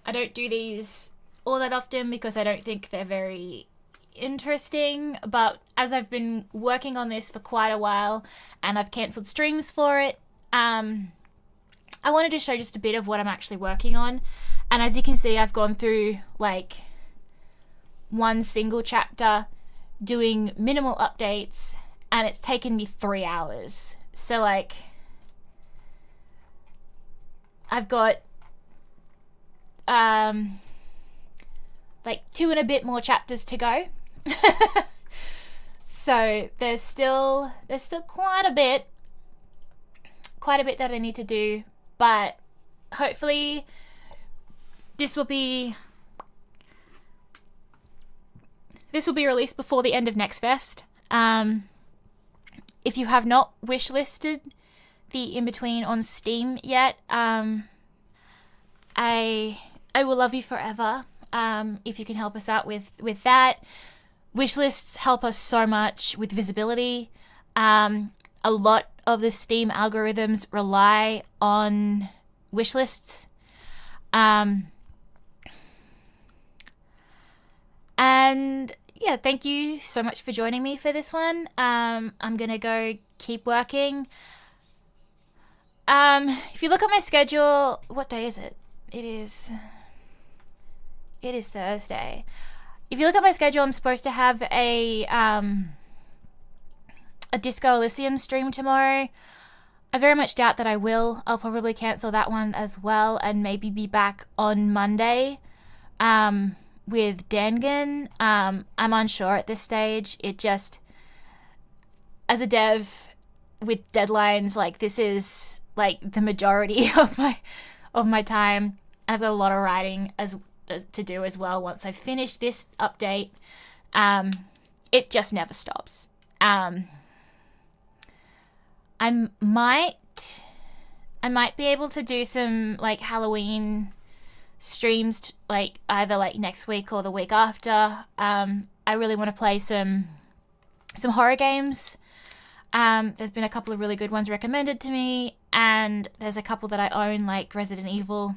I don't do these all that often because I don't think they're very interesting, but as I've been working on this for quite a while and I've cancelled streams for it, I wanted to show just a bit of what I'm actually working on. And as you can see, I've gone through like one single chapter doing minimal updates, and it's taken me 3 hours. So like I've got like 2 and a bit more chapters to go. So there's still quite a bit that I need to do, but hopefully this will be released before the end of Next Fest. If you have not wishlisted the In-Between on Steam yet, I will love you forever if you can help us out with that. Wishlists help us so much with visibility. A lot of the Steam algorithms rely on wishlists. And yeah, thank you so much for joining me for this one. I'm gonna go keep working. If you look at my schedule, what day is it? It is Thursday. If you look at my schedule, I'm supposed to have a Disco Elysium stream tomorrow. I very much doubt that I will. I'll probably cancel that one as well and maybe be back on Monday with Dangan. I'm unsure at this stage. It just, as a dev with deadlines, like this is like the majority of my time. And I've got a lot of writing as to do as well once I finish this update. It just never stops. I might be able to do some like Halloween streams like either like next week or the week after. I really want to play some horror games. There's been a couple of really good ones recommended to me, and there's a couple that I own, like Resident Evil.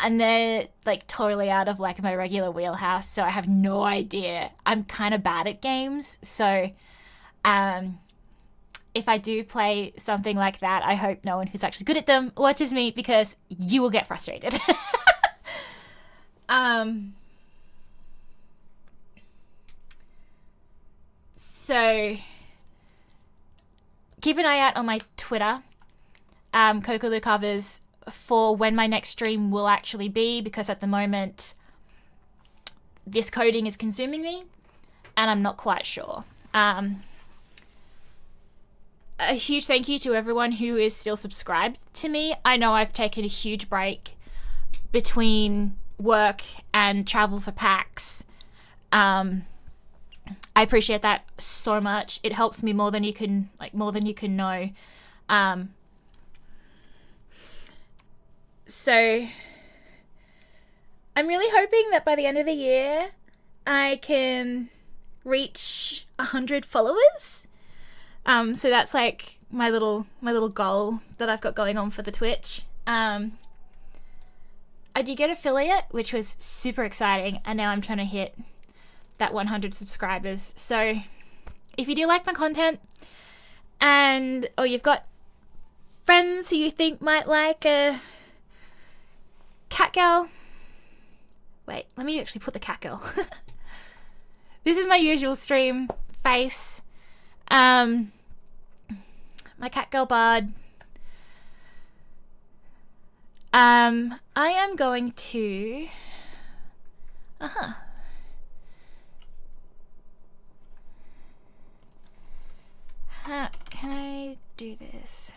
And they're like totally out of like my regular wheelhouse, so I have no idea. I'm kind of bad at games, so if I do play something like that, I hope no one who's actually good at them watches me, because you will get frustrated. So keep an eye out on my Twitter, Coco Lou Covers, for when my next stream will actually be, because at the moment this coding is consuming me and I'm not quite sure. A huge thank you to everyone who is still subscribed to me. I know I've taken a huge break between work and travel for PAX. I appreciate that so much. It helps me more than you can know. So I'm really hoping that by the end of the year I can reach 100 followers. So that's like my little goal that I've got going on for the Twitch. I did get affiliate, which was super exciting, and now I'm trying to hit that 100 subscribers. So if you do like my content, or you've got friends who you think might like a cat girl. Wait, let me actually put the cat girl. This is my usual stream face. My cat girl bard. I am going to... How can I do this?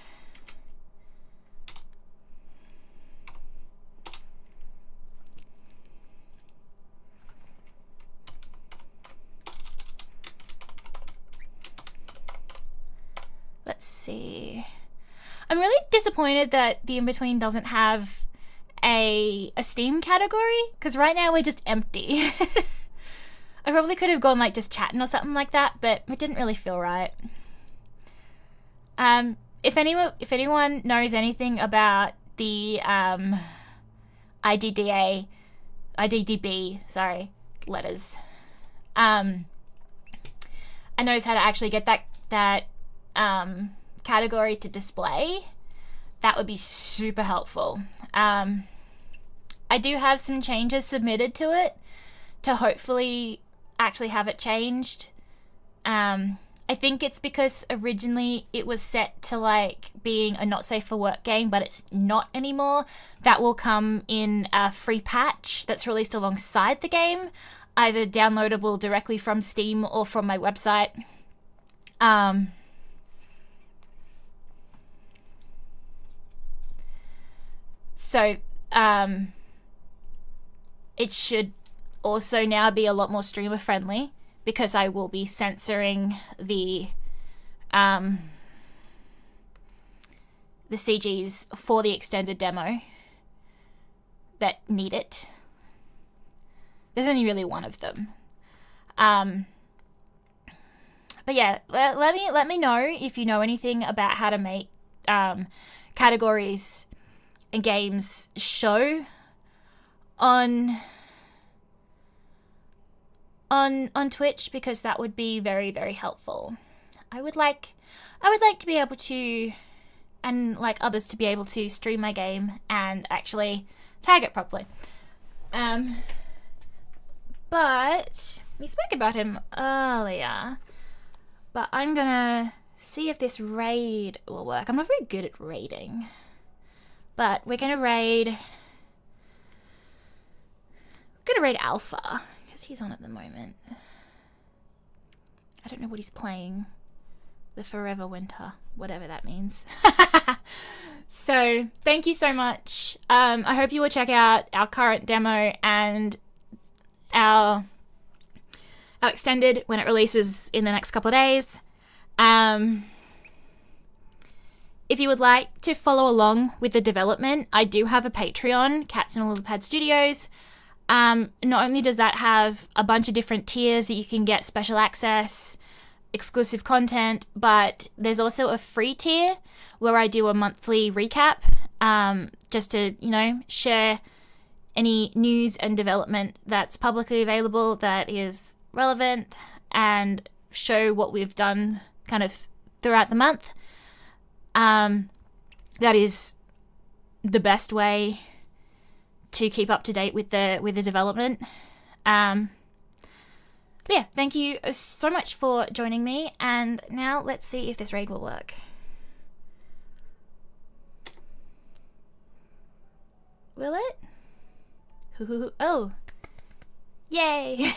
Let's see. I'm really disappointed that the in-between doesn't have a Steam category, because right now we're just empty. I probably could have gone like just chatting or something like that, but it didn't really feel right. If anyone knows anything about the IDDB, sorry, letters, and knows how to actually get that category to display, that would be super helpful. I do have some changes submitted to it to hopefully actually have it changed. I think it's because originally it was set to like being a not safe for work game, but it's not anymore. That will come in a free patch that's released alongside the game, either downloadable directly from Steam or from my website. So it should also now be a lot more streamer friendly, because I will be censoring the CGs for the extended demo that need it. There's only really one of them. But yeah, let me know if you know anything about how to make categories and games show on Twitch, because that would be very, very helpful. I would like to be able to, and like others to be able to, stream my game and actually tag it properly. But we spoke about him earlier, but I'm gonna see if this raid will work. I'm not very good at raiding, but we're gonna raid Alpha, because he's on at the moment. I don't know what he's playing. The Forever Winter, whatever that means. So thank you so much. I hope you will check out our current demo and our extended when it releases in the next couple of days. If you would like to follow along with the development, I do have a Patreon, Cats and Lilypad Studios. Not only does that have a bunch of different tiers that you can get special access, exclusive content, but there's also a free tier where I do a monthly recap, just to, share any news and development that's publicly available that is relevant, and show what we've done kind of throughout the month. That is the best way to keep up to date with the development. But yeah, thank you so much for joining me, and now let's see if this raid will work. Will it? Oh, yay!